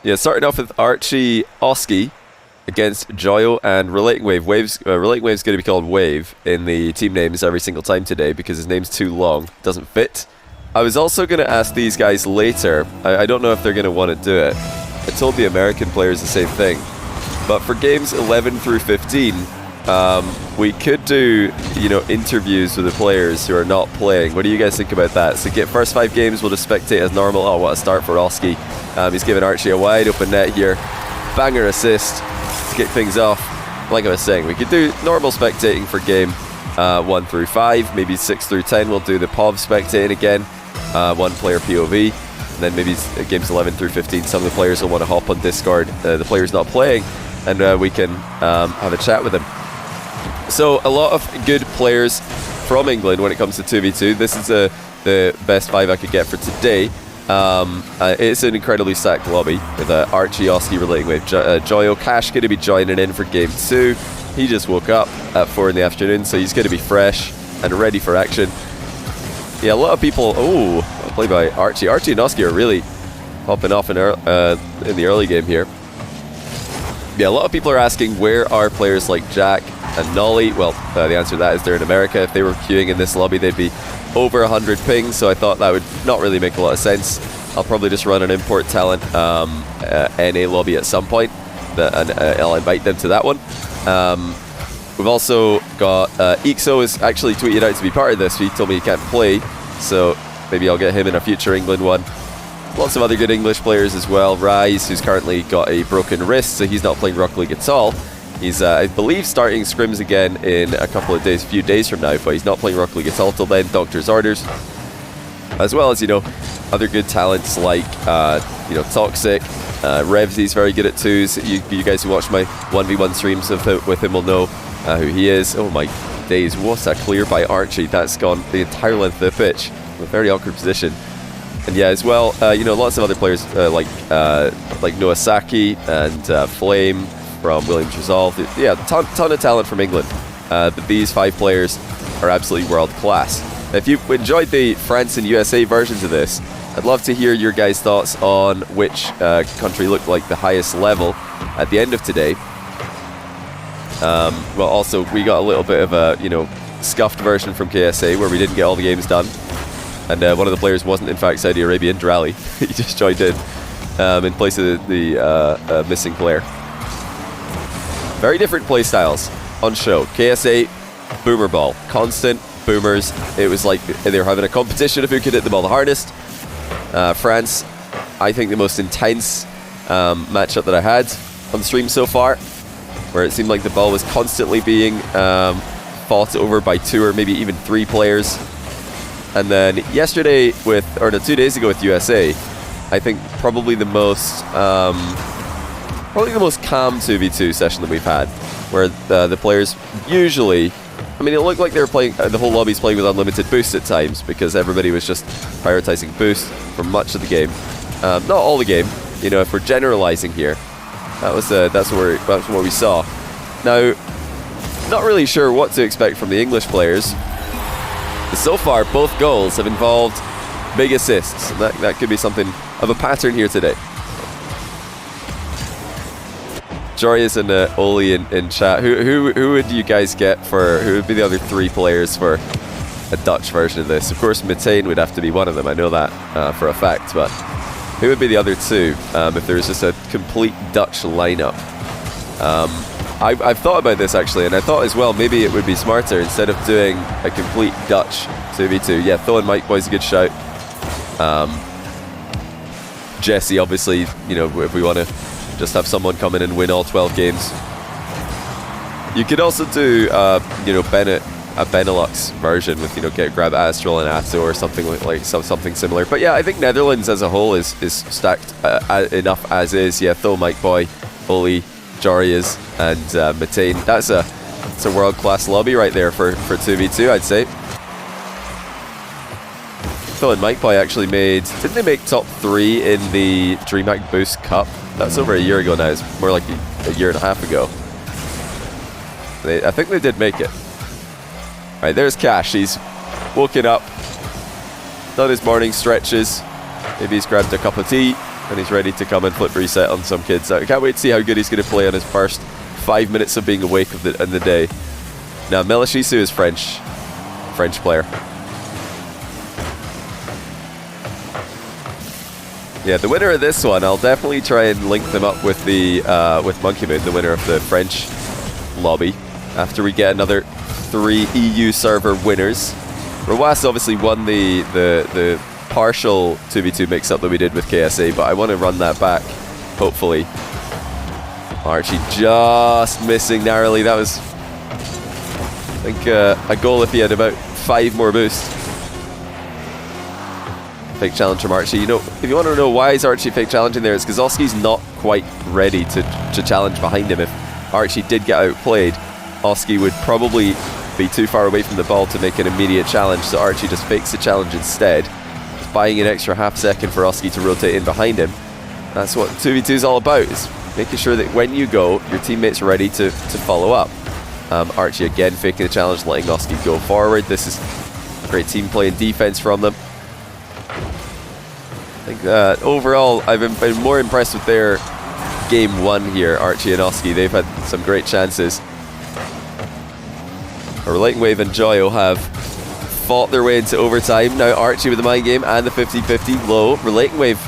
Yeah, starting off with Archie Oski against Joyo and Relating Wave. Relating Wave's going to be called Wave in the team names every single time today because his name's too long. Doesn't fit. I was also going to ask these guys later. I don't know if they're going to want to do it. I told the American players the same thing. But for games 11 through 15, we could do, interviews with the players who are not playing. What do you guys think about that? So get first 5 games, we'll just spectate as normal. Oh, what a start for Oski. He's giving Archie a wide open net here. Banger assist to kick things off. Like I was saying, we could do normal spectating for game 1 through 5. Maybe 6 through 10 we'll do the POV spectating again. 1 player POV. And then maybe games 11 through 15, some of the players will want to hop on Discord. The player's not playing, and we can have a chat with them. So a lot of good players from England when it comes to 2v2. This is the best 5 I could get for today. It's an incredibly stacked lobby with Archie, Oski, Relating Wave, Joyo. Cash going to be joining in for game 2. He just woke up at 4 in the afternoon, so he's going to be fresh and ready for action. Yeah, a lot of people... Oh, play by Archie. Archie and Oski are really popping off in the early game here. Yeah, a lot of people are asking where are players like Jack and Nolly. Well, the answer to that is they're in America. If they were queuing in this lobby, they'd be over 100 ping, so I thought that would not really make a lot of sense. I'll probably just run an import talent NA lobby at some point, and I'll invite them to that one. We've also got Ixo has actually tweeted out to be part of this. He told me he can't play, so maybe I'll get him in a future England one. Lots of other good English players as well. Rise, who's currently got a broken wrist, so he's not playing Rocket League at all. He's, I believe, starting scrims again in a few days from now, but he's not playing Rocket League at all till then. Doctor's orders. As well as, other good talents like, Toxic. Revsy's very good at 2s. You guys who watch my 1v1 streams with him will know who he is. Oh my days, what a clear by Archie. That's gone the entire length of the pitch. A very awkward position. And yeah, as well, lots of other players like Noah Saki and Flame from Williams Resolve. Yeah, ton of talent from England. But these 5 players are absolutely world class. If you've enjoyed the France and USA versions of this, I'd love to hear your guys' thoughts on which country looked like the highest level at the end of today. Well, also, we got a little bit of a, scuffed version from KSA where we didn't get all the games done. And one of the players wasn't, in fact, Saudi Arabian, Drally. He just joined in place of the missing player. Very different play styles on show. KSA, boomer ball. Constant boomers. It was like they were having a competition of who could hit the ball the hardest. France, I think the most intense matchup that I had on the stream so far, where it seemed like the ball was constantly being fought over by 2 or maybe even 3 players. And then 2 days ago with USA, I think probably the most calm 2v2 session that we've had, where the players usually, it looked like they were playing, the whole lobby's playing with unlimited boost at times because everybody was just prioritizing boost for much of the game. Not all the game, if we're generalizing here. That's what we saw. Now, not really sure what to expect from the English players. So far, both goals have involved big assists. And that could be something of a pattern here today. Jorius and Oli in chat. Who would you guys get who would be the other 3 players for a Dutch version of this? Of course, Metain would have to be one of them. I know that for a fact. But who would be the other 2 if there was just a complete Dutch lineup? I've thought about this actually, and I thought as well maybe it would be smarter instead of doing a complete Dutch 2v2. Yeah, Tho and Mike Boy's a good shout. Jesse, obviously, if we want to just have someone come in and win all 12 games. You could also do, Bennett, a Benelux version with, grab Astral and Atto or something like something similar. But yeah, I think Netherlands as a whole is stacked enough as is. Yeah, Tho, Mike Boy, Oli, Jorias and Metain. That's a world-class lobby right there for 2v2, I'd say. Phil and Mike Boy actually didn't they make top 3 in the DreamHack Boost Cup? That's over a year ago now. It's more like a year and a half ago. I think they did make it. Right, there's Cash. He's woken up, done his morning stretches. Maybe he's grabbed a cup of tea and he's ready to come and flip reset on some kids. I can't wait to see how good he's going to play on his first 5 minutes of being awake in the day. Now, Melashisu is French player. Yeah, the winner of this one, I'll definitely try and link them up with the with Monkey Moon, the winner of the French lobby, after we get another 3 EU server winners. Rawas obviously won the partial 2v2 mix-up that we did with KSA, but I want to run that back, hopefully. Archie just missing narrowly. That was, I think, a goal if he had about 5 more boosts. Fake challenge from Archie. You know, if you want to know why is Archie fake challenging there, it's because Oski's not quite ready to challenge behind him. If Archie did get outplayed, Oski would probably be too far away from the ball to make an immediate challenge, so Archie just fakes the challenge instead, just buying an extra half second for Oski to rotate in behind him. That's what 2v2 is all about, is making sure that when you go, your teammate's ready to follow up. Archie again faking the challenge, letting Oski go forward. This is great team play and defense from them. I think that overall, I've been more impressed with their game 1 here, Archie and Oski. They've had some great chances. Relating Wave and Joyo have fought their way into overtime. Now Archie with the mind game and the 50-50 low. Relating Wave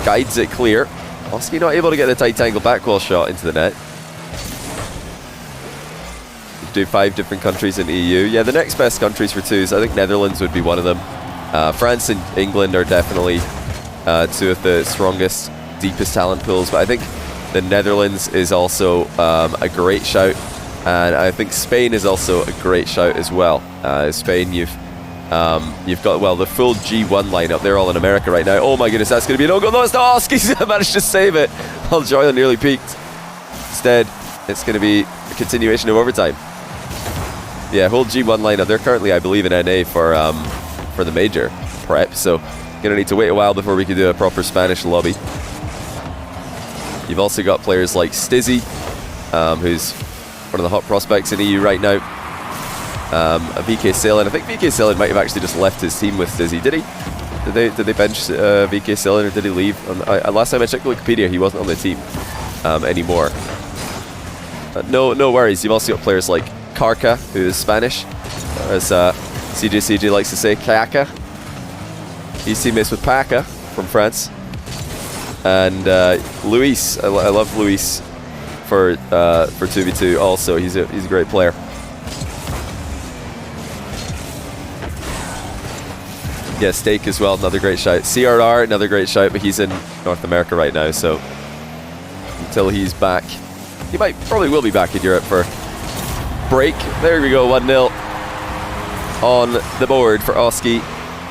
guides it clear. Oski not able to get the tight angle backwall shot into the net. Do 5 different countries in EU. Yeah, the next best countries for 2s, I think Netherlands would be one of them. France and England are definitely 2 of the strongest, deepest talent pools, but I think the Netherlands is also a great shout, and I think Spain is also a great shout as well. Spain, you've got, well, the full G1 lineup. They're all in America right now. Oh my goodness, that's going to be no goal. No, it's not. Oski's managed to save it. Well, Joyo nearly peaked. Instead, it's going to be a continuation of overtime. Yeah, whole G1 lineup. They're currently, I believe, in NA for the major prep, so gonna need to wait a while before we can do a proper Spanish lobby. You've also got players like Stizzy, who's one of the hot prospects in EU right now. A VK Salen. I think VK Salen might have actually just left his team with Stizzy. Did he? Did they bench VK Salen, or did he leave? Last time I checked Wikipedia, he wasn't on the team anymore. No worries. You've also got players like Karka, who is Spanish, as CJ likes to say, Kaka. He's teammates with Paca from France, and Luis. I love Luis for 2v2. Also, he's a great player. Yeah, Steak as well, another great shout. CRR, another great shout, but he's in North America right now, so until he's back, he probably will be back in Europe for break. There we go, 1-0 on the board for Oski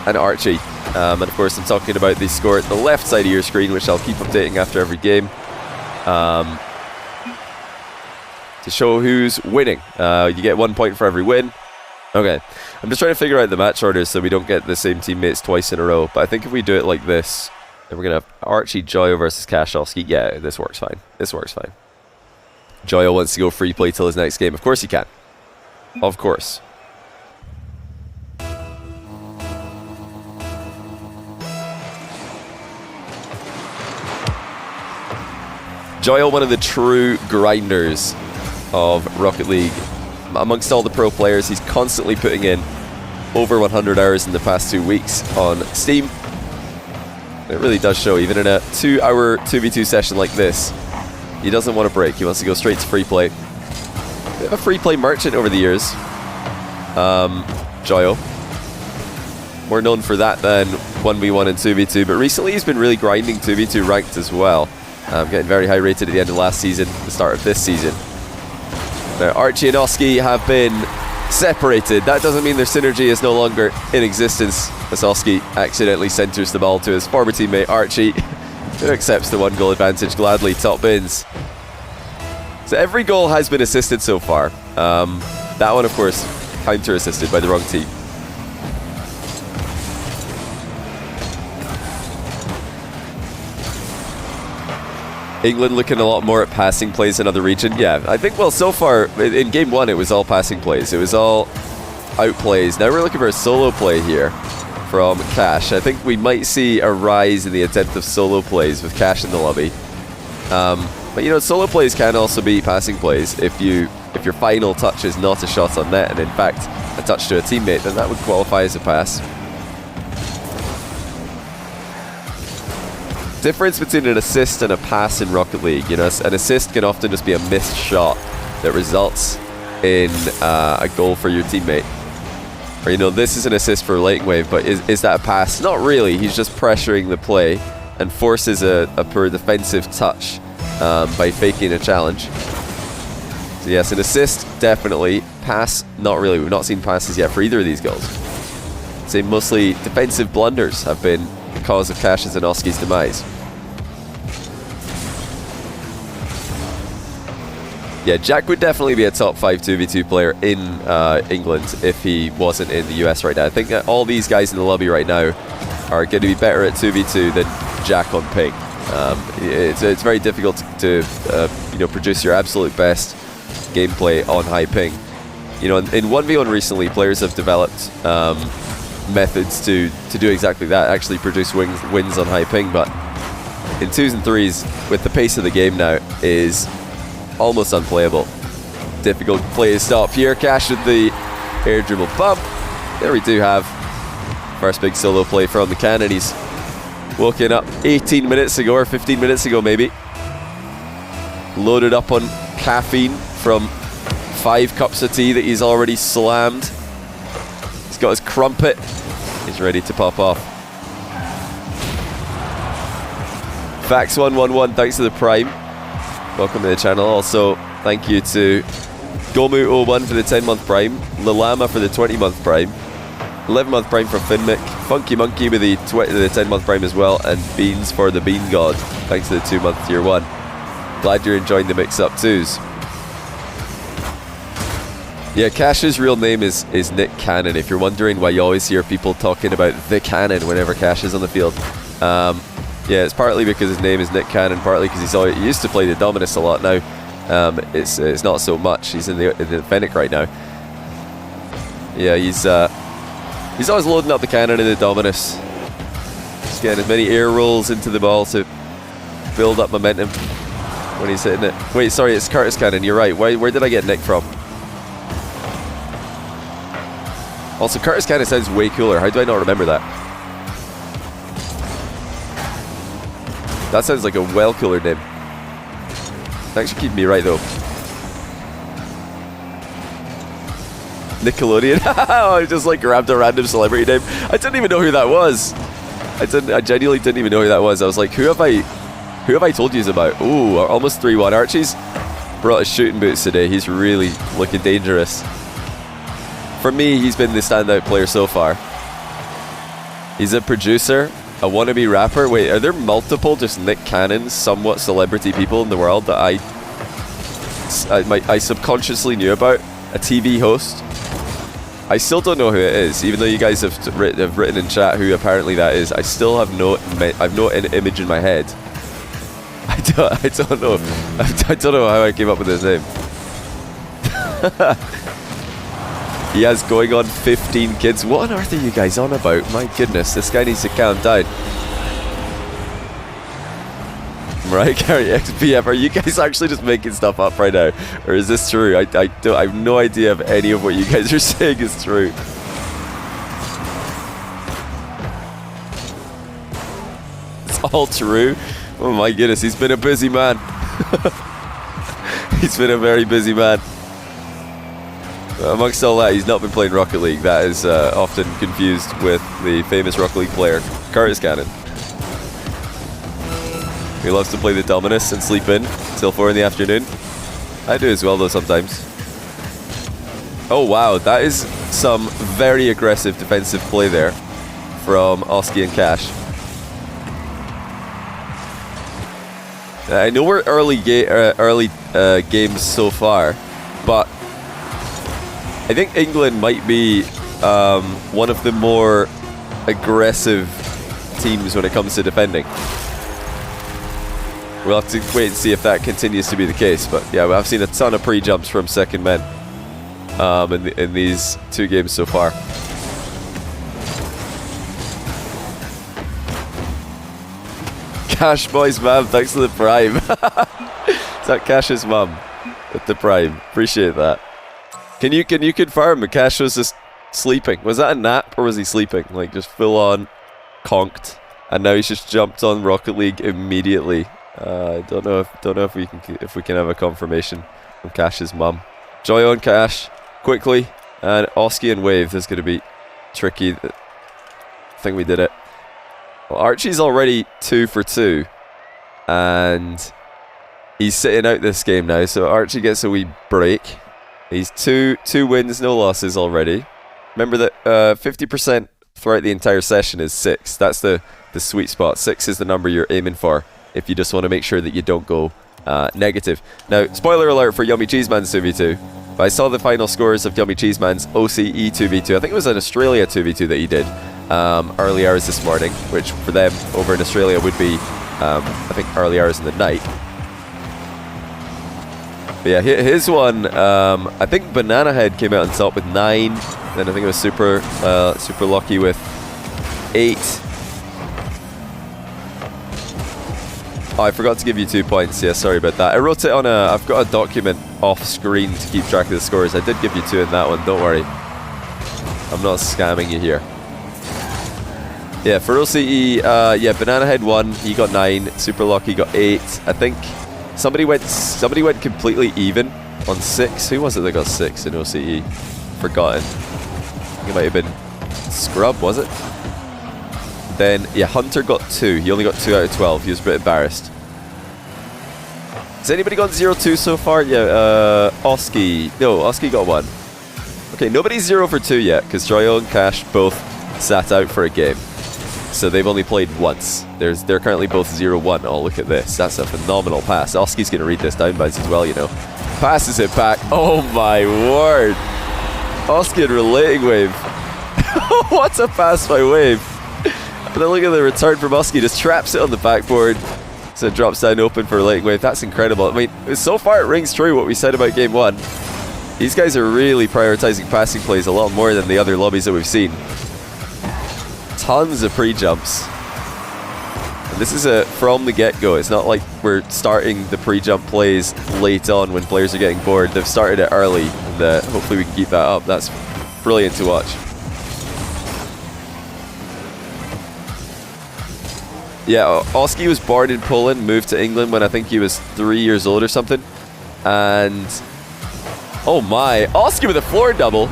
and Archie. And of course, I'm talking about the score at the left side of your screen, which I'll keep updating after every game to show who's winning. You get 1 point for every win. Okay, I'm just trying to figure out the match orders so we don't get the same teammates twice in a row. But I think if we do it like this, then we're going to have Archie, Joyo versus Kashowski. Yeah, this works fine. This works fine. Joyo wants to go free play till his next game. Of course he can. Of course. Joyo, one of the true grinders of Rocket League. Amongst all the pro players, he's constantly putting in over 100 hours in the past 2 weeks on Steam. It really does show, even in a 2-hour 2v2 session like this. He doesn't want to break, he wants to go straight to free play. A free play merchant over the years. Joyo. More known for that than 1v1 and 2v2, but recently he's been really grinding 2v2 ranked as well. Getting very high rated at the end of last season, the start of this season. Now, Archie and Oski have been separated. That doesn't mean their synergy is no longer in existence, as Oski accidentally centers the ball to his former teammate Archie, who accepts the 1-goal advantage gladly. Top bins. So every goal has been assisted so far. That one, of course, counter assisted by the wrong team. England looking a lot more at passing plays in other region. Yeah, I think, well, so far, in game 1, it was all passing plays. It was all outplays. Now we're looking for a solo play here from Cash. I think we might see a rise in the attempt of solo plays with Cash in the lobby. But you know, solo plays can also be passing plays. If your final touch is not a shot on net, and in fact a touch to a teammate, then that would qualify as a pass. Difference between an assist and a pass in Rocket League. You know, an assist can often just be a missed shot that results in a goal for your teammate. Or, you know, this is an assist for Relating Wave, but is that a pass? Not really. He's just pressuring the play and forces a poor defensive touch by faking a challenge. So yes, an assist, definitely. Pass, not really. We've not seen passes yet for either of these goals. I'd say mostly defensive blunders have been the cause of Cash's and Oski's demise. Yeah, Jack would definitely be a top 5 2v2 player in England if he wasn't in the US right now. I think that all these guys in the lobby right now are going to be better at 2v2 than Jack on ping. It's very difficult to you know, produce your absolute best gameplay on high ping. You know, in 1v1 recently, players have developed methods to do exactly that, actually produce wins on high ping, but in 2s and 3s, with the pace of the game now, is almost unplayable. Difficult play to stop here. Cash with the air dribble bump. There we do have first big solo play from the cannon. He's woken up 18 minutes ago, or 15 minutes ago maybe. Loaded up on caffeine from 5 cups of tea that he's already slammed. He's got his crumpet. He's ready to pop off. Fax111, thanks to the Prime. Welcome to the channel. Also, thank you to Gomu01 for the 10-month Prime, Lalama for the 20-month Prime, 11-month Prime from Finmic, Funky Monkey with the 10-month Prime as well, and Beans for the Bean God. Thanks to the 2-month Tier 1. Glad you're enjoying the mix-up twos. Yeah, Cash's real name is Nick Cannon, if you're wondering why you always hear people talking about the Cannon whenever Cash is on the field. Yeah, it's partly because his name is Nick Cannon, partly because he used to play the Dominus a lot now. It's not so much. He's in the Fennec right now. Yeah, he's always loading up the cannon in the Dominus. He's getting as many air rolls into the ball to build up momentum when he's hitting it. Wait, sorry, it's Curtis Cannon. You're right. Where did I get Nick from? Also, Curtis Cannon sounds way cooler. How do I not remember that? That sounds like a well cooler name. Thanks for keeping me right though. Nickelodeon. I just like grabbed a random celebrity name. I didn't even know who that was. I genuinely didn't even know who that was. I was like, who have I told you about? Ooh, almost 3-1. Archie's brought his shooting boots today. He's really looking dangerous. For me, he's been the standout player so far. He's a producer, a wannabe rapper. Wait, are there multiple just Nick Cannon, somewhat celebrity people in the world that I subconsciously knew about? A TV host? I still don't know who it is, even though you guys have written in chat who apparently that is. I still have no image in my head. I don't know. I don't know how I came up with his name. He has going on 15 kids. What on earth are you guys on about? My goodness, this guy needs to calm down. Mariah Carey XPF, are you guys actually just making stuff up right now? Or is this true? I have no idea if any of what you guys are saying is true. It's all true? Oh my goodness, he's been a busy man. He's been a very busy man. Amongst all that, he's not been playing Rocket League. That is often confused with the famous Rocket League player, Curtis Cannon. He loves to play the Dominus and sleep in till 4 in the afternoon. I do as well, though, sometimes. Oh, wow. That is some very aggressive defensive play there from Oski and Cash. I know we're early games so far, but I think England might be one of the more aggressive teams when it comes to defending. We'll have to wait and see if that continues to be the case. But yeah, I've seen a ton of pre-jumps from second men in these 2 games so far. Cash Boy's mum, thanks for the prime. Is that Cash's mum with the prime? Appreciate that. Can you confirm Cash was just sleeping? Was that a nap or was he sleeping? Like just full on conked, and now he's just jumped on Rocket League immediately. I don't know if we can have a confirmation from Cash's mum. Joy on Cash quickly, and Oski and Wave. This is going to be tricky. I think we did it. Well, Archie's already 2 for 2, and he's sitting out this game now, so Archie gets a wee break. He's two wins, no losses already. Remember that 50% throughout the entire session is 6. That's the sweet spot. 6 is the number you're aiming for if you just want to make sure that you don't go negative. Now, spoiler alert for Yummy Cheeseman's 2v2. But I saw the final scores of Yummy Cheeseman's OCE 2v2. I think it was an Australia 2v2 that he did early hours this morning, which for them over in Australia would be, I think, early hours in the night. But yeah, his one, I think Banana Head came out on top with 9. Then I think it was Super Lucky with 8. Oh, I forgot to give you 2 points. Yeah, sorry about that. I wrote it on I've got a document off screen to keep track of the scores. I did give you 2 in that one, don't worry. I'm not scamming you here. Yeah, for OCE, yeah, Banana Head won. He got 9. Super Lucky got 8. I think somebody went completely even on 6. Who was it that got 6 in OCE? Forgotten. I think it might have been Scrub, was it? Then, yeah, Hunter got 2. He only got 2 out of 12. He was a bit embarrassed. Has anybody got 0-2 so far? Yeah, Oski. No, Oski got 1. Okay, nobody's 0 for 2 yet, because Joyo and Cash both sat out for a game. So they've only played once. They're currently both 0-1. Oh, look at this. That's a phenomenal pass. Oski's going to read this down bounce as well, you know. Passes it back. Oh, my word. Oski and Relating Wave. What a pass by Wave. And then look at the return from Oski. Just traps it on the backboard. So it drops down open for Relating Wave. That's incredible. I mean, so far it rings true what we said about Game 1. These guys are really prioritizing passing plays a lot more than the other lobbies that we've seen. Tons of pre-jumps. And this is from the get-go. It's not like we're starting the pre-jump plays late on when players are getting bored. They've started it early, and hopefully we can keep that up. That's brilliant to watch. Yeah, Oski was born in Poland, moved to England when I think he was 3 years old or something. And oh my, Oski with a floor double.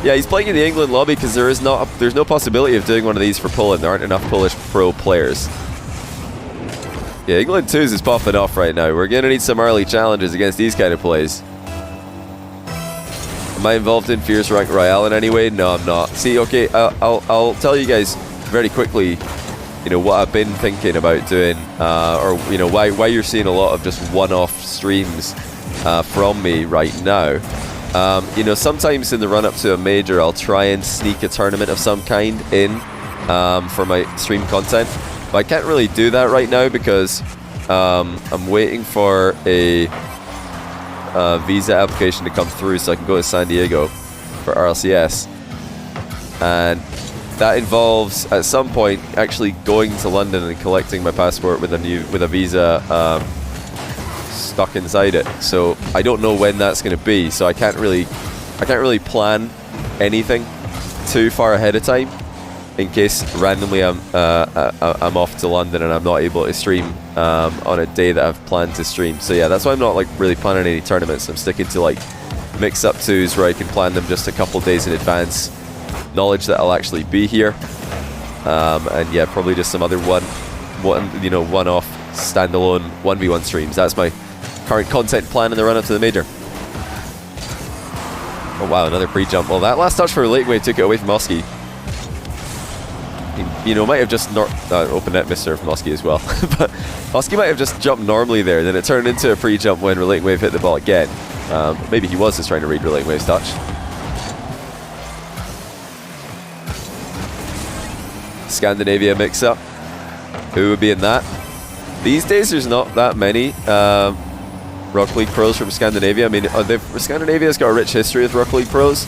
Yeah, he's playing in the England lobby because there's no possibility of doing one of these for Poland. There aren't enough Polish pro players. Yeah, England 2s is popping off right now. We're going to need some early challenges against these kind of plays. Am I involved in Fierce Rank Royale in any way? No, I'm not. See, okay, I'll tell you guys very quickly, you know, what I've been thinking about doing, or, you know, why you're seeing a lot of just one-off streams from me right now. You know, sometimes in the run-up to a major, I'll try and sneak a tournament of some kind in for my stream content. But I can't really do that right now because I'm waiting for a visa application to come through so I can go to San Diego for RLCS. And that involves, at some point, actually going to London and collecting my passport with a visa stuck inside it. So I don't know when that's going to be, so I can't really plan anything too far ahead of time in case randomly I'm off to London and I'm not able to stream on a day that I've planned to stream. So yeah, that's why I'm not like really planning any tournaments. I'm sticking to like mix-up 2s where I can plan them just a couple days in advance, knowledge that I'll actually be here, and yeah, probably just some other one-off standalone 1v1 streams. That's my current content plan in the run-up to the major. Oh wow, another pre-jump. Well, that last touch for Relating Wave took it away from Oski. You know, might have just open net misserve from Oski as well. But Oski might have just jumped normally there, then it turned into a pre-jump when Relating Wave hit the ball again. Maybe he was just trying to read Relating Wave's touch. Scandinavia mix-up. Who would be in that? These days there's not that many Rocket League pros from Scandinavia. I mean, Scandinavia's got a rich history with Rocket League pros.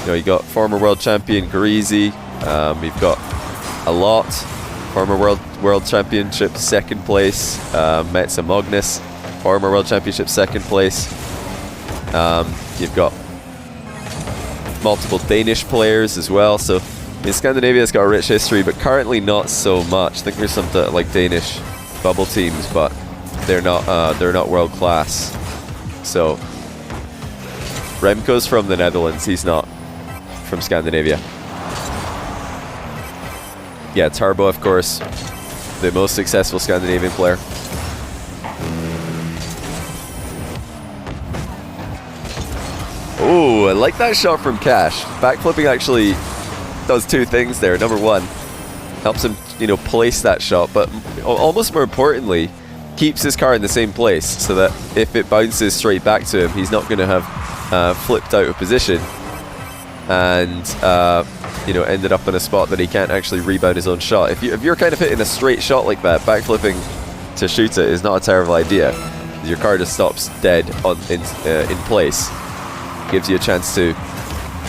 You know, you got former world champion Garizi. You've got a lot. Former world World Championship second place. Metza Magnus, former World Championship second place. You've got multiple Danish players as well. So Scandinavia's got a rich history, but currently not so much. I think there's some like Danish bubble teams, but they're not world class. So Remco's from the Netherlands. He's not from Scandinavia. Yeah, Turbo, of course, the most successful Scandinavian player. Oh, I like that shot from Cash. Backflipping actually does two things there. Number one, helps him, place that shot, but almost more importantly, keeps his car in the same place so that if it bounces straight back to him, he's not going to have flipped out of position and ended up in a spot that he can't actually rebound his own shot. If you're kind of hitting a straight shot like that, backflipping to shoot it is not a terrible idea. Your car just stops dead in place. Gives you a chance to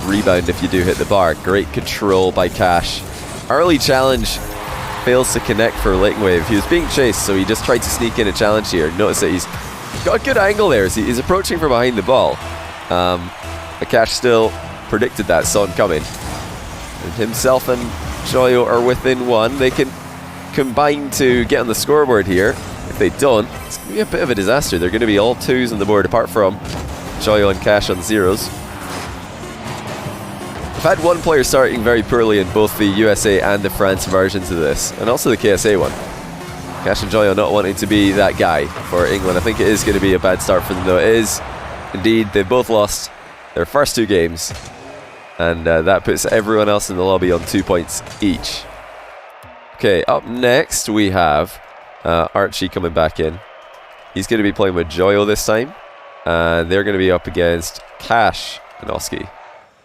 rebound if you do hit the bar. Great control by Cash. Early challenge fails to connect for Lightning Wave. He was being chased, so he just tried to sneak in a challenge here. Notice that he's got a good angle there as he's approaching from behind the ball. But Cash still predicted that, saw it coming. And himself and Joyo are within one. They can combine to get on the scoreboard here. If they don't, it's going to be a bit of a disaster. They're going to be all twos on the board apart from Joyo and Cash on zeros. I've had one player starting very poorly in both the USA and the France versions of this, and also the KSA one. Cash and Joyo not wanting to be that guy for England. I think it is going to be a bad start for them, though. It is indeed. They've both lost their first two games, and that puts everyone else in the lobby on 2 points each. Okay, up next we have Archie coming back in. He's going to be playing with Joyo this time, and they're going to be up against Cash and Oski.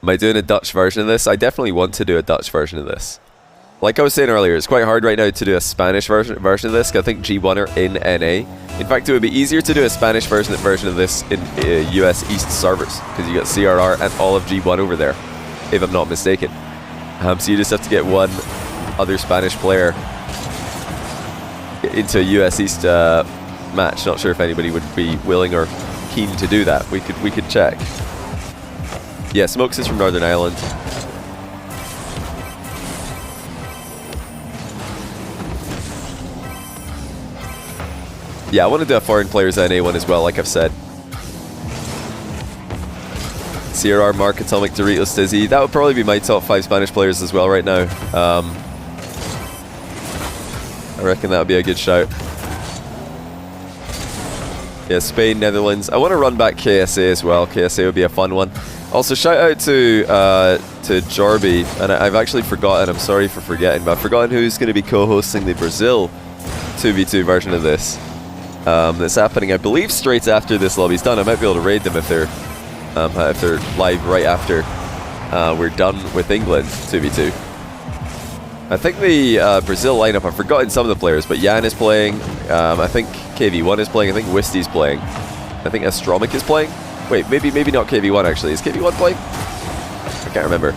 Am I doing a Dutch version of this? I definitely want to do a Dutch version of this. Like I was saying earlier, it's quite hard right now to do a Spanish version of this, because I think G1 are in NA. In fact, it would be easier to do a Spanish version of this in US East servers, because you got CRR and all of G1 over there, if I'm not mistaken. So you just have to get one other Spanish player into a US East match. Not sure if anybody would be willing or keen to do that. We could check. Yeah, Smokes is from Northern Ireland. Yeah, I want to do a foreign players NA one as well, like I've said. CRR, Mark, Atomic, Doritos, Dizzy. That would probably be my top 5 Spanish players as well right now. I reckon that would be a good shout. Yeah, Spain, Netherlands. I want to run back KSA as well. KSA would be a fun one. Also, shout out to Jorby, and I've actually forgotten, I'm sorry for forgetting, but I've forgotten who's going to be co-hosting the Brazil 2v2 version of this. That's happening, I believe, straight after this lobby's done. I might be able to raid them if they're live right after we're done with England 2v2. I think the Brazil lineup, I've forgotten some of the players, but Jan is playing, I think KV1 is playing, I think Wisty's playing, I think Astromic is playing. Wait, maybe not KV1 actually. Is KV1 playing? I can't remember.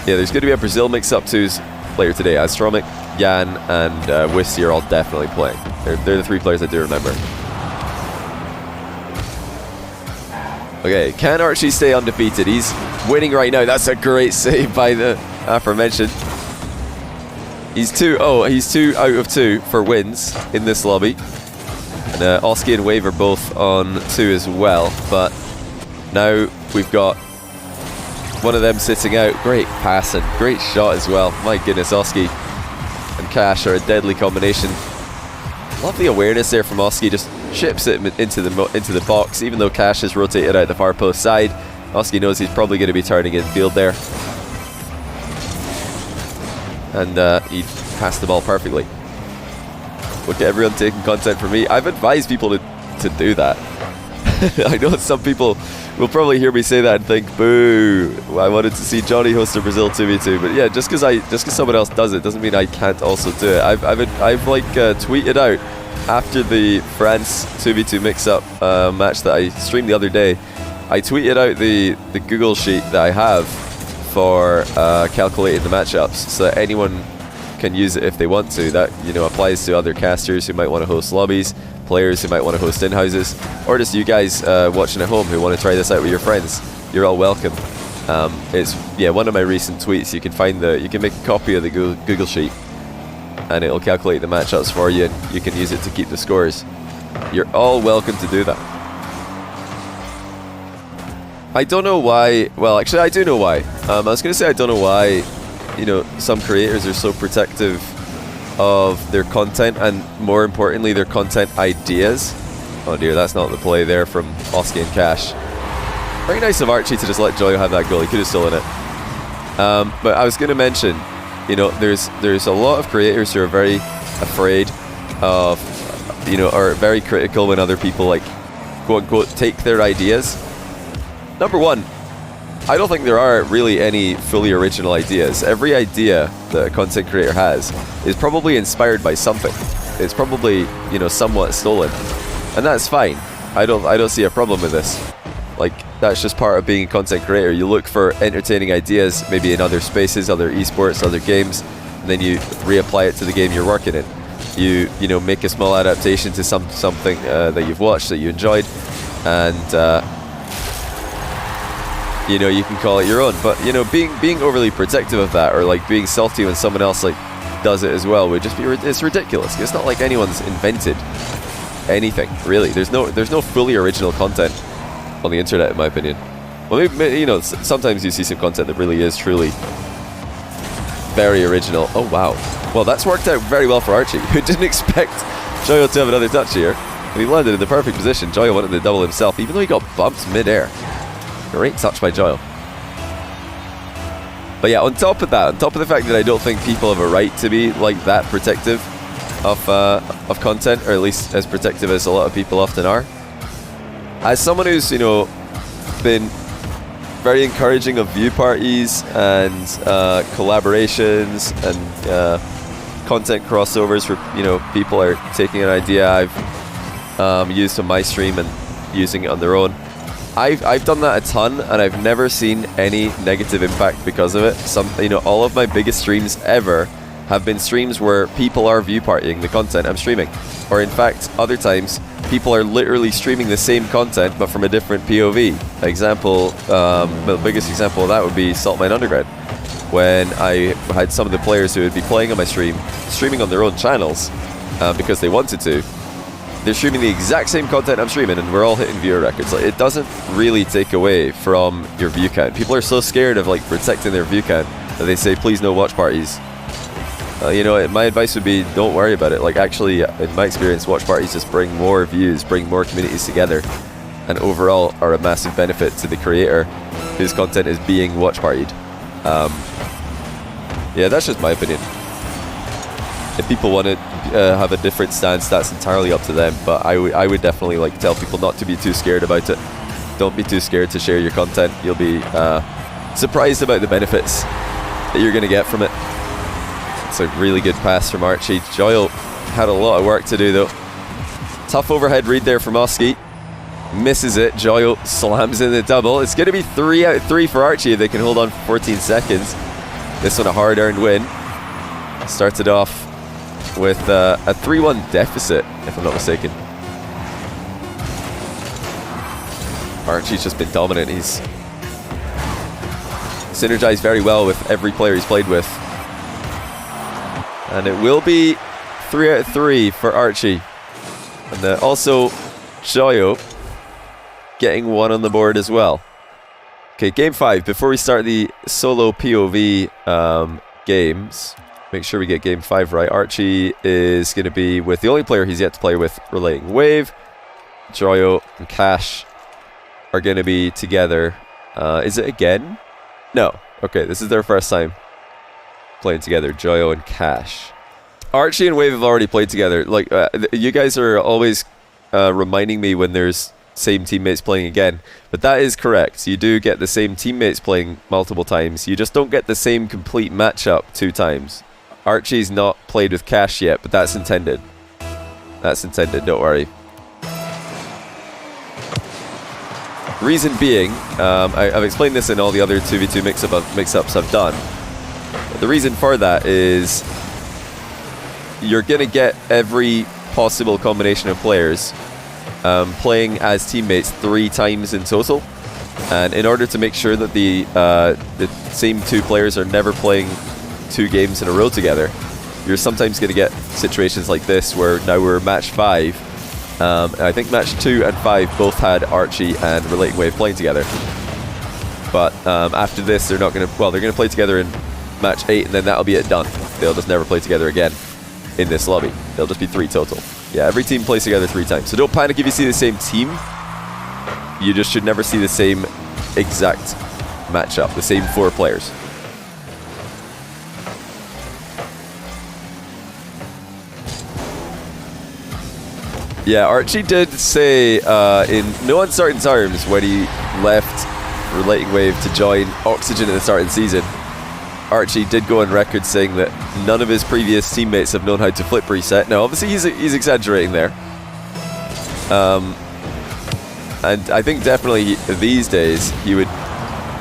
Yeah, there's going to be a Brazil mix-up twos player today. Astromic, Jan, and Wisty are all definitely playing. They're the 3 players I do remember. Okay, can Archie stay undefeated? He's winning right now. That's a great save by the aforementioned. He's 2 out of 2 for wins in this lobby. And Oski and Wave are both on 2 as well, but now we've got one of them sitting out. Great pass and great shot as well. My goodness, Oski and Cash are a deadly combination. Love the awareness there from Oski, just chips it into the box, even though Cash has rotated out the far post side. Oski knows he's probably going to be turning in field there. And he passed the ball perfectly. Look at everyone taking content from me. I've advised people to do that. I know some people will probably hear me say that and think, boo, I wanted to see Johnny host a Brazil 2v2. But yeah, just because someone else does it doesn't mean I can't also do it. I've tweeted out after the France 2v2 mix-up match that I streamed the other day. I tweeted out the Google sheet that I have for calculating the matchups, so that anyone can use it if they want to. That, you know, applies to other casters who might want to host lobbies, players who might want to host in-houses, or just you guys watching at home who want to try this out with your friends. You're all welcome. It's one of my recent tweets. You can make a copy of the Google Sheet, and it'll calculate the matchups for you, and you can use it to keep the scores. You're all welcome to do that. I don't know why. Well, actually, I do know why. I was going to say I don't know why, you know, some creators are so protective of their content, and more importantly, their content ideas. Oh dear, that's not the play there from Oski and Cash. Very nice of Archie to just let Joyo have that goal. He could have stolen it. But I was going to mention, you know, there's a lot of creators who are very afraid of, you know, are very critical when other people, like, quote unquote, take their ideas. Number one, I don't think there are really any fully original ideas. Every idea that a content creator has is probably inspired by something. It's probably, you know, somewhat stolen, and that's fine. I don't see a problem with this. Like, that's just part of being a content creator. You look for entertaining ideas, maybe in other spaces, other esports, other games, and then you reapply it to the game you're working in. You know, make a small adaptation to something that you've watched that you enjoyed, and you know, you can call it your own. But, you know, being overly protective of that, or like being salty when someone else like does it as well, would just be it's ridiculous. It's not like anyone's invented anything, really. There's no fully original content on the internet, in my opinion. Well, maybe, you know, sometimes you see some content that really is truly very original. Oh wow, well, that's worked out very well for Archie, who didn't expect Joyo to have another touch here, and he landed in the perfect position. Joyo wanted to double himself, even though he got bumped mid-air. Great touch by Joyo. But yeah, on top of that, on top of the fact that I don't think people have a right to be like that protective of content, or at least as protective as a lot of people often are, as someone who's, you know, been very encouraging of view parties and collaborations and content crossovers where, you know, people are taking an idea I've used on my stream and using it on their own. I've done that a ton, and I've never seen any negative impact because of it. You know, all of my biggest streams ever have been streams where people are view partying the content I'm streaming, or in fact, other times people are literally streaming the same content but from a different POV. Example, the biggest example of that would be Saltmine Underground, when I had some of the players who would be playing on my stream, streaming on their own channels because they wanted to. They're streaming the exact same content I'm streaming, and we're all hitting viewer records. Like, it doesn't really take away from your view count. People are so scared of like protecting their view count that they say, please no watch parties. You know, my advice would be, don't worry about it. Like, actually, in my experience, watch parties just bring more views, bring more communities together, and overall are a massive benefit to the creator whose content is being watch partied. Yeah, that's just my opinion. If people want to have a different stance, that's entirely up to them. But I would definitely like tell people not to be too scared about it. Don't be too scared to share your content. You'll be surprised about the benefits that you're going to get from it. It's a really good pass from Archie. Joyo had a lot of work to do though. Tough overhead read there from Oski. Misses it. Joyo slams in the double. It's going to be 3 out of 3 for Archie if they can hold on for 14 seconds. This one a hard-earned win. Started off with a 3-1 deficit, if I'm not mistaken. Archie's just been dominant. He's synergized very well with every player he's played with. And it will be 3 out of 3 for Archie. And also Joyo getting 1 on the board as well. Okay, game 5. Before we start the solo POV games, make sure we get game 5 right. Archie is going to be with the only player he's yet to play with, Relating Wave. Joyo and Cash are going to be together. Is it again? No. Okay, this is their first time playing together, Joyo and Cash. Archie and Wave have already played together. Like, you guys are always reminding me when there's same teammates playing again, but that is correct. You do get the same teammates playing multiple times. You just don't get the same complete matchup 2 times. Archie's not played with Cash yet, but that's intended. That's intended, don't worry. Reason being, I've explained this in all the other 2v2 mix-ups I've done. But the reason for that is you're going to get every possible combination of players playing as teammates 3 times in total. And in order to make sure that the same 2 players are never playing 2 games in a row together, you're sometimes going to get situations like this where now we're match 5. And I think match 2 and 5 both had Archie and Relating Wave playing together. But after this, they're not going to... Well, they're going to play together in match 8, and then that'll be it done. They'll just never play together again in this lobby. They'll just be 3 total. Yeah, every team plays together 3 times. So don't panic if you see the same team. You just should never see the same exact matchup, the same 4 players. Yeah, Archie did say in no uncertain terms when he left Relating Wave to join Oxygen at the start of the season, Archie did go on record saying that none of his previous teammates have known how to flip reset. Now, obviously, he's exaggerating there. And I think definitely these days he would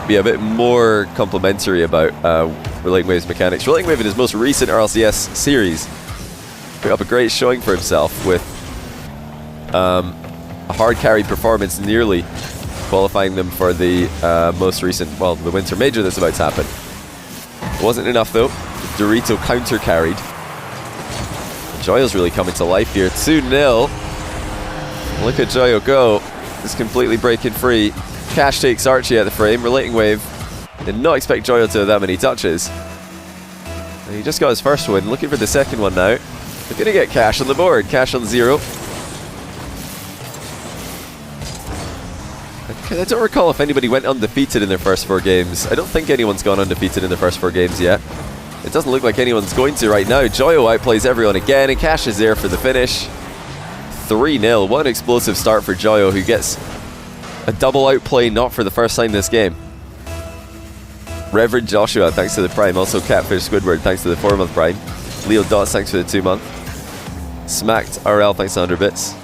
be a bit more complimentary about Relating Wave's mechanics. Relating Wave in his most recent RLCS series put up a great showing for himself with a hard carry performance, nearly qualifying them for the most recent, well, the Winter Major that's about to happen. It wasn't enough though. Dorito counter carried. Joyo's really coming to life here. 2-0. Look at Joyo go. Just completely breaking free. Cash takes Archie out of the frame. Relating Wave did not expect Joyo to have that many touches. And he just got his first win. Looking for the second one now. They're going to get Cash on the board. Cash on 0. I don't recall if anybody went undefeated in their first 4 games. I don't think anyone's gone undefeated in their first 4 games yet. It doesn't look like anyone's going to right now. Joyo outplays everyone again, and Cash is there for the finish. 3-0. What an explosive start for Joyo, who gets a double outplay not for the first time this game. Reverend Joshua, thanks to the Prime. Also Catfish Squidward, thanks to the 4-month Prime. Leo Dots, thanks for the 2-month. Smacked RL, thanks to 100 bits.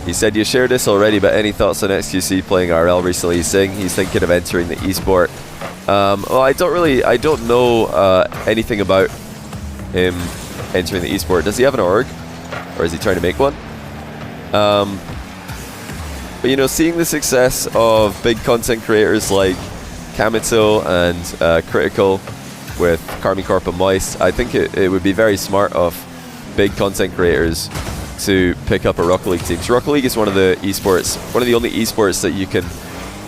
He said you shared this already, but any thoughts on XQC playing RL recently? He's saying he's thinking of entering the esport. Well, I don't know anything about him entering the esport. Does he have an org? Or is he trying to make one? But you know, seeing the success of big content creators like Kamito and Critical with Carmine Corp and Moist, I think it would be very smart of big content creators to pick up a Rocket League team. So Rocket League is one of the esports, one of the only esports that you can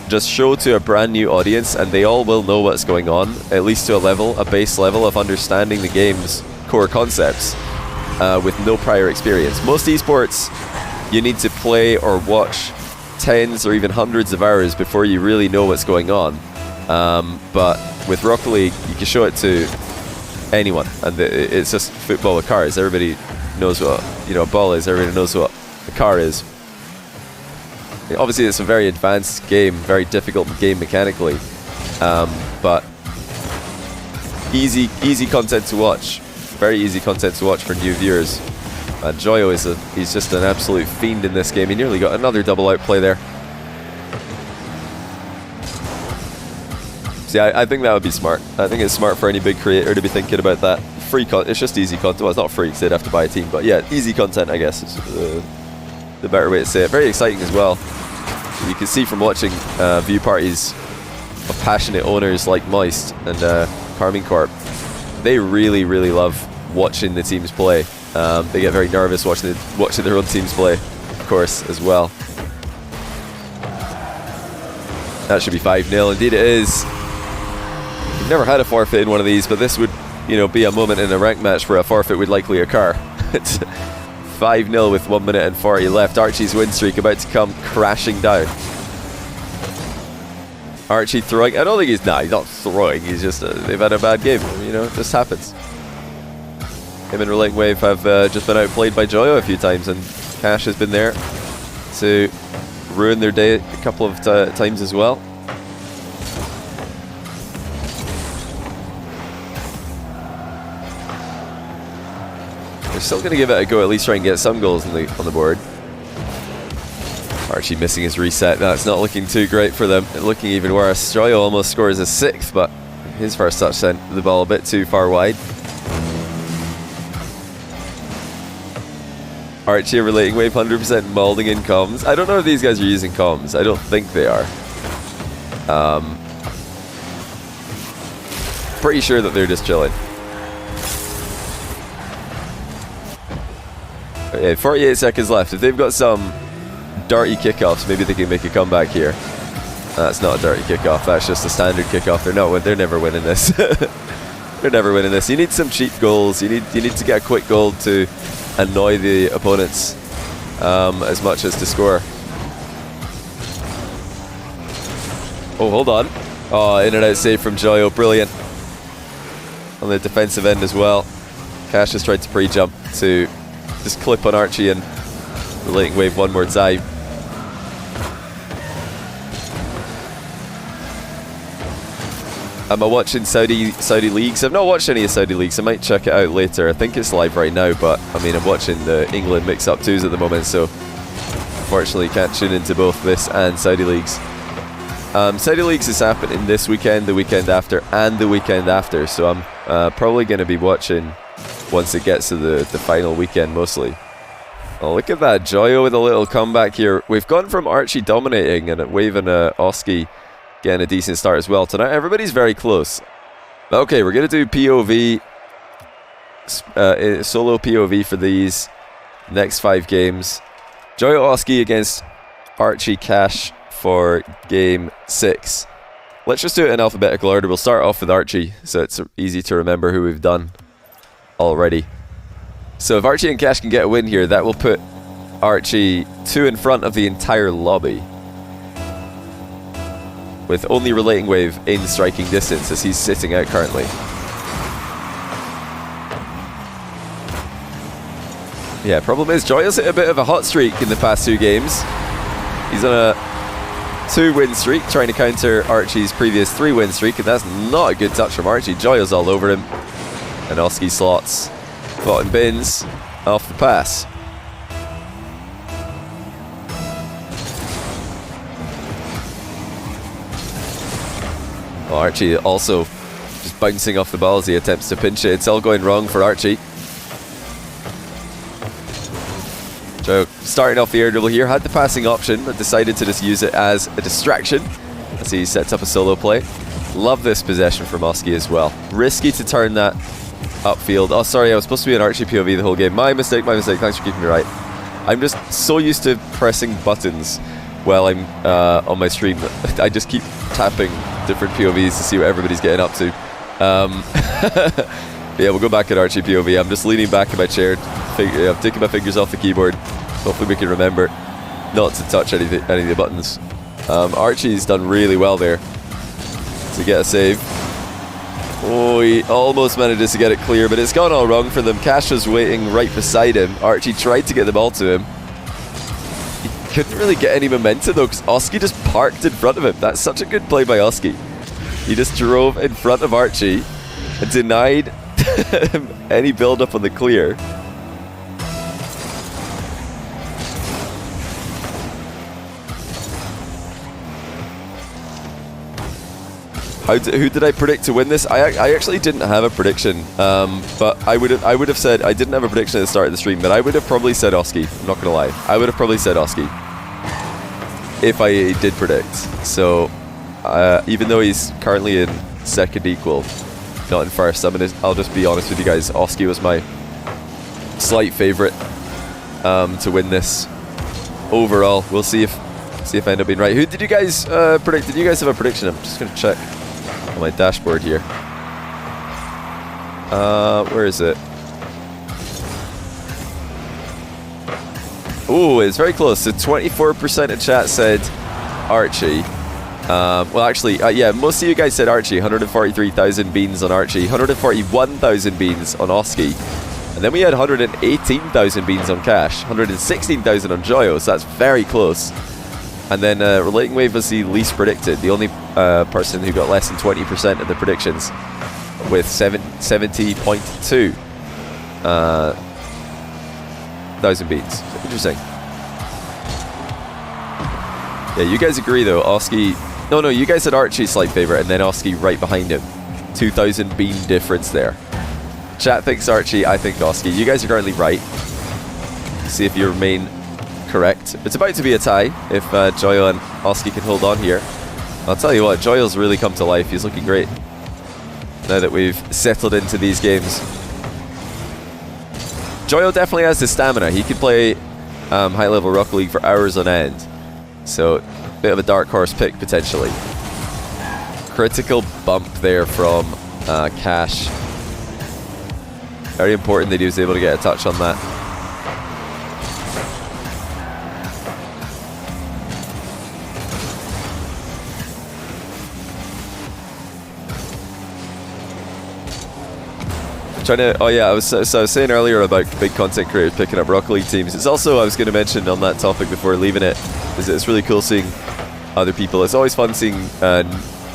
just show to a brand new audience and they all will know what's going on, at least to a base level of understanding the game's core concepts with no prior experience. Most esports, you need to play or watch tens or even hundreds of hours before you really know what's going on. But with Rocket League, you can show it to anyone, and it's just football with cars. Everybody knows what a ball is. Everybody knows what a car is. Obviously, it's a very advanced game, very difficult game mechanically, but easy content to watch. Very easy content to watch for new viewers. And Joyo he's just an absolute fiend in this game. He nearly got another double outplay there. See, I think that would be smart. I think it's smart for any big creator to be thinking about that. It's just easy content. Well, it's not free because they'd have to buy a team, but yeah, easy content, I guess, is the better way to say it. Very exciting as well. You can see from watching view parties of passionate owners like Moist and Carmine Corp, they really love watching the teams play. They get very nervous watching their own teams play, of course, as well. That should be 5-0. Indeed it is. We've never had a forfeit in one of these, but this would, be a moment in a ranked match where a forfeit would likely occur. It's 5-0 with 1 minute and 40 left. Archie's win streak about to come crashing down. Archie throwing. I don't think he's not throwing. He's just they've had a bad game. It just happens. Him and Relating Wave have just been outplayed by Joyo a few times, and Cash has been there to ruin their day a couple of times as well. They're still going to give it a go, at least try and get some goals on the board. Archie missing his reset. That's not looking too great for them. Looking even worse. Joyo almost scores a 6th, but his first touch sent the ball a bit too far wide. Archie relating wave 100% mauling in comms. I don't know if these guys are using comms. I don't think they are. Pretty sure that they're just chilling. Okay, 48 seconds left. If they've got some dirty kickoffs, maybe they can make a comeback here. That's not a dirty kickoff. That's just a standard kickoff. They're never winning this. They're never winning this. You need some cheap goals. You need to get a quick goal to annoy the opponents as much as to score. Oh, hold on. Oh, in and out save from Joyo. Brilliant. On the defensive end as well. Cash has tried to pre-jump to just clip on Archie and relating wave one more time. Am I watching Saudi leagues? I've not watched any of Saudi leagues. I might check it out later. I think it's live right now, but I mean, I'm watching the England mix-up twos at the moment, so unfortunately can't tune into both this and Saudi leagues. Saudi leagues is happening this weekend, the weekend after, and the weekend after, so I'm probably going to be watching once it gets to the final weekend mostly. Oh, look at that. Joyo with a little comeback here. We've gone from Archie dominating and waving Oski getting a decent start as well. Tonight, everybody's very close. Okay, we're going to do POV, solo POV for these next 5 games. Joyo Oski against Archie Cash for game 6. Let's just do it in alphabetical order. We'll start off with Archie, so it's easy to remember who we've done already. So if Archie and Cash can get a win here, that will put Archie 2 in front of the entire lobby, with only relating wave in striking distance as he's sitting out currently. Yeah, problem is Joyo's hit a bit of a hot streak in the past 2 games. He's on a 2-win streak, trying to counter Archie's previous 3-win streak, and that's not a good touch from Archie. Joyo's all over him, and Oski slots bottom bins off the pass. Oh, Archie also just bouncing off the ball as he attempts to pinch it. It's all going wrong for Archie. Joe starting off the air dribble here, had the passing option, but decided to just use it as a distraction as he sets up a solo play. Love this possession from Oski as well. Risky to turn that upfield. Oh, sorry, I was supposed to be an Archie POV the whole game. My mistake, my mistake. Thanks for keeping me right. I'm just so used to pressing buttons while I'm on my stream. I just keep tapping different POVs to see what everybody's getting up to. Yeah, we'll go back at Archie POV. I'm just leaning back in my chair, I'm taking my fingers off the keyboard. Hopefully we can remember not to touch any of the buttons. Archie's done really well there to get a save. Oh, he almost manages to get it clear, but it's gone all wrong for them. Cash was waiting right beside him. Archie tried to get the ball to him. He couldn't really get any momentum though, because Oski just parked in front of him. That's such a good play by Oski. He just drove in front of Archie and denied him any build-up on the clear. Who did I predict to win this? I actually didn't have a prediction, but I would have said, I didn't have a prediction at the start of the stream, but I would have probably said Oski. I'm not gonna lie, I would have probably said Oski if I did predict. So even though he's currently in second equal, not in first, I'll just be honest with you guys. Oski was my slight favorite to win this overall. We'll see if I end up being right. Who did you guys predict? Did you guys have a prediction? I'm just gonna check on my dashboard here. Where is it? Oh, it's very close. So 24% of chat said Archie. Well, actually, yeah, most of you guys said Archie. 143,000 beans on Archie, 141,000 beans on Oski, and then we had 118,000 beans on Cash, 116,000 on Joyo. So that's very close. And then Relating Wave was the least predicted, the only person who got less than 20% of the predictions, with 70.2 thousand beats. So interesting. Yeah, you guys agree though. Oski, no, you guys had Archie slight favorite, and then Oski right behind him. 2,000 bean difference there. Chat thinks Archie, I think Oski. You guys are currently right. See if you remain correct. It's about to be a tie if Joyo and Oski can hold on here. I'll tell you what, Joyo's really come to life. He's looking great now that we've settled into these games. Joyo definitely has the stamina. He could play high level Rocket League for hours on end. So, bit of a dark horse pick potentially. Critical bump there from Cash. Very important that he was able to get a touch on that. Oh yeah, I was saying earlier about big content creators picking up Rocket League teams. It's also, I was going to mention on that topic before leaving it, is it's really cool seeing other people. It's always fun seeing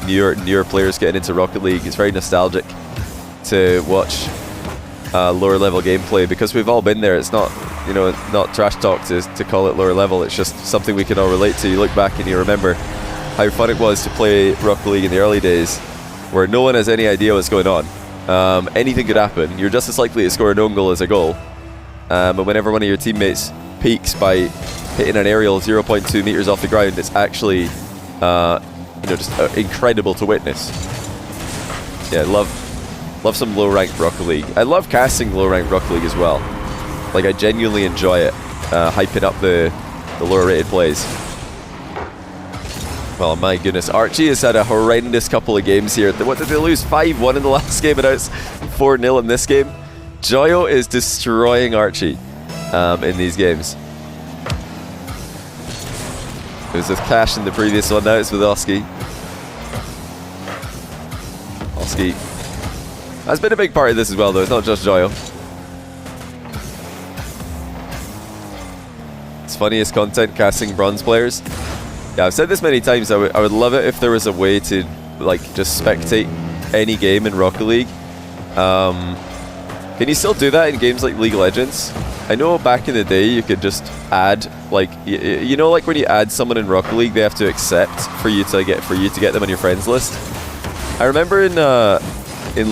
newer players getting into Rocket League. It's very nostalgic to watch lower level gameplay because we've all been there. It's not, you know, not trash talk to call it lower level. It's just something we can all relate to. You look back and you remember how fun it was to play Rocket League in the early days, where no one has any idea what's going on. Anything could happen. You're just as likely to score an own goal as a goal. But whenever one of your teammates peaks by hitting an aerial 0.2 meters off the ground, it's actually, you know, just incredible to witness. Yeah, love some low-ranked Rocket League. I love casting low-ranked Rocket League as well. Like, I genuinely enjoy it, hyping up the lower-rated plays. Well, my goodness, Archie has had a horrendous couple of games here. What did they lose? 5-1 in the last game, and now it's 4-0 in this game. Joyo is destroying Archie in these games. It was with Cash in the previous one, now it's with Oski. Oski has been a big part of this as well, though. It's not just Joyo. It's funniest content, casting bronze players. Yeah, I've said this many times. I would love it if there was a way to like just spectate any game in Rocket League. Can you still do that in games like League of Legends? I know back in the day you could just add, like, you know, like when you add someone in Rocket League, they have to accept for you to get them on your friends list. I remember in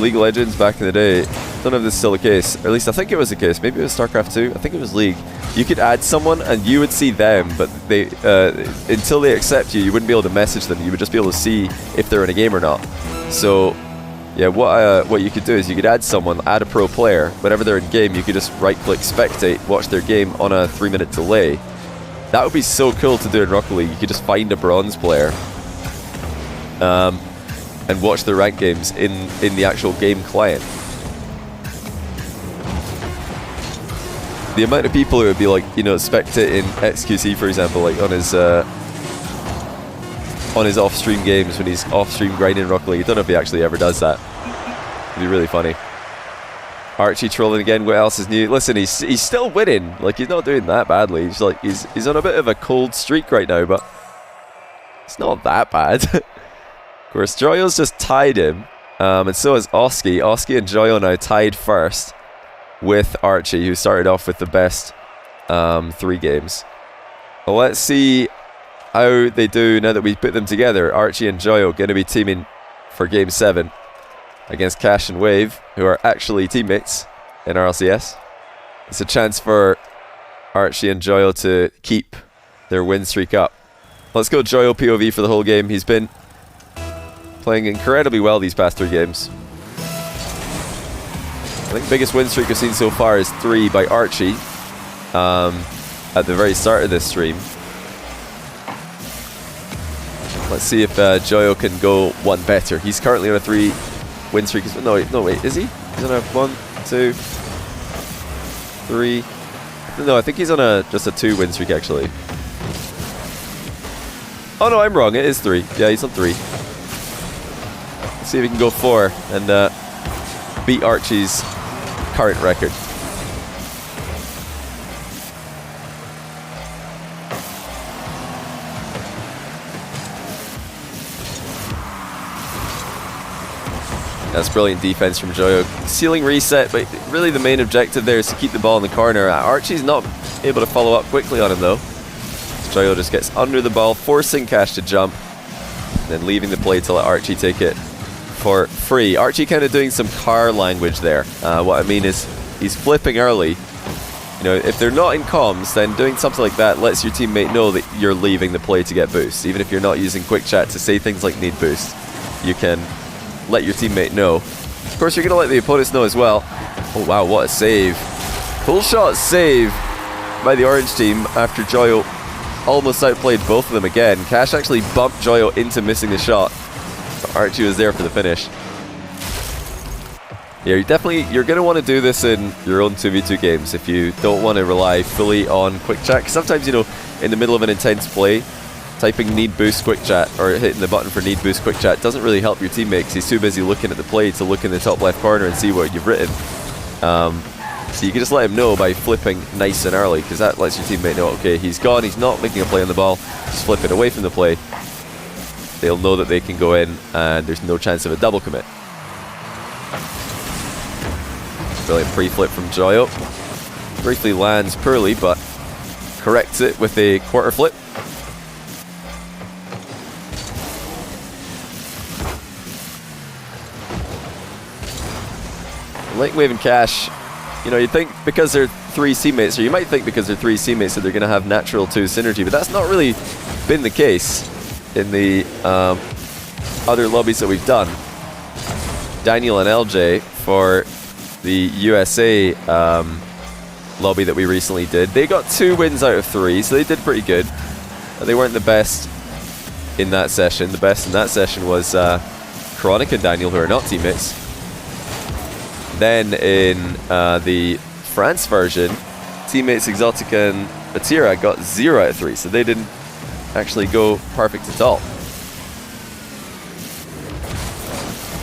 League of Legends back in the day, I don't know if this is still the case, or at least I think it was the case, maybe it was StarCraft 2, I think it was League. You could add someone and you would see them, but they until they accept you, you wouldn't be able to message them. You would just be able to see if they're in a game or not. So yeah, what you could do is you could add someone, add a pro player. Whenever they're in game, you could just right-click spectate, watch their game on a 3-minute delay. That would be so cool to do in Rocket League. You could just find a bronze player and watch the ranked games in the actual game client. The amount of people who would be like, you know, spectating XQC, for example, like on his off-stream games when he's off-stream grinding Rocket League. I don't know if he actually ever does that. It'd be really funny. Archie trolling again. What else is new? Listen, he's still winning. Like, he's not doing that badly. He's like he's on a bit of a cold streak right now, but it's not that bad. Of course, Joyo's just tied him, and so is Oski. Oski and Joyo now tied first with Archie, who started off with the best 3 games. Well, let's see how they do now that we put them together. Archie and Joyo going to be teaming for Game 7 against Cash and Wave, who are actually teammates in RLCS. It's a chance for Archie and Joyo to keep their win streak up. Let's go Joyo POV for the whole game. He's been playing incredibly well these past 3 games. I think the biggest win streak I've seen so far is 3 by Archie at the very start of this stream. Let's see if Joyo can go one better. He's currently on a 3 win streak. No, wait, is he? He's on a 1, 2, 3. No, I think he's on just a 2 win streak actually. Oh no, I'm wrong. It is 3. Yeah, he's on 3. Let's see if he can go 4 and beat Archie's current record. That's brilliant defense from Joyo. Ceiling reset, but really the main objective there is to keep the ball in the corner. Archie's not able to follow up quickly on him though. Joyo just gets under the ball, forcing Cash to jump, and then leaving the play to let Archie take it for free. Archie kind of doing some car language there. What I mean is he's flipping early, You know, if they're not in comms, then doing something like that lets your teammate know that you're leaving the play to get boost. Even if you're not using quick chat to say things like need boost, you can let your teammate know. Of course, you're going to let the opponents know as well. Oh wow, what a save. Full shot save by the orange team after Joyo almost outplayed both of them again. Cash actually bumped Joyo into missing the shot, but Archie was there for the finish. Yeah, you're going to want to do this in your own 2v2 games if you don't want to rely fully on quick chat. 'Cause sometimes, you know, in the middle of an intense play, typing need boost quick chat or hitting the button for need boost quick chat doesn't really help your teammate because he's too busy looking at the play to look in the top left corner and see what you've written. So you can just let him know by flipping nice and early, because that lets your teammate know, okay, he's gone, he's not making a play on the ball, just flip it away from the play. They'll know that they can go in and there's no chance of a double commit. Brilliant pre-flip from Joyo. Briefly lands poorly, but corrects it with a quarter flip. Lightning Wave and Cash, you know, you'd think because they're three teammates, or you might think because they're three teammates that they're going to have natural 2 synergy, but that's not really been the case in the other lobbies that we've done. Daniel and LJ for the USA lobby that we recently did, they got 2 wins out of 3, so they did pretty good. They weren't the best in that session. The best in that session was Chronic and Daniel, who are not teammates. Then in the France version, teammates Exotica and Batira got 0 out of 3, so they didn't actually go perfect at all.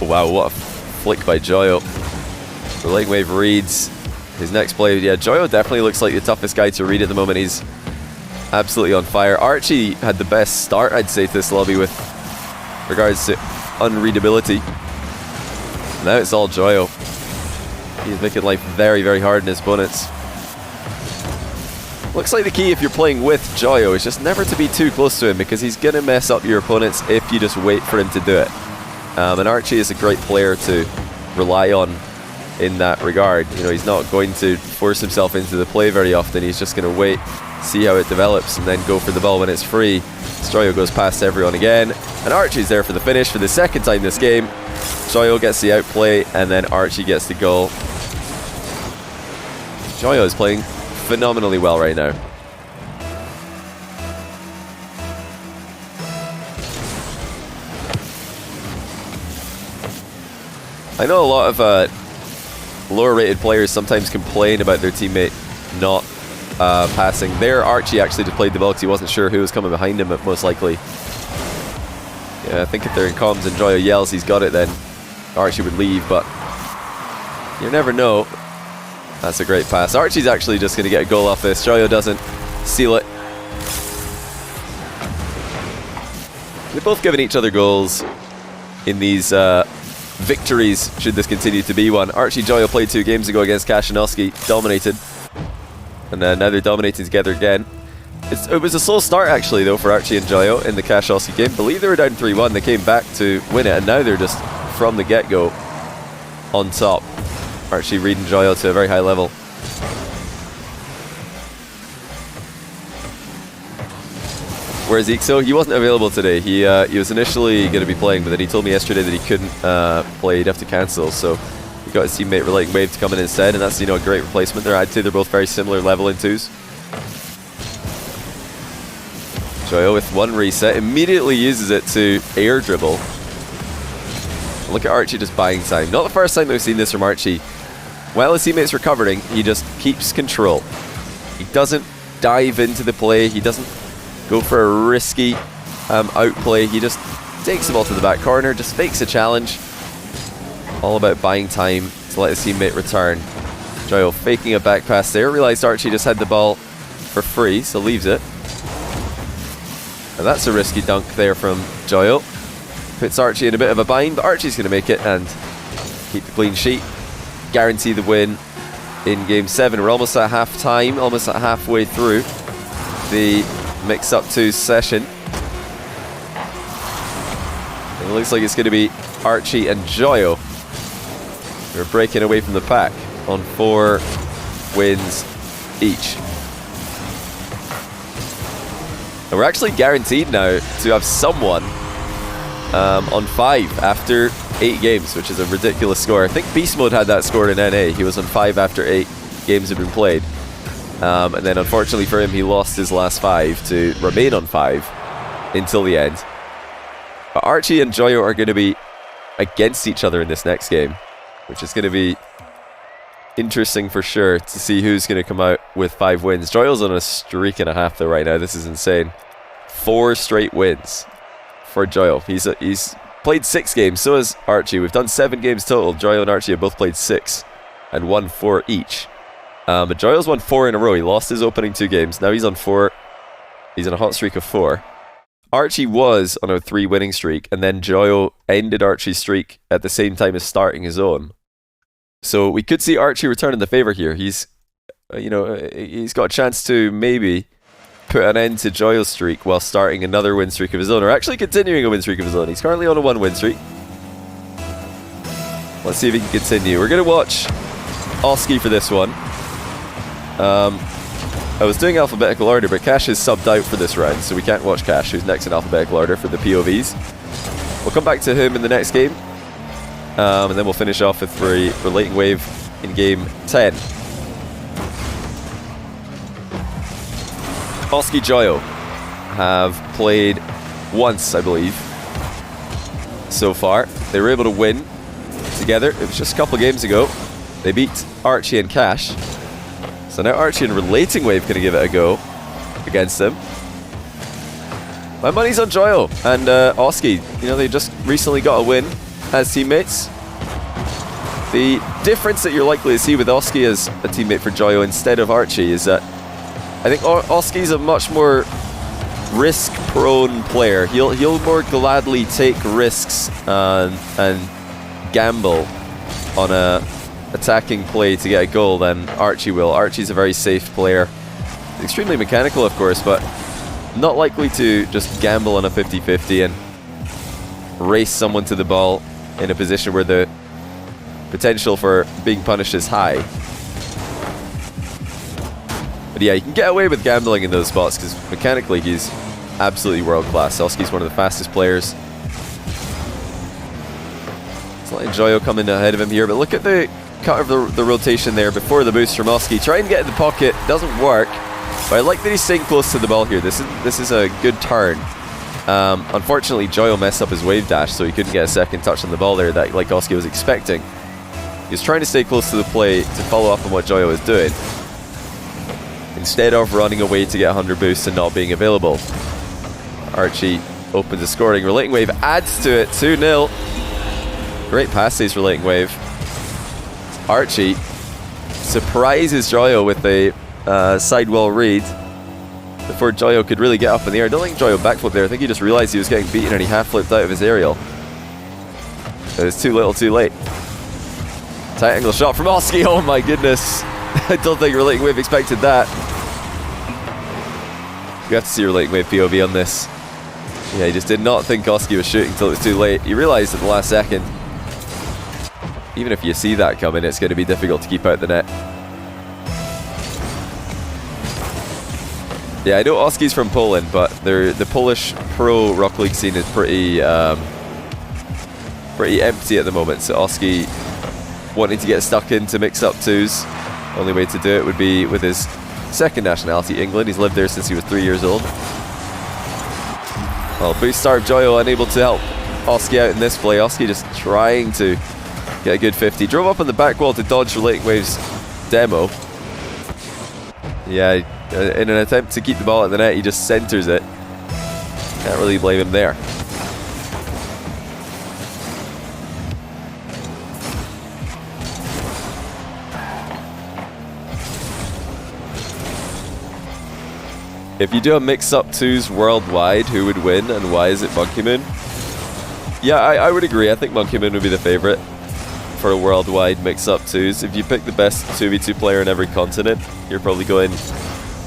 Oh, wow, what a flick by Joyo. The Lightning Wave reads his next play. Yeah, Joyo definitely looks like the toughest guy to read at the moment. He's absolutely on fire. Archie had the best start, I'd say, to this lobby with regards to unreadability. Now it's all Joyo. He's making life very, very hard in his opponents. Looks like the key if you're playing with Joyo is just never to be too close to him, because he's going to mess up your opponents if you just wait for him to do it. And Archie is a great player to rely on in that regard. You know, he's not going to force himself into the play very often. He's just going to wait, see how it develops, and then go for the ball when it's free. Joyo goes past everyone again, and Archie's there for the finish for the second time this game. Joyo gets the outplay, and then Archie gets the goal. Joyo is playing phenomenally well right now. I know a lot of lower rated players sometimes complain about their teammate not passing. There, Archie actually just played the ball because he wasn't sure who was coming behind him, most likely. Yeah, I think if they're in comms and Joyo yells he's got it, then Archie would leave, but you never know. That's a great pass. Archie's actually just going to get a goal off this. Joyo doesn't seal it. They've both given each other goals in these victories, should this continue to be one. Archie Joyo played 2 games ago against Kashinovsky, dominated. And now they're dominating together again. It was a slow start actually though for Archie and Joyo in the Kashinovsky game. I believe they were down 3-1, they came back to win it, and now they're just from the get-go on top. Archie reading Joyo to a very high level. Whereas Ixo, he wasn't available today. He was initially going to be playing, but then he told me yesterday that he couldn't play. He'd have to cancel. So he got his teammate Lightning Wave to come in instead, and that's, you know, a great replacement there. I'd say they're both very similar level in 2s. Joyo with 1 reset immediately uses it to air dribble. Look at Archie just buying time. Not the first time we've seen this from Archie. While his teammate's recovering, he just keeps control. He doesn't dive into the play. He doesn't go for a risky outplay. He just takes the ball to the back corner, just fakes a challenge. All about buying time to let his teammate return. Joyo faking a back pass there. Realized Archie just had the ball for free, so leaves it. And that's a risky dunk there from Joyo. Puts Archie in a bit of a bind, but Archie's going to make it and keep the clean sheet. Guarantee the win in Game 7. We're almost at half time, almost at halfway through the mix-up 2 session. And it looks like it's going to be Archie and Joyo who are breaking away from the pack on 4 wins each. And we're actually guaranteed now to have someone on 5 after 8 games, which is a ridiculous score. I think Beast Mode had that score in NA. He was on 5 after 8 games had been played. And then unfortunately for him, he lost his last 5 to remain on 5 until the end. But Archie and Joyo are going to be against each other in this next game, which is going to be interesting for sure to see who's going to come out with 5 wins. Joyo's on a streak and a half though right now. This is insane. 4 straight wins for Joyo. He's played 6 games, so has Archie. We've done 7 games total. Joyo and Archie have both played 6 and won 4 each. But Joyo's won 4 in a row. He lost his opening 2 games. Now he's on 4. He's on a hot streak of 4. Archie was on a 3 winning streak, and then Joyo ended Archie's streak at the same time as starting his own. So we could see Archie returning the favour here. He's, he's got a chance to maybe put an end to Joyo's streak while starting another win streak of his own, or actually continuing a win streak of his own. He's currently on a 1 win streak. Let's see if he can continue. We're going to watch Oski for this one. I was doing alphabetical order, but Cash is subbed out for this round, so we can't watch Cash, who's next in alphabetical order for the POVs. We'll come back to him in the next game, and then we'll finish off with Relating Wave in game 10. Oski Joyo have played once, I believe, so far. They were able to win together. It was just a couple of games ago. They beat Archie and Cash. So now Archie and Relating Wave going to give it a go against them. My money's on Joyo and Oski. They just recently got a win as teammates. The difference that you're likely to see with Oski as a teammate for Joyo instead of Archie is that I think Oski's a much more risk-prone player. He'll more gladly take risks and gamble on a attacking play to get a goal than Archie will. Archie's a very safe player. Extremely mechanical, of course, but not likely to just gamble on a 50-50 and race someone to the ball in a position where the potential for being punished is high. But yeah, you can get away with gambling in those spots because mechanically he's absolutely world-class. Oski's one of the fastest players. It's letting Joyo come in ahead of him here, but look at the cut of the rotation there before the boost from Oski. Try and get in the pocket, doesn't work, but I like that he's staying close to the ball here. This is a good turn. Unfortunately, Joyo messed up his wave dash, so he couldn't get a second touch on the ball there that like Oski was expecting. He was trying to stay close to the play to follow up on what Joyo was doing, instead of running away to get 100 boosts and not being available. Archie opens the scoring. Relating Wave adds to it, 2-0. Great pass saves Relating Wave. Archie surprises Joyo with a sidewall read before Joyo could really get up in the air. I don't think Joyo backflipped there. I think he just realized he was getting beaten and he half flipped out of his aerial. It was too little too late. Tight angle shot from Oski. Oh my goodness. I don't think Relating Wave expected that. You have to see Relating Wave POV on this. Yeah, he just did not think Oski was shooting until it was too late. He realized at the last second. Even if you see that coming, it's going to be difficult to keep out the net. Yeah, I know Oski's from Poland, but the Polish pro Rocket League scene is pretty empty at the moment. So Oski wanting to get stuck into mix-up twos. Only way to do it would be with his second nationality, England. He's lived there since he was 3 years old. Well, boost start of Joyo unable to help Oski out in this play. Oski just trying to get a good 50. Drove up on the back wall to dodge Relating Wave's demo. Yeah, in an attempt to keep the ball at the net, he just centers it. Can't really blame him there. If you do a mix-up twos worldwide, who would win and why is it Monkey Moon? Yeah, I would agree. I think Monkey Moon would be the favorite for a worldwide mix-up twos. If you pick the best 2v2 player in every continent, you're probably going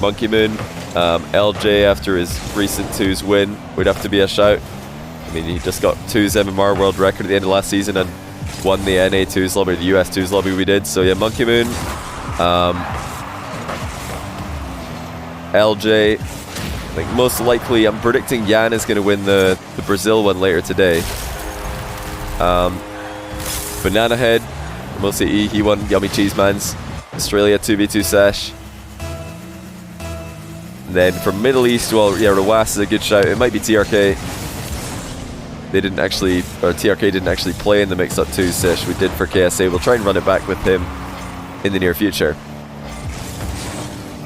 Monkey Moon. LJ, after his recent twos win, would have to be a shout. I mean, he just got twos MMR world record at the end of last season and won the NA twos lobby, the US twos lobby we did. So yeah, Monkey Moon. LJ. I think most likely, I'm predicting Jan is going to win the Brazil one later today. Banana Head, mostly he won Yummy Cheese Man's Australia 2v2 sesh. And then from Middle East, well, yeah, Rawas is a good shout. It might be TRK. They didn't actually, or TRK didn't actually play in the Mix Up 2 sesh we did for KSA. We'll try and run it back with him in the near future.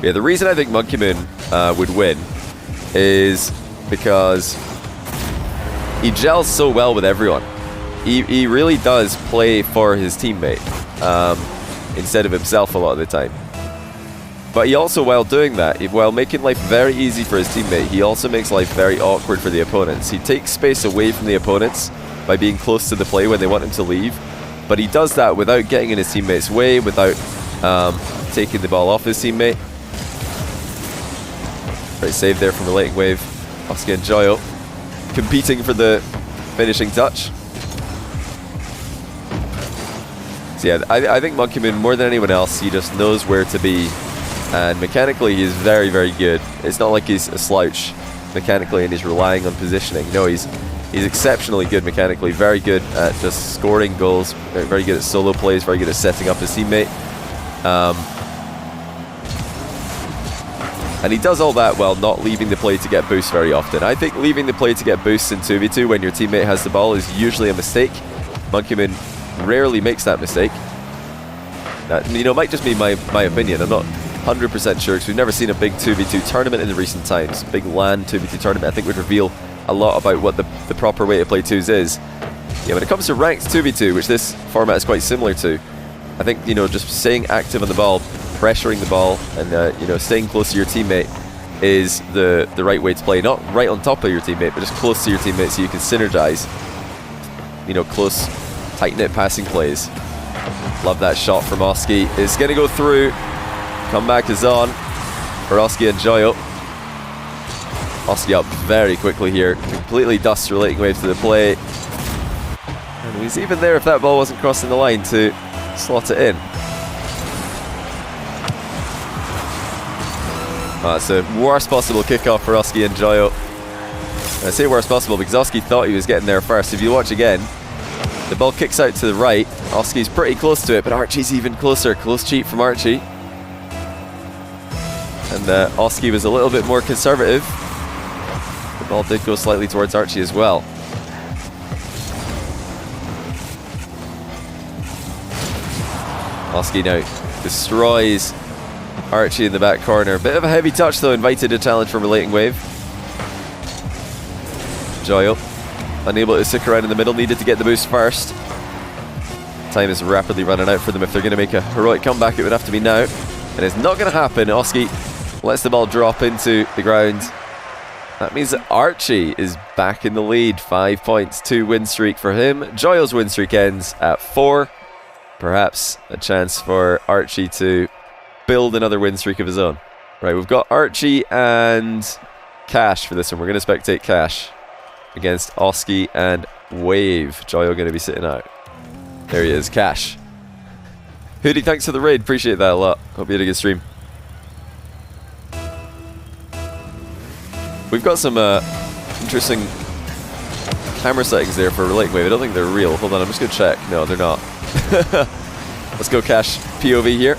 Yeah, the reason I think Monkey Moon would win is because he gels so well with everyone. He really does play for his teammate instead of himself a lot of the time. But he also, while doing that, while making life very easy for his teammate, he also makes life very awkward for the opponents. He takes space away from the opponents by being close to the play when they want him to leave. But he does that without getting in his teammate's way, without taking the ball off his teammate. Great save there from Relating Wave. Oski and Joyo competing for the finishing touch. So yeah, I think Monkey Moon, more than anyone else, he just knows where to be. And mechanically, he's very, very good. It's not like he's a slouch mechanically and he's relying on positioning. No, he's exceptionally good mechanically, very good at just scoring goals, very good at solo plays, very good at setting up his teammate. And he does all that while not leaving the play to get boosts very often. I think leaving the play to get boosts in 2v2 when your teammate has the ball is usually a mistake. Monkey Moon rarely makes that mistake. That, you know, might just be my opinion. I'm not 100% sure because we've never seen a big 2v2 tournament in the recent times. Big LAN 2v2 tournament I think would reveal a lot about what the proper way to play 2s is. Yeah, when it comes to ranked 2v2, which this format is quite similar to, I think, you know, just staying active on the ball, pressuring the ball, and you know, staying close to your teammate is the right way to play. Not right on top of your teammate, but just close to your teammate so you can synergize. You know, close, tight-knit passing plays. Love that shot from Oski. It's going to go through. Comeback is on for Oski and Joyo. Oski up very quickly here. Completely dusts Relating Wave to the play. And he's even there if that ball wasn't crossing the line to slot it in. It's a worst possible kickoff for Oski and Joyo. I say worst possible because Oski thought he was getting there first. If you watch again, the ball kicks out to the right. Oski's pretty close to it, but Archie's even closer. Close cheat from Archie. And Oski was a little bit more conservative. The ball did go slightly towards Archie as well. Oski now destroys Archie in the back corner. Bit of a heavy touch though, invited a challenge from Relating Wave. Joyo, unable to stick around in the middle, needed to get the boost first. Time is rapidly running out for them. If they're going to make a heroic comeback, it would have to be now. And it's not going to happen. Oski lets the ball drop into the ground. That means that Archie is back in the lead. 5 points, 2 win streak for him. Joyo's win streak ends at 4. Perhaps a chance for Archie to build another win streak of his own. Right, we've got Archie and Cash for this one. We're going to spectate Cash against Oski and Wave. Joyo going to be sitting out. There he is, Cash. Hoodie, thanks for the raid. Appreciate that a lot. Hope you had a good stream. We've got some interesting camera settings there for Relating Wave. I don't think they're real. Hold on, I'm just going to check. No, they're not. Let's go Cash POV here.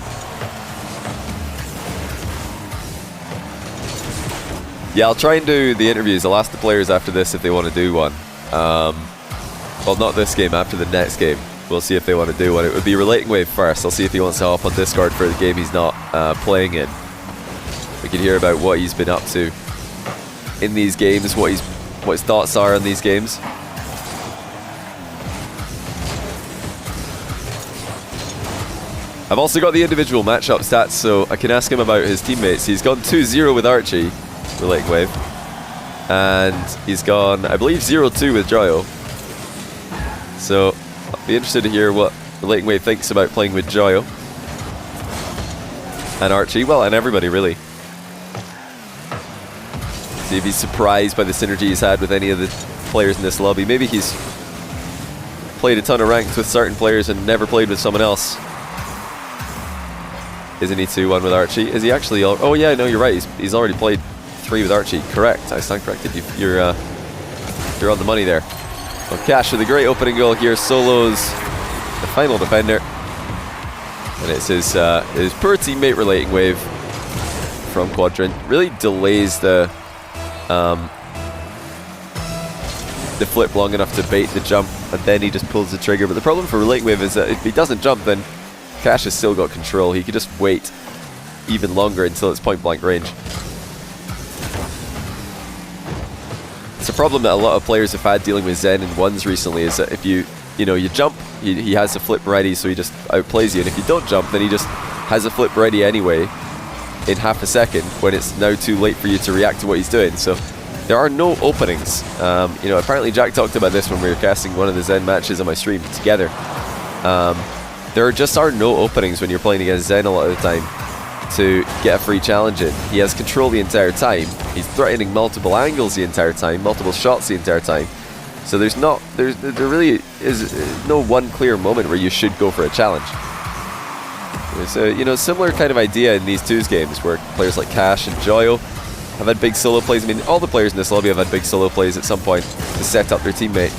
Yeah, I'll try and do the interviews. I'll ask the players after this if they want to do one. Well, not this game, after the next game. We'll see if they want to do one. It would be Relating Wave first. I'll see if he wants to hop on Discord for the game he's not playing in. We can hear about what he's been up to in these games, what his thoughts are on these games. I've also got the individual matchup stats, so I can ask him about his teammates. He's gone 2-0 with Archie, Relating Wave, and he's gone, I believe, 0-2 with Joyo. So I'll be interested to hear what Relating Wave thinks about playing with Joyo and Archie, well, and everybody really. See if he's surprised by the synergy he's had with any of the players in this lobby. Maybe he's played a ton of ranked with certain players and never played with someone else. Isn't he 2-1 with Archie? Is he actually... Oh yeah, no, you're right. He's already played 3 with Archie. Correct. I stand corrected. You're on the money there. Well, Cash with a great opening goal here. Solos the final defender. And it's his poor teammate Relating Wave from Quadrant. Really delays the flip long enough to bait the jump, and then he just pulls the trigger. But the problem for Relating Wave is that if he doesn't jump, then Cash has still got control. He could just wait even longer until it's point blank range. It's a problem that a lot of players have had dealing with Zen in ones recently, is that if you jump, he has a flip ready, so he just outplays you, and if you don't jump, then he just has a flip ready anyway in half a second when it's now too late for you to react to what he's doing. So there are no openings. Apparently Jack talked about this when we were casting one of the Zen matches on my stream together. There just are no openings when you're playing against Zen a lot of the time to get a free challenge in. He has control the entire time. He's threatening multiple angles the entire time, multiple shots the entire time. So there really is no one clear moment where you should go for a challenge. There's a similar kind of idea in these twos games where players like Cash and Joyo have had big solo plays. I mean, all the players in this lobby have had big solo plays at some point to set up their teammate.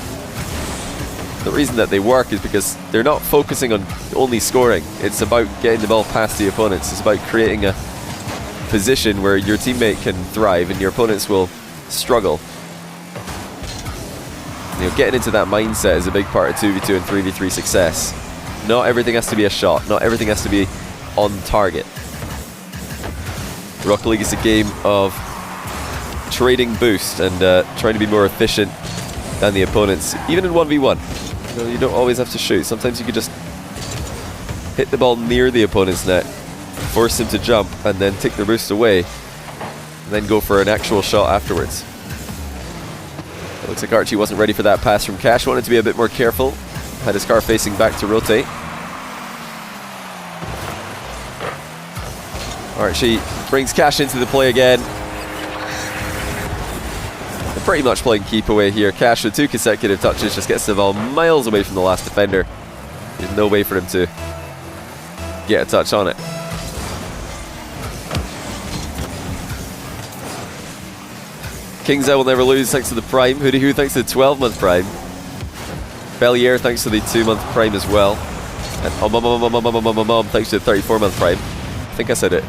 The reason that they work is because they're not focusing on only scoring. It's about getting the ball past the opponents. It's about creating a position where your teammate can thrive and your opponents will struggle. Getting into that mindset is a big part of 2v2 and 3v3 success. Not everything has to be a shot. Not everything has to be on target. Rocket League is a game of trading boost and trying to be more efficient than the opponents, even in 1v1. You don't always have to shoot. Sometimes you could just hit the ball near the opponent's net, force him to jump, and then take their boost away, and then go for an actual shot afterwards. It looks like Archie wasn't ready for that pass from Cash. Wanted to be a bit more careful. Had his car facing back to rotate. Archie brings Cash into the play again. They're pretty much playing keep away here. Cash with 2 consecutive touches just gets the ball miles away from the last defender. There's no way for him to get a touch on it. King's Eye will never lose thanks to the Prime. Hoodie Who thanks to the 12-month Prime. Bellier thanks to the 2-month Prime as well. And thanks to the 34-month Prime. I think I said it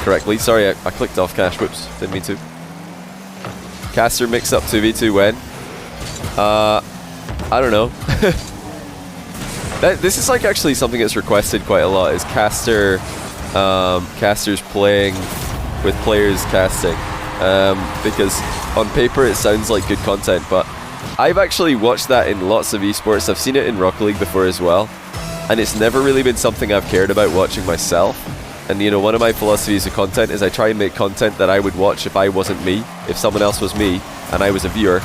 correctly. Sorry, I clicked off Cash. Whoops, didn't mean to. Caster mix up 2v2 when? I don't know. This is like actually something that's requested quite a lot, is casters playing with players casting. Because on paper it sounds like good content, but I've actually watched that in lots of esports. I've seen it in Rocket League before as well, and it's never really been something I've cared about watching myself. And one of my philosophies of content is I try and make content that I would watch if I wasn't me. If someone else was me and I was a viewer,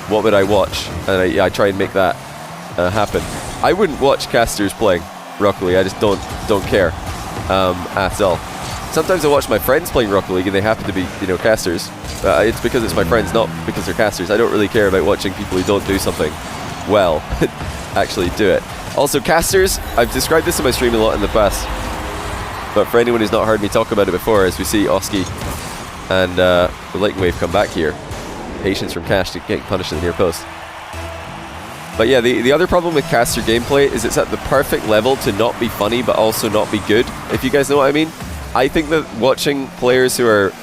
what would I watch? And I try and make that happen. I wouldn't watch casters playing Rocket League. I just don't care at all. Sometimes I watch my friends playing Rocket League and they happen to be, casters. It's because it's my friends, not because they're casters. I don't really care about watching people who don't do something well actually do it. Also, casters, I've described this in my stream a lot in the past, but for anyone who's not heard me talk about it before, as we see Oski and the Lightning Wave come back here, patience from Cash to get punished in the near post. But yeah, the other problem with caster gameplay is it's at the perfect level to not be funny but also not be good, if you guys know what I mean. I think that watching players who are,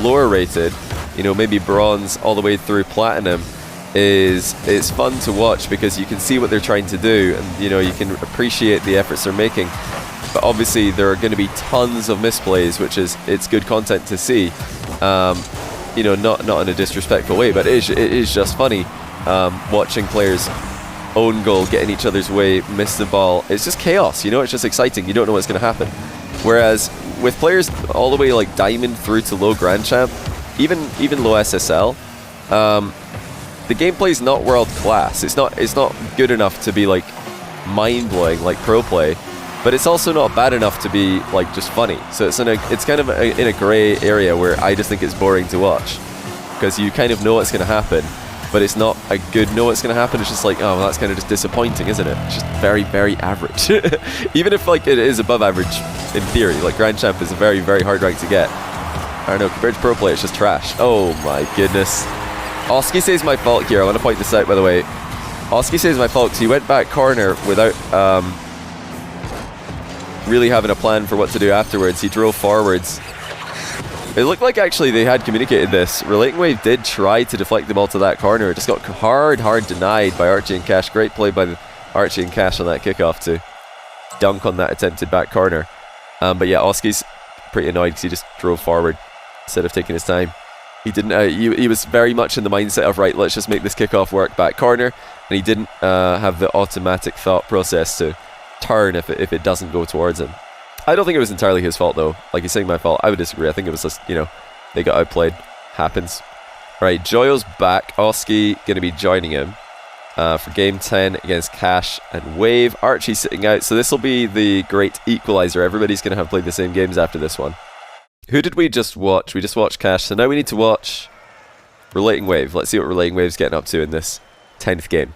lower rated, maybe bronze all the way through platinum, is fun to watch because you can see what they're trying to do and, you can appreciate the efforts they're making. But obviously there are going to be tons of misplays, which it's good content to see. Not in a disrespectful way, but it is just funny watching players own goal, get in each other's way, miss the ball. It's just chaos, it's just exciting. You don't know what's going to happen. Whereas with players all the way like Diamond through to low Grand Champ, even low SSL, the gameplay is not world class. It's not good enough to be like mind-blowing like pro play, but it's also not bad enough to be like just funny. So it's kind of in a grey area where I just think it's boring to watch because you kind of know what's going to happen, but it's not a good know what's going to happen. It's just like, oh, well, that's kind of just disappointing, isn't it? It's just very, very average. Even if like it is above average in theory, like Grand Champ is a very, very hard rank to get. I don't know, compared to pro play, it's just trash. Oh my goodness. Oski says my fault here. I want to point this out, by the way. Oski says my fault because he went back corner without really having a plan for what to do afterwards. He drove forwards. It looked like actually they had communicated this. Relating Wave did try to deflect the ball to that corner. It just got hard denied by Archie and Cash. Great play by Archie and Cash on that kickoff to dunk on that attempted back corner. But yeah, Oski's pretty annoyed because he just drove forward instead of taking his time. He didn't. He was very much in the mindset of, right, let's just make this kickoff work back corner, and he didn't have the automatic thought process to turn if it doesn't go towards him. I don't think it was entirely his fault though. Like, he's saying my fault. I would disagree. I think it was just, you know, they got outplayed. Happens. Right, Joyo's back. Oski going to be joining him for game 10 against Cash and Wave. Archie sitting out, so this will be the great equalizer. Everybody's going to have played the same games after this one. Who did we just watch? We just watched Cash, so now we need to watch Relating Wave. Let's see what Relating Wave's getting up to in this 10th game.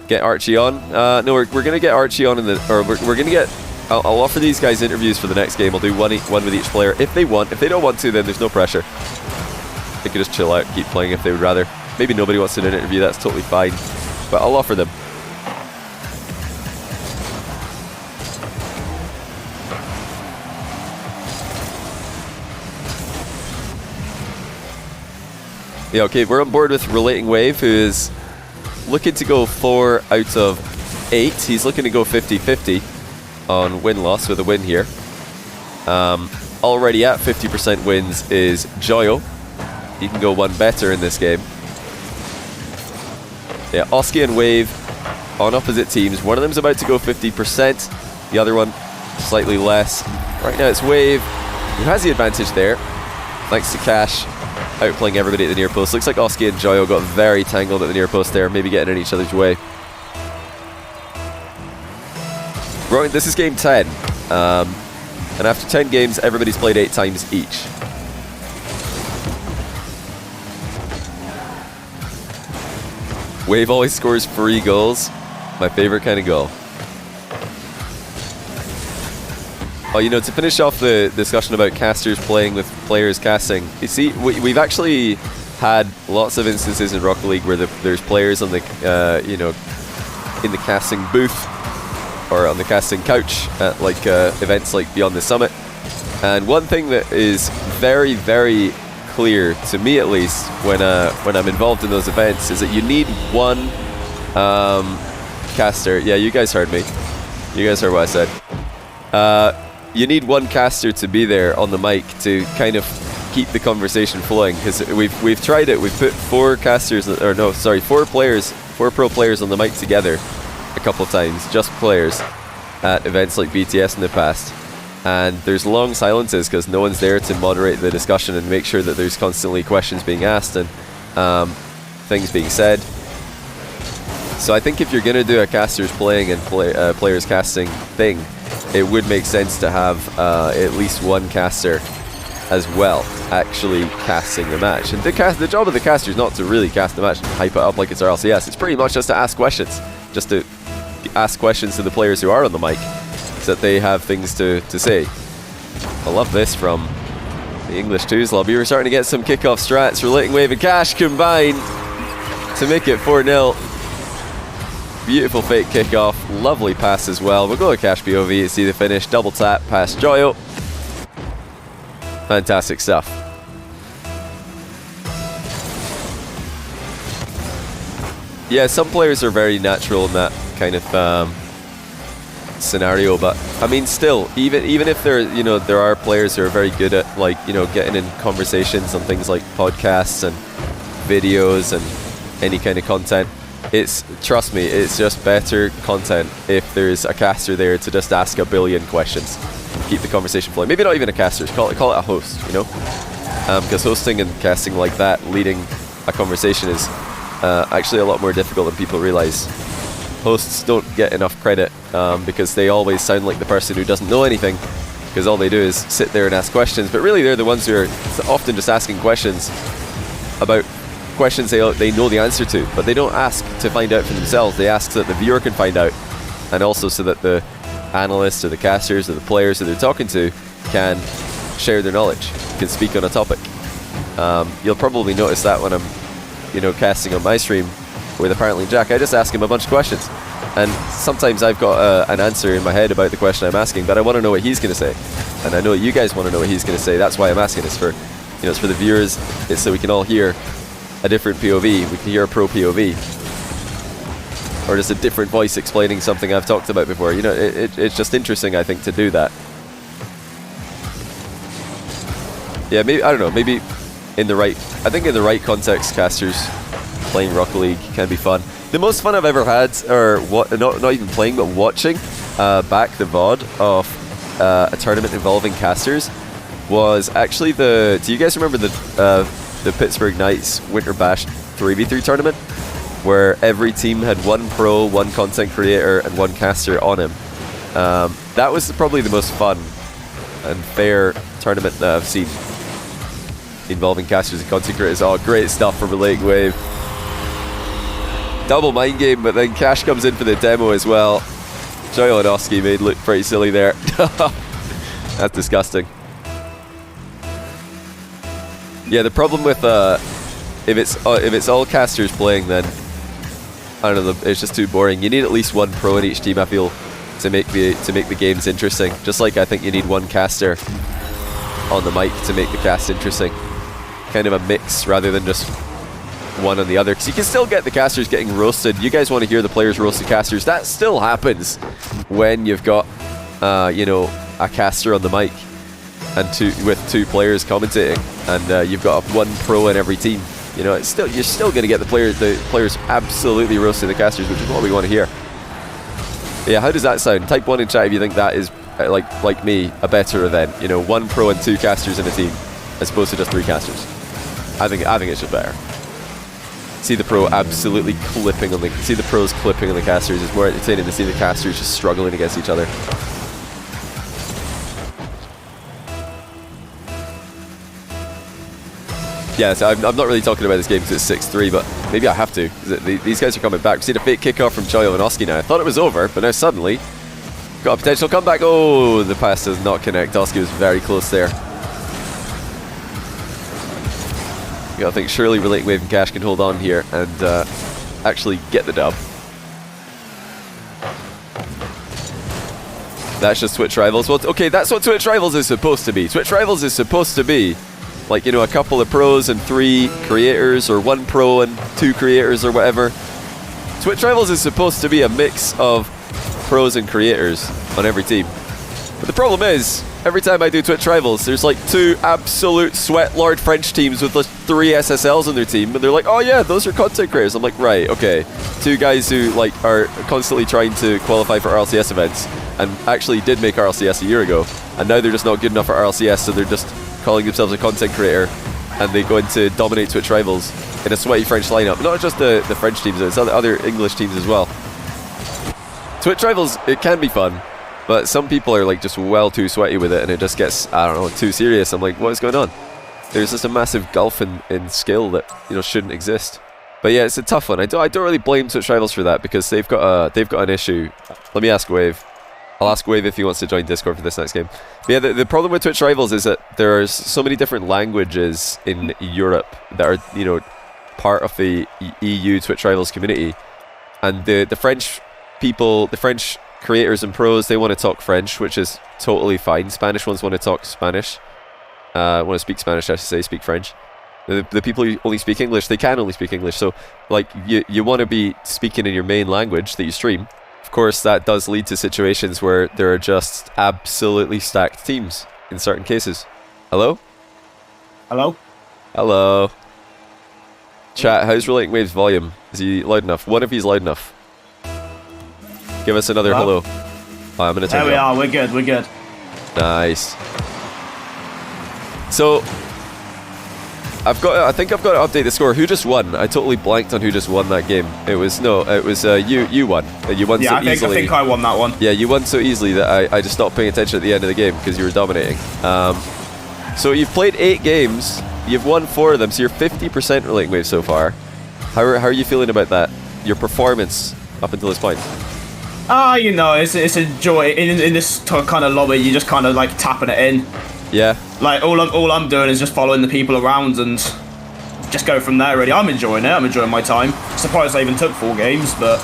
Get Archie on. No, we're going to get Archie on in the... Or we're going to get... I'll offer these guys interviews for the next game. I'll do one with each player if they want. If they don't want to, then there's no pressure. They could just chill out, keep playing if they would rather. Maybe nobody wants to do an interview, that's totally fine. But I'll offer them. Yeah, okay, we're on board with Relating Wave, who is looking to go 4 out of 8. He's looking to go 50-50 on win-loss with a win here. Already at 50% wins is Joyo. He can go one better in this game. Yeah, Oski and Wave on opposite teams. One of them's about to go 50%, the other one slightly less. Right now it's Wave who has the advantage there, thanks to Cash outplaying everybody at the near post. Looks like Oski and Joyo got very tangled at the near post there, maybe getting in each other's way. Right, this is game 10, and after 10 games, everybody's played 8 times each. Wave always scores free goals. My favorite kind of goal. Oh, you know, to finish off the discussion about casters playing with players casting, you see, we've actually had lots of instances in Rocket League where there's players on the, you know, in the casting booth or on the casting couch at like events like Beyond the Summit. And one thing that is very, very clear to me, at least, when I'm involved in those events, is that you need one caster. Yeah, you guys heard me. You guys heard what I said. You need one caster to be there on the mic to kind of keep the conversation flowing, because we've tried it. We've put 4 casters, or no, sorry, 4 players, 4 pro players on the mic together a couple times, just players, at events like BTS in the past. And there's long silences because no one's there to moderate the discussion and make sure that there's constantly questions being asked and things being said. So I think if you're going to do a casters playing and players casting thing, it would make sense to have at least one caster as well actually casting the match. And the job of the caster is not to really cast the match and hype it up like it's RLCS. It's pretty much just to ask questions. Just to ask questions to the players who are on the mic, so that they have things to say. I love this from the English 2s lobby. We're starting to get some kickoff strats. Relating Wave and Cash combine to make it 4-0. Beautiful fake kickoff. Lovely pass as well. We'll go with Cash POV to see the finish. Double tap past Joyo. Fantastic stuff. Yeah, some players are very natural in that kind of scenario, but I mean, still, even if there are players who are very good at, like, you know, getting in conversations on things like podcasts and videos and any kind of content, trust me, it's just better content if there's a caster there to just ask a billion questions, keep the conversation flowing. Maybe not even a caster, call it a host, you know, because hosting and casting like that, leading a conversation, is actually a lot more difficult than people realize. Hosts don't get enough credit because they always sound like the person who doesn't know anything, because all they do is sit there and ask questions, but really they're the ones who are often just asking questions about questions they know the answer to, but they don't ask to find out for themselves. They ask so that the viewer can find out, and also so that the analysts or the casters or the players that they're talking to can share their knowledge, can speak on a topic. You'll probably notice that when I'm, casting on my stream with apparently Jack. I just ask him a bunch of questions, and sometimes I've got an answer in my head about the question I'm asking, but I want to know what he's going to say, and I know you guys want to know what he's going to say. That's why I'm asking. It's for, it's for the viewers. It's so we can all hear a different POV. We can hear a pro POV, or just a different voice explaining something I've talked about before. It's just interesting, I think, to do that. Yeah, maybe, I don't know, maybe in the right context, casters playing Rocket League can be fun. The most fun I've ever had, or not even playing, but watching back the VOD of a tournament involving casters was actually do you guys remember the Pittsburgh Knights Winter Bash 3v3 tournament, where every team had one pro, one content creator, and one caster on him? That was probably the most fun and fair tournament that I've seen involving casters and content creators. Oh, great stuff from Relating Wave. Double mind game, but then Cash comes in for the demo as well. Joyo and Oski made look pretty silly there. That's disgusting. Yeah, the problem with if it's all casters playing, then I don't know, it's just too boring. You need at least one pro in each team, I feel, to make the games interesting. Just like I think you need one caster on the mic to make the cast interesting. Kind of a mix rather than just one on the other, because you can still get the casters getting roasted. You guys want to hear the players roast the casters. That still happens when you've got a caster on the mic and with two players commentating, and you've got one pro in every team. You're still going to get the players absolutely roasting the casters, which is what we want to hear. Yeah, how does that sound? Type 1 in chat if you think that is, like me, a better event. One pro and two casters in a team, as opposed to just three casters. I think it's just better. See the pro absolutely clipping on the pros clipping on the casters is more entertaining than see the casters just struggling against each other. Yeah, so I'm not really talking about this game because it's 6-3, but maybe I have to. These guys are coming back. We see the fake kickoff from Joyo and Oski now. I thought it was over, but now suddenly got a potential comeback. Oh, the pass does not connect. Oski was very close there. You gotta think surely Relating Wave and Cash can hold on here and actually get the dub. That's just Twitch Rivals. Well, okay, that's what Twitch Rivals is supposed to be. Twitch Rivals is supposed to be like, a couple of pros and 3 creators, or 1 pro and 2 creators, or whatever. Twitch Rivals is supposed to be a mix of pros and creators on every team. But the problem is, every time I do Twitch Rivals, there's like 2 absolute sweat lord French teams with like 3 SSLs on their team, and they're like, oh yeah, those are content creators. I'm like, right, okay. 2 guys who are constantly trying to qualify for RLCS events, and actually did make RLCS a year ago, and now they're just not good enough for RLCS, so they're just calling themselves a content creator, and they go into dominate Twitch Rivals in a sweaty French lineup. Not just the French teams, it's other English teams as well. Twitch Rivals, it can be fun, but some people are like just well too sweaty with it, and it just gets, I don't know, too serious. I'm like, what is going on? There's just a massive gulf in skill that shouldn't exist. But yeah, it's a tough one. I don't really blame Twitch Rivals for that, because they've got an issue. Let me ask Wave. I'll ask Wave if he wants to join Discord for this next game. But yeah, the problem with Twitch Rivals is that there's so many different languages in Europe that are part of the EU Twitch Rivals community, and the French people, the French creators and pros, they want to talk French, which is totally fine. Spanish ones want to talk Spanish. Want to speak Spanish, I should say, speak French. The people who only speak English, they can only speak English. So, like, you want to be speaking in your main language that you stream. Of course, that does lead to situations where there are just absolutely stacked teams in certain cases. Hello? Hello? Hello. Chat, how's Relating Wave's volume? Is he loud enough? One of you's loud enough. Give us another hello. Oh, I'm gonna turn There we are, we're good, we're good. Nice. So, I think I've got to update the score. Who just won? I totally blanked on who just won that game. It was you won. You won so easily. I think I won that one. Yeah, you won so easily that I just stopped paying attention at the end of the game because you were dominating. So you've played 8 games. you've won 4 of them, so you're 50% relating wave so far. How are you feeling about that? Your performance up until this point? You know, it's a joy in this kind of lobby. You just kind of like tapping it in. Yeah. Like all I'm doing is just following the people around and just go from there. Really, I'm enjoying it. I'm enjoying my time. Surprised I even took 4 games, but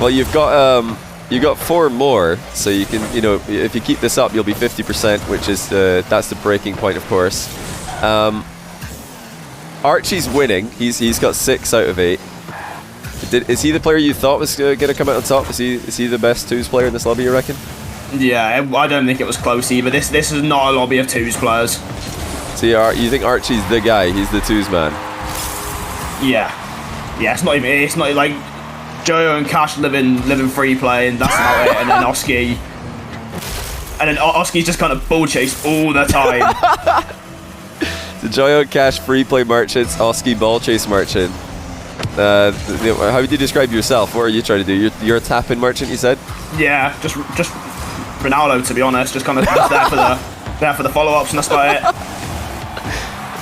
Well, you've got 4 more, so you can, you know, if you keep this up, you'll be 50%, which is that's the breaking point, of course. Archie's winning. He's got 6 out of 8. Is he the player you thought was going to come out on top? Is he the best 2s player in this lobby, you reckon? yeah, I don't think it was close either. This is not a lobby of 2s players. So you think Archie's the guy? He's the 2s man? Yeah, it's not like Joyo and Cash living free play, and that's about it. And then Oski's just kind of ball chase all the time. The Joyo Cash free play merchants, Oski ball chase merchant. How would you describe yourself? What are you trying to do? You're a tap-in merchant, you said? Yeah, just Ronaldo, to be honest. Just kind of just there for the follow-ups, and that's about it.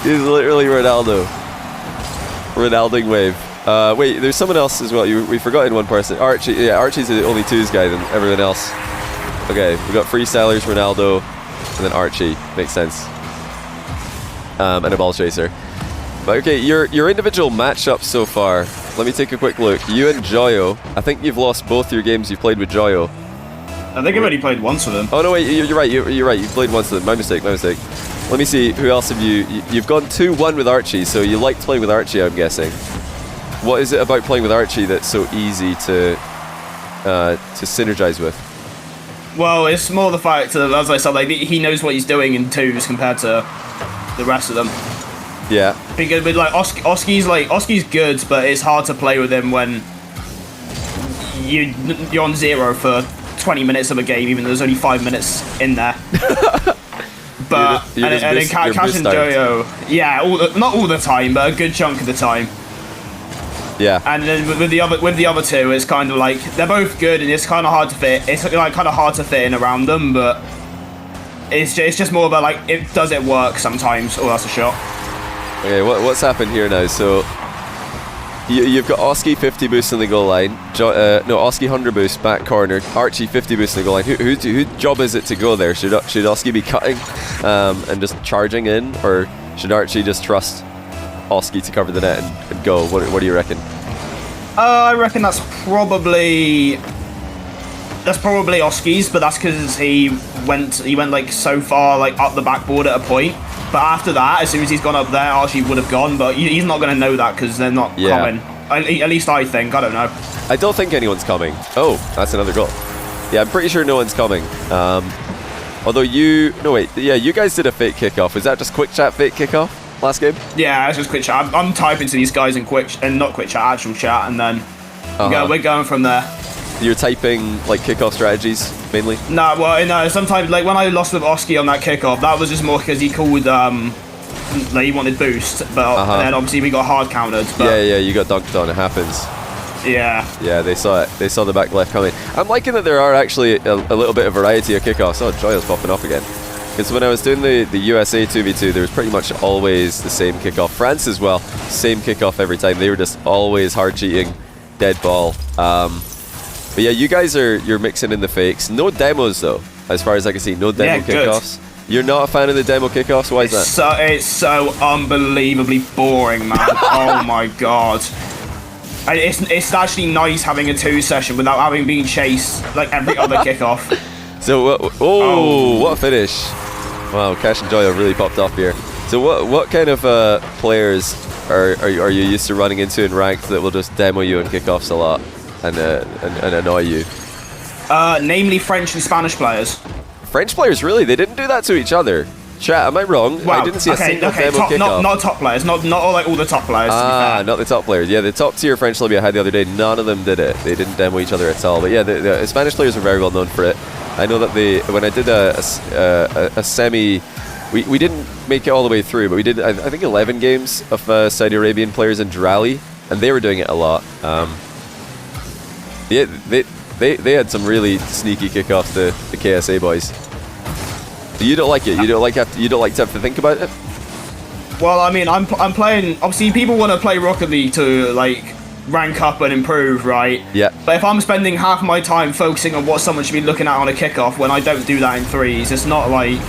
He's literally Ronaldo. Ronalding wave. Wait, there's someone else as well. We forgot in one person. Archie. Yeah, Archie's the only 2s guy than everyone else. Okay, we got freestylers, Ronaldo, and then Archie. Makes sense. And a ball chaser. But okay, your individual matchups so far. Let me take a quick look. You and Joyo. I think you've lost both your games you've played with Joyo. I think I've already played once with him. Oh no, wait, you're right. You're right. You've played once with them. My mistake. Let me see. Who else have you've gone 2-1 with Archie. So you liked playing with Archie, I'm guessing. What is it about playing with Archie that's so easy to synergize with? Well, it's more the fact that, as I said, like he knows what he's doing in 2s compared to the rest of them. Yeah. Because with like Oski's good, but it's hard to play with him when you're on 0 for 20 minutes of a game, even though there's only 5 minutes in there. But you're and then Cash and Joyo, yeah, not all the time, but a good chunk of the time. Yeah. And then with the other 2, it's kind of like they're both good, and it's kind of hard to fit. It's like kind of hard to fit in around them, but it's just more about like does it work sometimes, or that's a shot. Okay, what's happened here now? So you've got Oski 50 boost in the goal line. Oski 100 boost back corner. Archie 50 boost in the goal line. Whose job is it to go there? Should Oski be cutting and just charging in, or should Archie just trust Oski to cover the net and go? What do you reckon? I reckon that's probably Oski's, but that's because he went like so far like up the backboard at a point. But after that, as soon as he's gone up there, Archie would have gone. But he's not going to know that because they're not coming. At least I think. I don't know. I don't think anyone's coming. Oh, that's another goal. Yeah, I'm pretty sure no one's coming. Although you guys did a fake kickoff. Was that just quick chat fake kickoff last game? Yeah, it's just quick chat. I'm typing to these guys in not quick chat, actual chat, and then we're going from there. You're typing like kickoff strategies mainly? No, sometimes like when I lost with Oski on that kickoff, that was just more because he called like he wanted boost, but and then obviously we got hard countered. But Yeah, you got dunked on. It happens. Yeah, they saw it. They saw the back left coming. I'm liking that there are actually a little bit of variety of kickoffs. Oh, Joyo's popping off again. Because when I was doing the USA 2v2, there was pretty much always the same kickoff. France as well, same kickoff every time. They were just always hard cheating, dead ball. But yeah, you guys you're mixing in the fakes. No demos though, as far as I can see. No demo kickoffs. You're not a fan of the demo kickoffs? Why is that? It's so unbelievably boring, man. Oh my god. It's actually nice having a 2 session without having been chased like every other kickoff. So what a finish! Wow, Cash and Joyo really popped off here. So what kind of players are you used to running into in ranked that will just demo you in kickoffs a lot and annoy you? Namely French and Spanish players. French players, really? They didn't do that to each other. Chat, am I wrong? Well, I didn't see a single demo kickoff. Not top players, not like all the top players. Not the top players. Yeah, the top tier French lobby I had the other day, none of them did it. They didn't demo each other at all. But yeah, the Spanish players are very well known for it. I know that when I did a semi, we didn't make it all the way through, but we did I think 11 games of Saudi Arabian players in Drali, and they were doing it a lot. Yeah, they had some really sneaky kickoffs, the KSA boys. You don't like it. You don't like to have to think about it. Well, I mean, I'm playing. Obviously, people want to play Rocket League to like rank up and improve, right? Yeah. But if I'm spending half my time focusing on what someone should be looking at on a kickoff when I don't do that in threes, it's not like.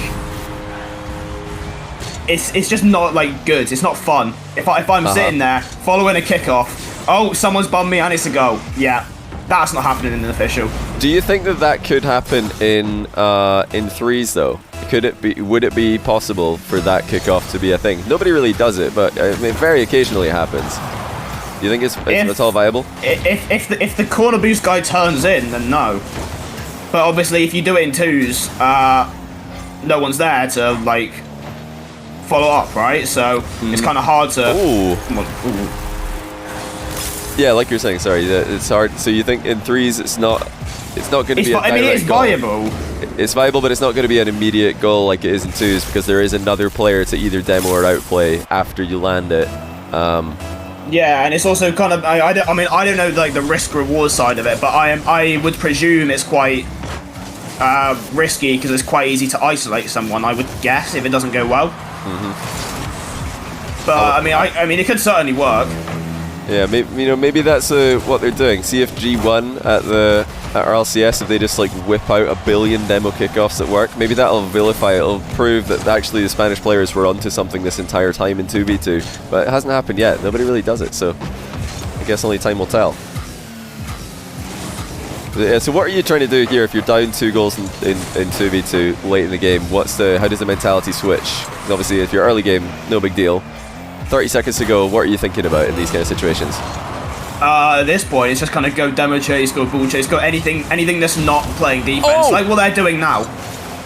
It's just not like good. It's not fun. If I'm sitting there following a kickoff, oh, someone's bummed me and it's a goal. Yeah, that's not happening in an official. Do you think that could happen in threes though? Would it be possible for that kickoff to be a thing? Nobody really does it, but I mean, very occasionally it happens. Do you think it's all viable? If the corner boost guy turns in, then no. But obviously, if you do it in twos, no one's there to like follow up, right? So it's kind of hard to. Ooh. Yeah, like you're saying. Sorry, it's hard. So you think in threes it's not going to be a direct I mean, it's goal. viable. It's viable, but it's not going to be an immediate goal like it is in twos because there is another player to either demo or outplay after you land it. Yeah, and it's also kind of I don't know like the risk reward side of it, but I would presume it's quite risky because it's quite easy to isolate someone. I would guess if it doesn't go well. But I mean, it could certainly work. Yeah, maybe that's what they're doing. See if G1 at RLCS, if they just like whip out 1 billion demo kickoffs that work, maybe that'll vilify it. It'll prove that actually the Spanish players were onto something this entire time in 2v2. But it hasn't happened yet. Nobody really does it, so I guess only time will tell. Yeah, so what are you trying to do here if you're down 2 goals in 2v2 late in the game? How does the mentality switch? And obviously, if you're early game, no big deal. 30 seconds to go, what are you thinking about in these kind of situations? At this point, it's just kind of go demo chase, go ball chase, go anything that's not playing defense, like what they're doing now.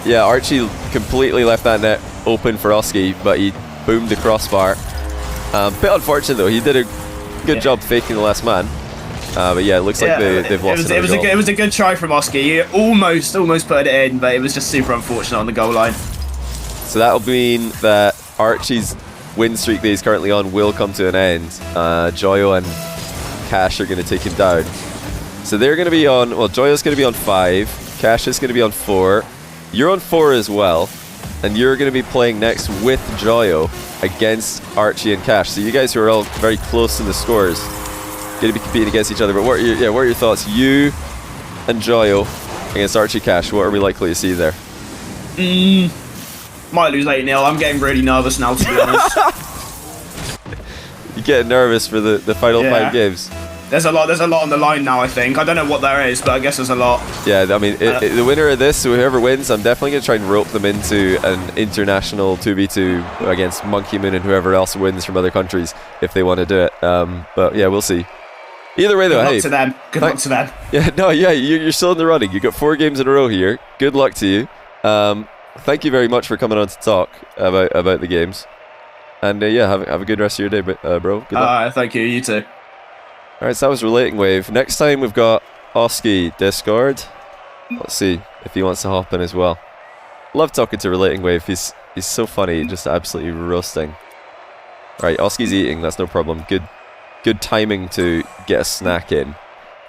Yeah, Archie completely left that net open for Oski, but he boomed the crossbar. Bit unfortunate though, he did a good job faking the last man. But yeah, it looks like they've lost it was a good try from Oski. He almost put it in, but it was just super unfortunate on the goal line. So that'll mean that Archie's win streak that he's currently on will come to an end. Joyo and Cash are going to take him down. So they're going to be on, well, Joyo's going to be on 5, Cash is going to be on 4, you're on 4 as well, and you're going to be playing next with Joyo against Archie and Cash. So you guys who are all very close in the scores going to be competing against each other. But what are your thoughts? You and Joyo against Archie Cash, what are we likely to see there? Might lose 8-0. I'm getting really nervous now, to be honest. You're getting nervous for the final 5 games. There's a lot on the line now, I think. I don't know what there is, but I guess there's a lot. Yeah, I mean, the winner of this, whoever wins, I'm definitely going to try and rope them into an international 2v2 against Monkey Moon and whoever else wins from other countries if they want to do it. But yeah, we'll see. Either way, though, Good luck to them. Yeah, you're still in the running. You got 4 games in a row here. Good luck to you. Thank you very much for coming on to talk about the games. And yeah, have a good rest of your day, bro. Good luck. Thank you. You too. Alright, so that was Relating Wave. Next time we've got Oski Discord. Let's see if he wants to hop in as well. Love talking to Relating Wave. He's so funny, just absolutely roasting. Alright, Oski's eating, that's no problem. Good timing to get a snack in.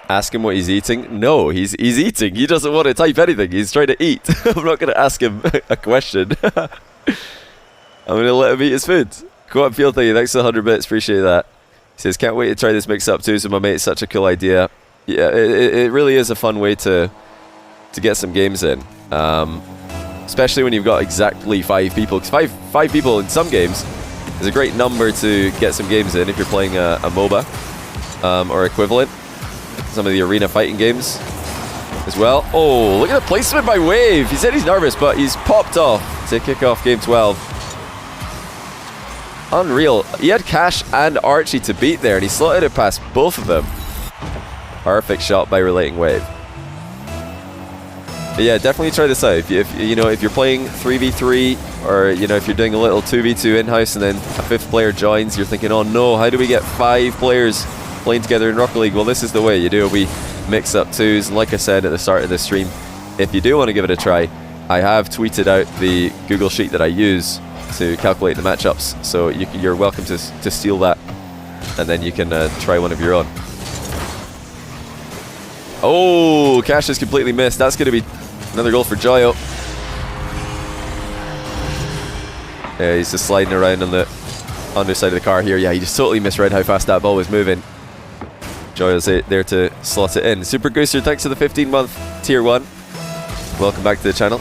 Ask him what he's eating. No, he's eating. He doesn't want to type anything. He's trying to eat. I'm not going to ask him a question. I'm going to let him eat his food. Go up, Field, thank you. Thanks for the 100 bits. Appreciate that. He says, can't wait to try this mix-up too. So my mate, it's such a cool idea. Yeah, it really is a fun way to get some games in. Especially when you've got exactly 5 people. Because five people in some games is a great number to get some games in if you're playing a MOBA or equivalent. Some of the arena fighting games as well. Oh, look at the placement by Wave. He said he's nervous, but he's popped off to kick off game 12. Unreal. He had Cash and Archie to beat there, and he slotted it past both of them. Perfect shot by Relating Wave. But yeah, definitely try this out. If you're playing 3v3, or if you're doing a little 2v2 in-house, and then a 5th player joins, you're thinking, oh no, how do we get 5 players playing together in Rocket League? Well, this is the way you do a wee mix-up twos. And like I said at the start of this stream, if you do want to give it a try, I have tweeted out the Google Sheet that I use to calculate the matchups, so you're welcome to steal that, and then you can try one of your own. Oh, Cash has completely missed. That's going to be another goal for Joyo. Yeah, he's just sliding around on the underside of the car here. Yeah, he just totally misread how fast that ball was moving. Joyo's there to slot it in. Super Gooster, thanks for the 15-month tier 1. Welcome back to the channel.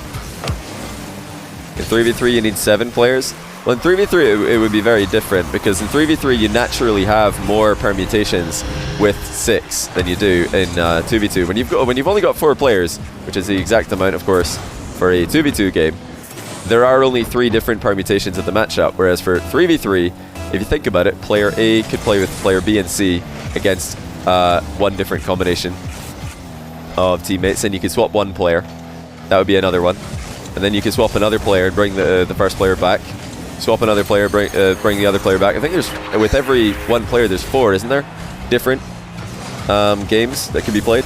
In 3v3 you need 7 players. Well, in 3v3 it would be very different, because in 3v3 you naturally have more permutations with 6 than you do in 2v2. When you've only got 4 players, which is the exact amount, of course, for a 2v2 game, there are only 3 different permutations of the matchup. Whereas for 3v3, if you think about it, player A could play with player B and C against one different combination of teammates, and you could swap one player. That would be another one. And then you could swap another player and bring the first player back. Swap another player, bring the other player back. I think there's, with every one player, there's 4, isn't there? Different games that can be played.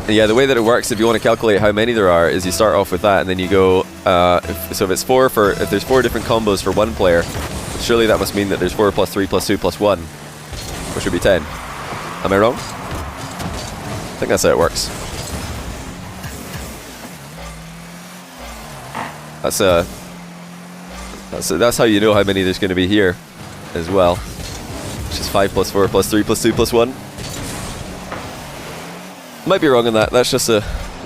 And yeah, the way that it works, if you want to calculate how many there are, is you start off with that, and then you go. If there's 4 different combos for one player, surely that must mean that there's 4 plus 3 plus 2 plus 1, which would be 10. Am I wrong? I think that's how it works. That's how you know how many there's going to be here as well. Which is 5 plus 4 plus 3 plus 2 plus 1. Might be wrong on that. That's just a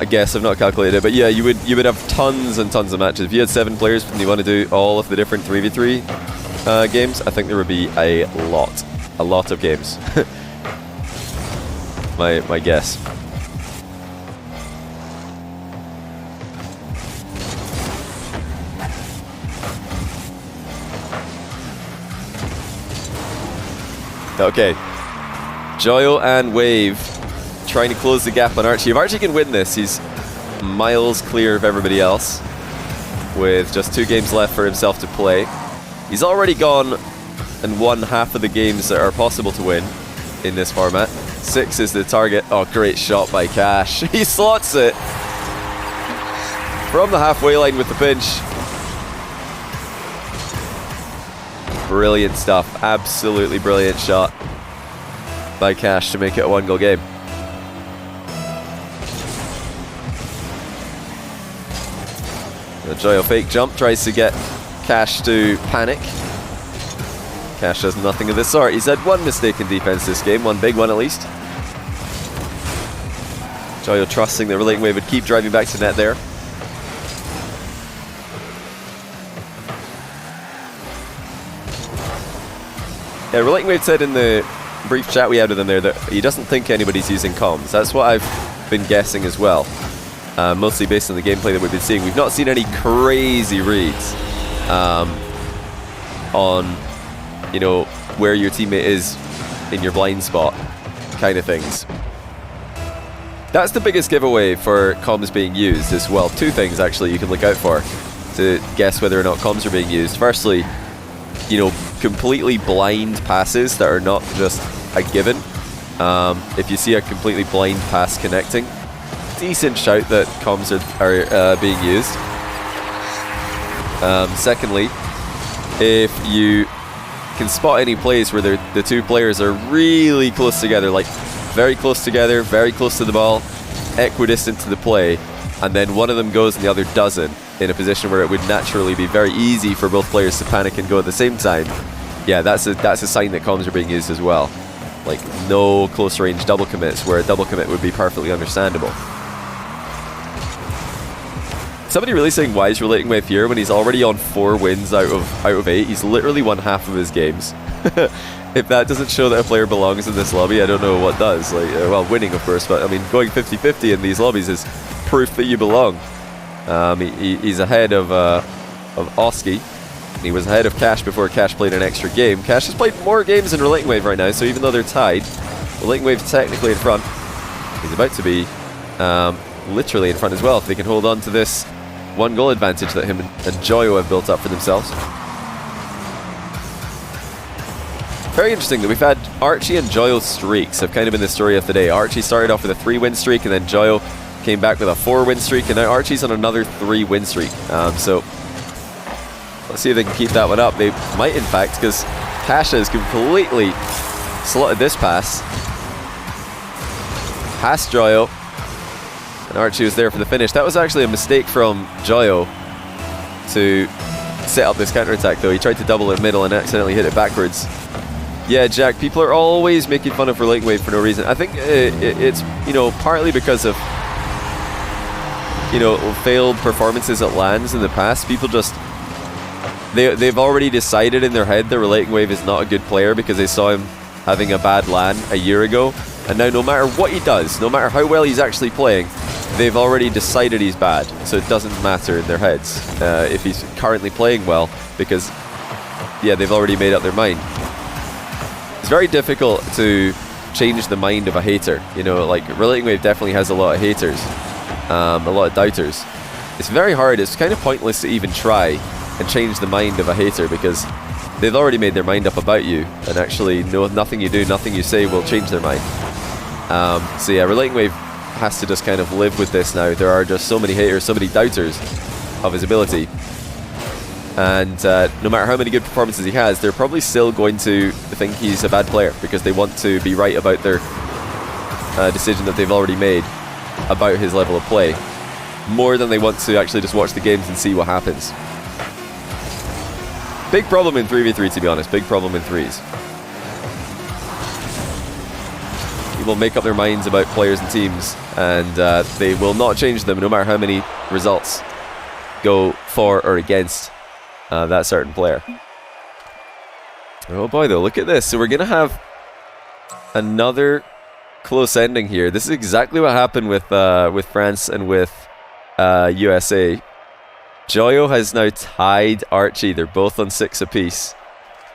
guess. I've not calculated it. But yeah, you would have tons and tons of matches. If you had 7 players and you want to do all of the different 3v3 games, I think there would be a lot of games. my guess. Okay, Joyo and Wave trying to close the gap on Archie. If Archie can win this, he's miles clear of everybody else with just 2 games left for himself to play. He's already gone and won half of the games that are possible to win in this format. 6 is the target. Oh, great shot by Cash. He slots it from the halfway line with the pinch. Brilliant stuff. Absolutely brilliant shot by Cash to make it a 1-goal game. The Joyo fake jump tries to get Cash to panic. Cash does nothing of the sort. He's had 1 mistake in defense this game, 1 big one at least. Joyo trusting that Relating Wave would keep driving back to net there. Yeah, Relating Wave said in the brief chat we had with him there that he doesn't think anybody's using comms. That's what I've been guessing as well. Mostly based on the gameplay that we've been seeing. We've not seen any crazy reads on, you know, where your teammate is in your blind spot kind of things. That's the biggest giveaway for comms being used as well. 2 things actually you can look out for to guess whether or not comms are being used. Firstly, you know, completely blind passes that are not just a given. If you see a completely blind pass connecting, decent shout that comms are being used. Secondly, if you can spot any plays where the 2 players are really close together, like very close together, very close to the ball, equidistant to the play, and then one of them goes and the other doesn't, in a position where it would naturally be very easy for both players to panic and go at the same time, yeah, that's a sign that comms are being used as well. Like, no close range double commits, where a double commit would be perfectly understandable. Somebody really saying, why is Relating Wave here when he's already on 4 wins out of 8? He's literally won half of his games. If that doesn't show that a player belongs in this lobby, I don't know what does. Like, well, winning, of course, but I mean, going 50-50 in these lobbies is proof that you belong. He's ahead of Oski. He was ahead of Cash before Cash played an extra game. Cash has played more games than Relating Wave right now, so even though they're tied, Relating Wave's technically in front. He's about to be literally in front as well, if they can hold on to this 1-goal advantage that him and Joyo have built up for themselves. Very interesting that we've had Archie and Joyo streaks have kind of been the story of the day. Archie started off with a 3-win streak, and then Joyo came back with a 4-win streak, and now Archie's on another 3-win streak. So let's see if they can keep that one up. They might, in fact, because Cash has completely slotted this pass past Joyo, and Archie was there for the finish. That was actually a mistake from Joyo to set up this counter-attack though. He tried to double it middle and accidentally hit it backwards. Yeah, Jack, people are always making fun of Relaying Wave for no reason. I think it's, you know, partly because of, you know, failed performances at LANs in the past. People just, they've already decided in their head that Relaying Wave is not a good player because they saw him having a bad LAN a year ago. And now no matter what he does, no matter how well he's actually playing, they've already decided he's bad. So it doesn't matter in their heads if he's currently playing well, because, yeah, they've already made up their mind. It's very difficult to change the mind of a hater. You know, like, Relaying Wave definitely has a lot of haters, a lot of doubters. It's very hard, it's kind of pointless to even try and change the mind of a hater, because they've already made their mind up about you, and actually nothing you do, nothing you say will change their mind. So yeah, Relaying Wave has to just kind of live with this now. There are just so many haters, so many doubters of his ability. And no matter how many good performances he has, they're probably still going to think he's a bad player, because they want to be right about their decision that they've already made about his level of play, more than they want to actually just watch the games and see what happens. Big problem in 3v3, to be honest. Big problem in 3s. People make up their minds about players and teams, and they will not change them no matter how many results go for or against that certain player. Oh boy, though, look at this. So we're going to have another close ending here. This is exactly what happened with France and with USA. Joyo has now tied Archie. They're both on 6 apiece.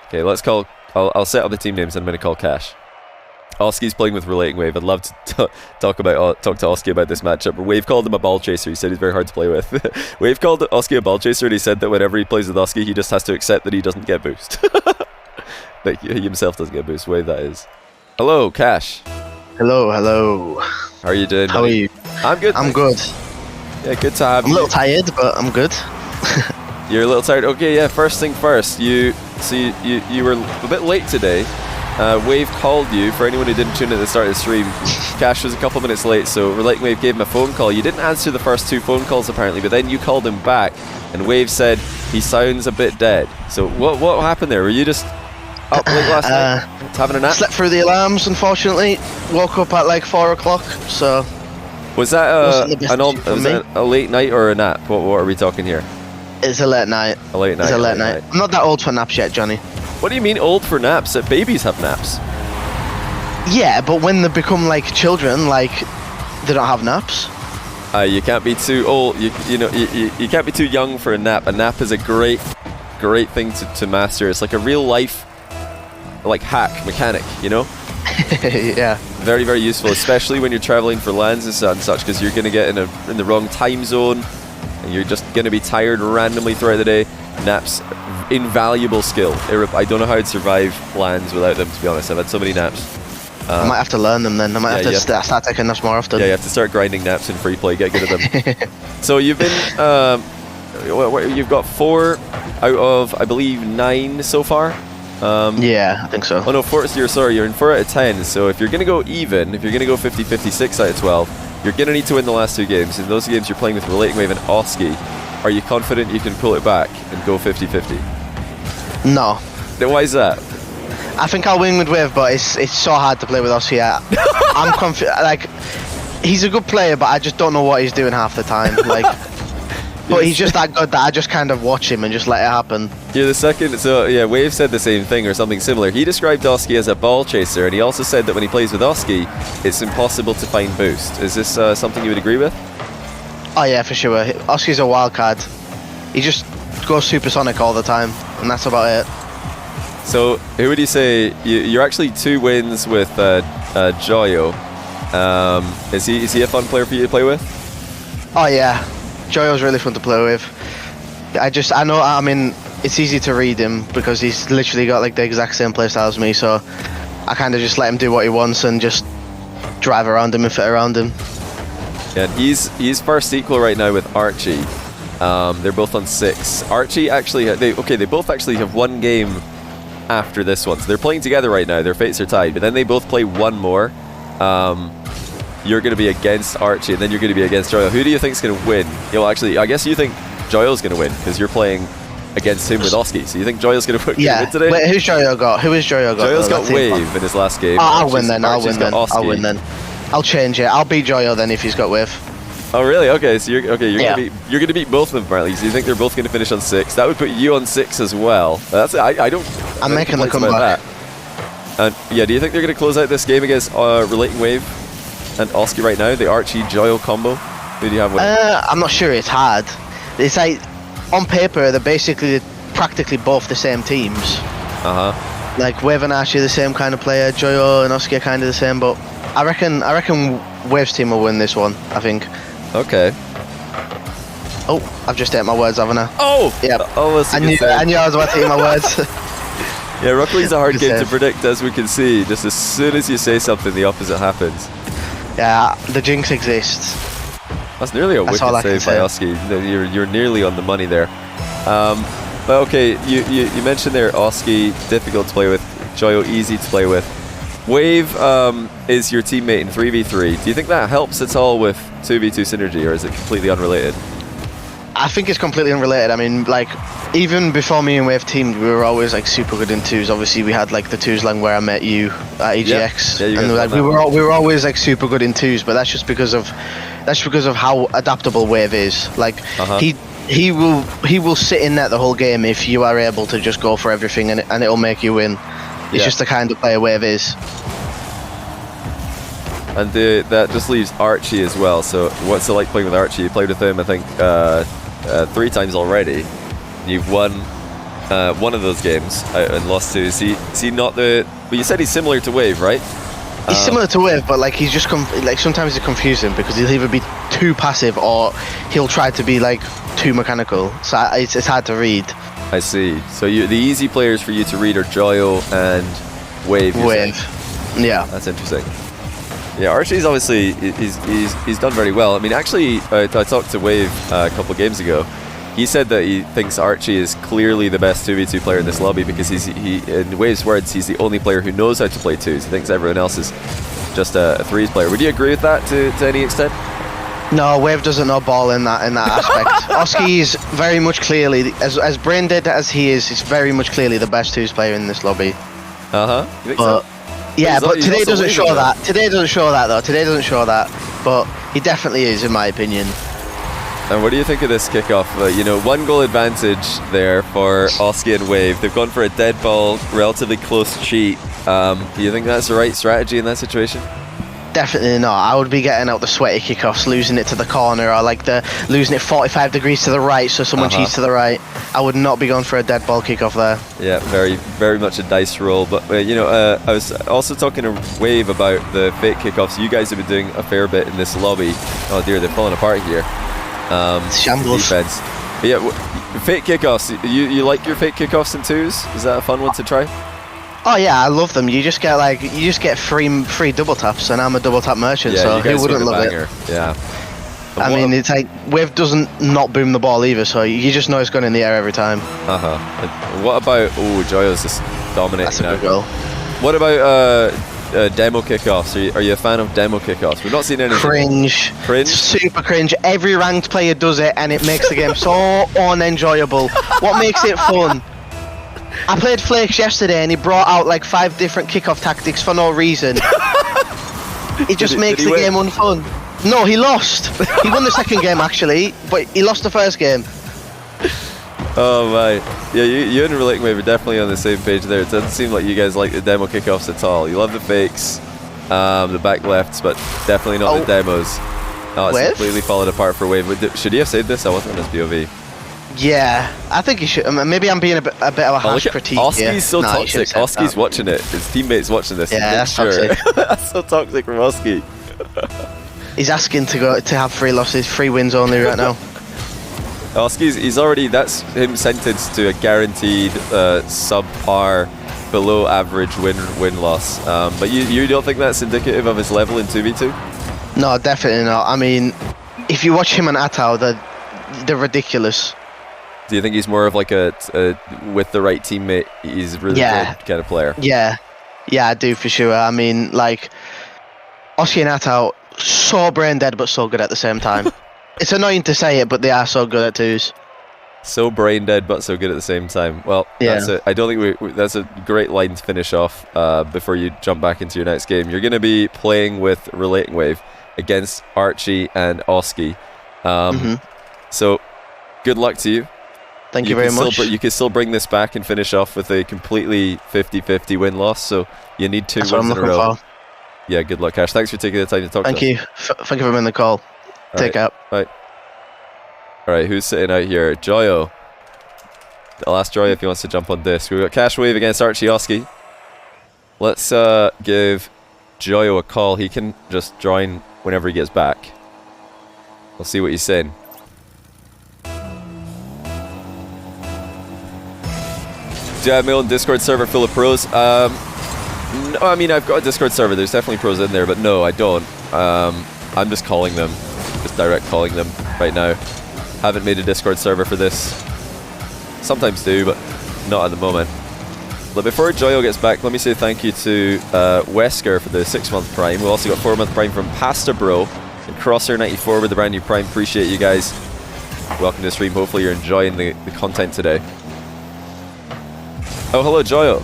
Okay, let's call... I'll set up the team names and I'm going to call Cash. Oski's playing with Relating Wave. I'd love to talk to Oski about this matchup. Wave called him a ball chaser. He said he's very hard to play with. Wave called Oski a ball chaser, and he said that whenever he plays with Oski, he just has to accept that he doesn't get boost. That he himself doesn't get boost. Wave, that is. Hello, Cash. Hello, hello. How are you doing? How are you? I'm good. I'm good. Yeah, good to have you. I'm a little tired, but I'm good. You're a little tired. Okay, yeah. First thing first. You were a bit late today. Wave called you. For anyone who didn't tune in at the start of the stream, Cash was a couple minutes late, so Relating Wave gave him a phone call. You didn't answer the first 2 phone calls apparently, but then you called him back, and Wave said he sounds a bit dead. So what happened there? Were you just up late last night, having a nap? Slept through the alarms, unfortunately. Woke up at like 4 o'clock, so... Was that a late night or a nap? What are we talking here? It's a late night. A late night. It's a late night. I'm not that old for naps yet, Johnny. What do you mean old for naps? Babies have naps. Yeah, but when they become like children, like they don't have naps. You can't be too old. You can't be too young for a nap. A nap is a great thing to master. It's like a real life hack mechanic, you know? Yeah. Very, very useful, especially when you're traveling for lands and such, because you're going to get in the wrong time zone, and you're just going to be tired randomly throughout the day. Naps, invaluable skill. I don't know how I'd survive lands without them, to be honest. I've had so many naps. I might have to learn them then. I might have to start taking naps more often. Yeah, you have to start grinding naps in free play. Get good at them. So you've been, you've got 4 out of, I believe, 9 so far. Yeah, I think so. Oh no, you're in 4 out of 10. So if you're going to go even, if you're going to go 50-50, 6 out of 12, you're going to need to win the last 2 games. In those games, you're playing with Relating Wave and Oski. Are you confident you can pull it back and go 50-50? No. Then why is that? I think I'll win with Wave, but it's so hard to play with Oski. I'm confident. Like, he's a good player, but I just don't know what he's doing half the time. Like, but he's just that good that I just kind of watch him and just let it happen. You're the second. So yeah, Wave said the same thing or something similar. He described Oski as a ball chaser, and he also said that when he plays with Oski, it's impossible to find boost. Is this something you would agree with? Oh yeah, for sure. Oski's a wild card. He just goes supersonic all the time, and that's about it. So who would you say you're actually 2 wins with Joyo? Is he a fun player for you to play with? Oh yeah, Joyo's really fun to play with. I mean, it's easy to read him because he's literally got like the exact same playstyle as me, so I kind of just let him do what he wants and just drive around him and fit around him. Yeah, he's first equal right now with Archie. They're both on 6. Archie actually, they both actually have 1 game after this one, so they're playing together right now. Their fates are tied, but then they both play 1 more. You're going to be against Archie, and then you're going to be against Joyo. Who do you think's going to win? Actually, I guess you think Joyo's going to win because you're playing against him with Oski. So you think Joyo's going to put good today? Wait, who's Joyo got? Who is Joyo got? Joyo's got Wave in his last game. I'll win then. I'll win then. Oski. I'll change it. I'll beat Joyo then if he's got Wave. Oh really? Okay, so you're gonna beat both of them apparently. So you think they're both gonna finish on 6? That would put you on 6 as well. I'm making the comeback. And yeah, do you think they're gonna close out this game against Relating Wave and Oski right now? The Archie Joyo combo. Who do you have winning? I'm not sure. It's hard. It's like on paper they're basically practically both the same teams. Like Wave and Archie are the same kind of player. Joyo and Oski are kind of the same, but I reckon Wave's team will win this one. I think. Okay. Oh, I've just ate my words, haven't I? Oh! Yeah. I knew I was about to eat my words. Yeah, Rocket League's a hard game to predict, as we can see. Just as soon as you say something, the opposite happens. Yeah, the jinx exists. That's nearly a wicked save by Oski. You're nearly on the money there. But okay, you mentioned there Oski, difficult to play with. Joyo, easy to play with. Wave is your teammate in 3v3. Do you think that helps at all with 2v2 synergy, or is it completely unrelated? I think it's completely unrelated. I mean, like, even before me and Wave teamed, we were always like super good in 2s. Obviously, we had like the 2s lang where I met you at EGX, and like we were always like super good in 2s. But that's just because of how adaptable Wave is. Like he will sit in net the whole game if you are able to just go for everything, and it'll make you win. It's just the kind of player Wave is. And that just leaves Archie as well. So what's it like playing with Archie? You played with him, I think, 3 times already. You've won one of those games and lost 2. Is he not the... But you said he's similar to Wave, right? He's similar to Wave, but like he's just like sometimes it's confusing because he'll either be too passive or he'll try to be like too mechanical. So it's hard to read. I see. So the easy players for you to read are Joyo and Wave. Yeah. That's interesting. Yeah, Archie's obviously he's done very well. I mean, actually, I talked to Wave a couple of games ago. He said that he thinks Archie is clearly the best 2v2 player in this lobby because in Wave's words, he's the only player who knows how to play 2s. He thinks everyone else is just a 3s player. Would you agree with that to any extent? No, Wave doesn't know ball in that aspect. Oski is very much clearly, as brain dead as he is, he's very much clearly the best 2s player in this lobby. You think so? Yeah, but today doesn't show that. Today doesn't show that though. Today doesn't show that. But he definitely is, in my opinion. And what do you think of this kickoff? 1 goal advantage there for Oski and Wave. They've gone for a dead ball, relatively close cheat. Do you think that's the right strategy in that situation? Definitely not. I would be getting out the sweaty kickoffs, losing it to the corner, or like losing it 45 degrees to the right, so someone cheats to the right. I would not be going for a dead ball kickoff there. Yeah, very, very much a dice roll. But I was also talking to Wave about the fake kickoffs. You guys have been doing a fair bit in this lobby. Oh dear, they're falling apart here. Shambles. Defense. But yeah, fake kickoffs. You like your fake kickoffs in 2s? Is that a fun one to try? Oh yeah, I love them. You just get free double taps, and I'm a double tap merchant, so who wouldn't love it? Yeah. I mean, it's like Wave doesn't not boom the ball either, so you just know it's going in the air every time. What about Joyo's just dominating? That's a good goal. What about demo kickoffs? Are you a fan of demo kickoffs? We've not seen any. Cringe. Super cringe. Every ranked player does it, and it makes the game so unenjoyable. What makes it fun? I played Flakes yesterday and he brought out like 5 different kickoff tactics for no reason. It just makes the game unfun. No, he lost. He won the second game actually, but he lost the first game. Oh my. Yeah, you and Relating Wave are definitely on the same page there. It doesn't seem like you guys like the demo kickoffs at all. You love the fakes, the back lefts, but definitely not the demos. Oh, it's completely fallen apart for Wave. Should he have saved this? I wasn't on his POV. Yeah, I think he should. Maybe I'm being a bit of a harsh critique. Oski's so toxic. Oski's watching it. His teammates watching this. Yeah, that's toxic. That's so toxic from Oski. He's asking to have 3 losses, 3 wins only right now. Oski's already. That's him sentenced to a guaranteed subpar, below average win loss. But you don't think that's indicative of his level in 2v2? No, definitely not. I mean, if you watch him and Atao, they're ridiculous. Do you think he's more of like a with the right teammate, he's really good kind of player? Yeah, I do for sure. I mean, like, Oski and Atao, so brain dead but so good at the same time. It's annoying to say it, but they are so good at 2s. So brain dead, but so good at the same time. Well, that's it. I don't think that's a great line to finish off before you jump back into your next game. You're going to be playing with Relating Wave against Archie and Oski. So, good luck to you. Thank you very much. You can still bring this back and finish off with a completely 50-50 win-loss. So, you need 2 wins in a row. Yeah, good luck, Cash. Thanks for taking the time to talk to us. Thank you. Thank you for being on the call. Take care. Bye. Alright, who's sitting out here? Joyo. I'll ask Joyo if he wants to jump on this. We've got Cash Wave against Archie Oski. Let's give Joyo a call. He can just join whenever he gets back. We'll see what he's saying. Do I have my own Discord server full of pros? No, I mean, I've got a Discord server. There's definitely pros in there, but no, I don't. I'm just calling them. Just direct calling them right now. Haven't made a Discord server for this. Sometimes do, but not at the moment. But before Joyo gets back, let me say thank you to Wesker for the 6-month Prime. We also got 4-month Prime from Pasta Bro and Crosshair94 with the brand new Prime. Appreciate you guys. Welcome to the stream. Hopefully you're enjoying the content today. Oh, hello, Joyo.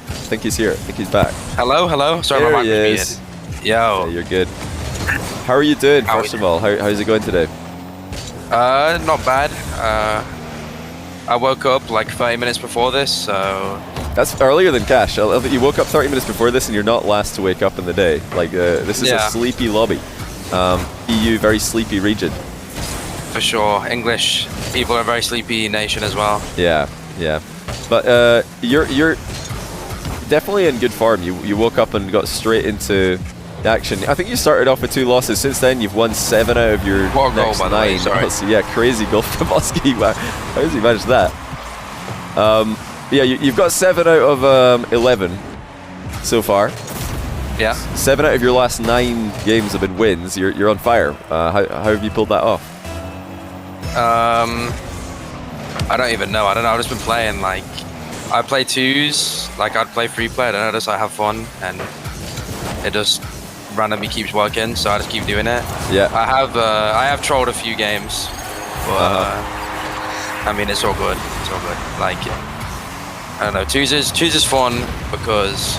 I think he's here. I think he's back. Hello. Sorry, there my mic he was is. muted. Yo. Yeah, you're good. How are you doing, first of all? How's it going today? Not bad. I woke up like 30 minutes before this, so... That's earlier than Cash. I love that you woke up 30 minutes before this and you're not last to wake up in the day. Like, this is a sleepy lobby. EU, very sleepy region. For sure. English people are a very sleepy nation as well. Yeah. But you're definitely in good form. You woke up and got straight into action. I think you started off with 2 losses. Since then, you've won 7 out of your next 9. So, yeah, crazy goal from Oski. Wow. How does he manage that? Yeah, you've got 7 out of 11 so far. Yeah. 7 out of your last 9 games have been wins. You're on fire. How have you pulled that off? I don't even know. I don't know. I've just been playing, like... I play 2s, like I'd play free play, I don't know, just I have fun, and it just randomly keeps working, so I just keep doing it. Yeah. I have trolled a few games, but I mean, it's all good. It's all good. Like, I don't know, 2s is fun because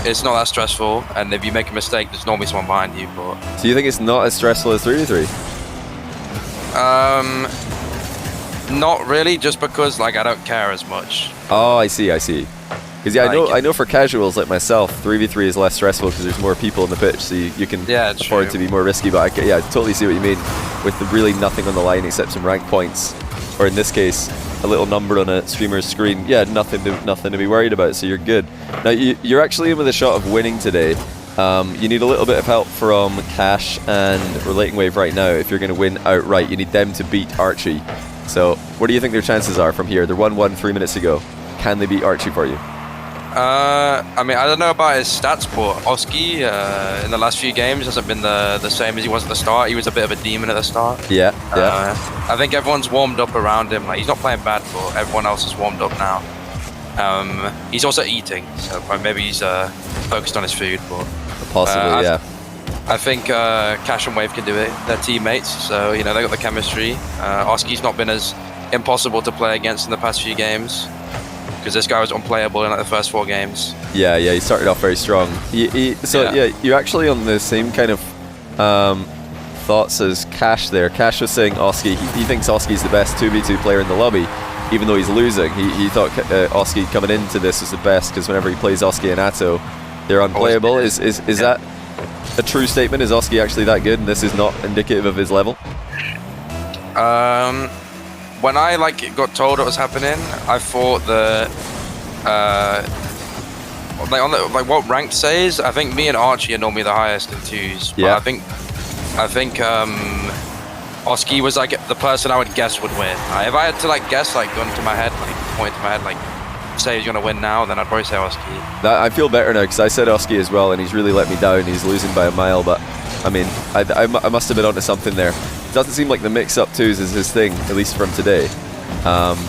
it's not that stressful, and if you make a mistake, there's normally someone behind you. But so you think it's not as stressful as 3v3? Not really, just because like I don't care as much. Oh, I see. Because yeah, I know for casuals like myself, 3v3 is less stressful because there's more people on the pitch, so you can afford to be more risky. But I totally see what you mean with really nothing on the line except some rank points, or in this case, a little number on a streamer's screen. Yeah, nothing to be worried about. So you're good. Now you're actually in with a shot of winning today. You need a little bit of help from Cash and Relating Wave right now. If you're going to win outright, you need them to beat Archie. So, what do you think their chances are from here? They're 1-1 3 minutes ago. Can they beat Archie for you? I mean, I don't know about his stats, but Oski in the last few games hasn't been the same as he was at the start. He was a bit of a demon at the start. Yeah. I think everyone's warmed up around him. Like, he's not playing bad, but everyone else is warmed up now. He's also eating, so maybe he's focused on his food. But possibly, yeah. I think Cash and Wave can do it. They're teammates, so you know they got the chemistry. Oski's not been as impossible to play against in the past few games because this guy was unplayable in like the first 4 games. Yeah, he started off very strong. You're actually on the same kind of thoughts as Cash there. Cash was saying Oski. He thinks Oski's the best 2v2 player in the lobby, even though he's losing. He thought Oski coming into this was the best because whenever he plays Oski and Atto, they're unplayable. Is that a true statement? Is Oski actually that good and this is not indicative of his level? When I got told it was happening, I thought that what ranked says, I think me and Archie are normally the highest in 2s. Yeah. But I think Oski was like the person I would guess would win. If I had to guess, gun to my head, point to my head, say he's gonna win now, then I'd probably say Oski. I feel better now because I said Oski as well, and he's really let me down. He's losing by a mile, but I mean, I must have been onto something there. It doesn't seem like the mix-up 2s is his thing, at least from today.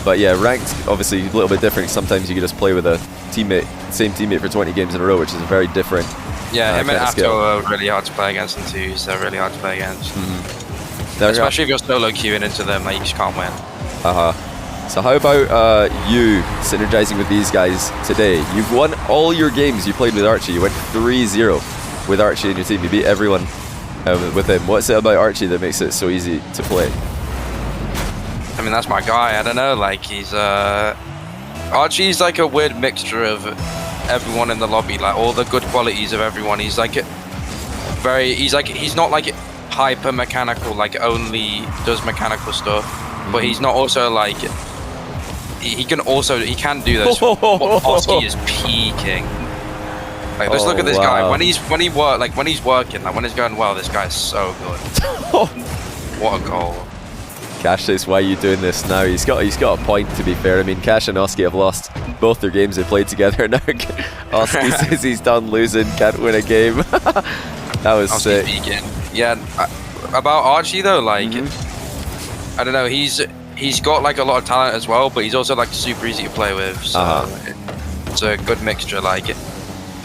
But yeah, ranked obviously a little bit different. Sometimes you can just play with a same teammate for 20 games in a row, which is a very different. Yeah, him and Atto are really hard to play against in 2s. They're really hard to play against. Especially if you're solo queuing into them, like, you just can't win. So how about you synergizing with these guys today? You've won all your games you played with Archie. You went 3-0 with Archie in your team. You beat everyone with him. What's it about Archie that makes it so easy to play? I mean, that's my guy. I don't know, like, he's Archie's like a weird mixture of everyone in the lobby, like all the good qualities of everyone. He's like he's not like hyper mechanical, like only does mechanical stuff, but he's not also like he can do this. Oski is peaking. Like, just look at this guy when he's working, like when it's going well. This guy's so good. What a goal! Cash says, why are you doing this now? He's got a point, to be fair. I mean, Cash and Oski have lost both their games they played together. Now Oski says he's done losing, can't win a game. That was sick. Yeah, about Archie though, like I don't know, he's got like a lot of talent as well, but he's also like super easy to play with. So it's a good mixture. Like,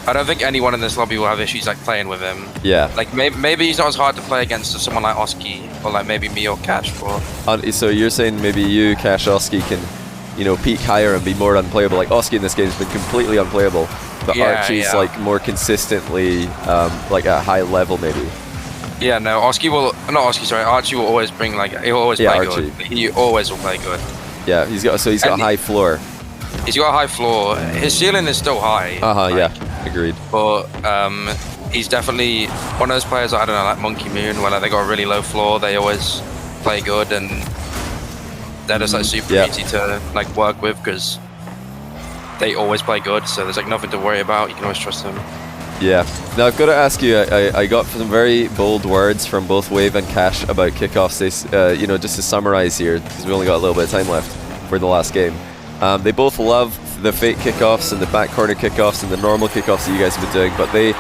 I don't think anyone in this lobby will have issues like playing with him. Yeah. Like maybe he's not as hard to play against as someone like Oski or like maybe me or Cash. So you're saying maybe you, Cash, Oski can, peak higher and be more unplayable. Like Oski in this game has been completely unplayable, but Archie's like more consistently like at a high level maybe. Yeah, no, Archie will always bring he'll always play Archie. good. He always will play good. Yeah, he's got a high floor. He's got a high floor. His ceiling is still high. Yeah, agreed. But he's definitely one of those players, I don't know, like Monkey Moon, where like, they got a really low floor, they always play good, and they're just like super easy to like work with because they always play good, so there's like nothing to worry about. You can always trust them. Yeah. Now I've got to ask you, I got some very bold words from both Wave and Cash about kickoffs. They, just to summarize here, because we only got a little bit of time left for the last game. They both love the fake kickoffs and the back corner kickoffs and the normal kickoffs that you guys have been doing, but they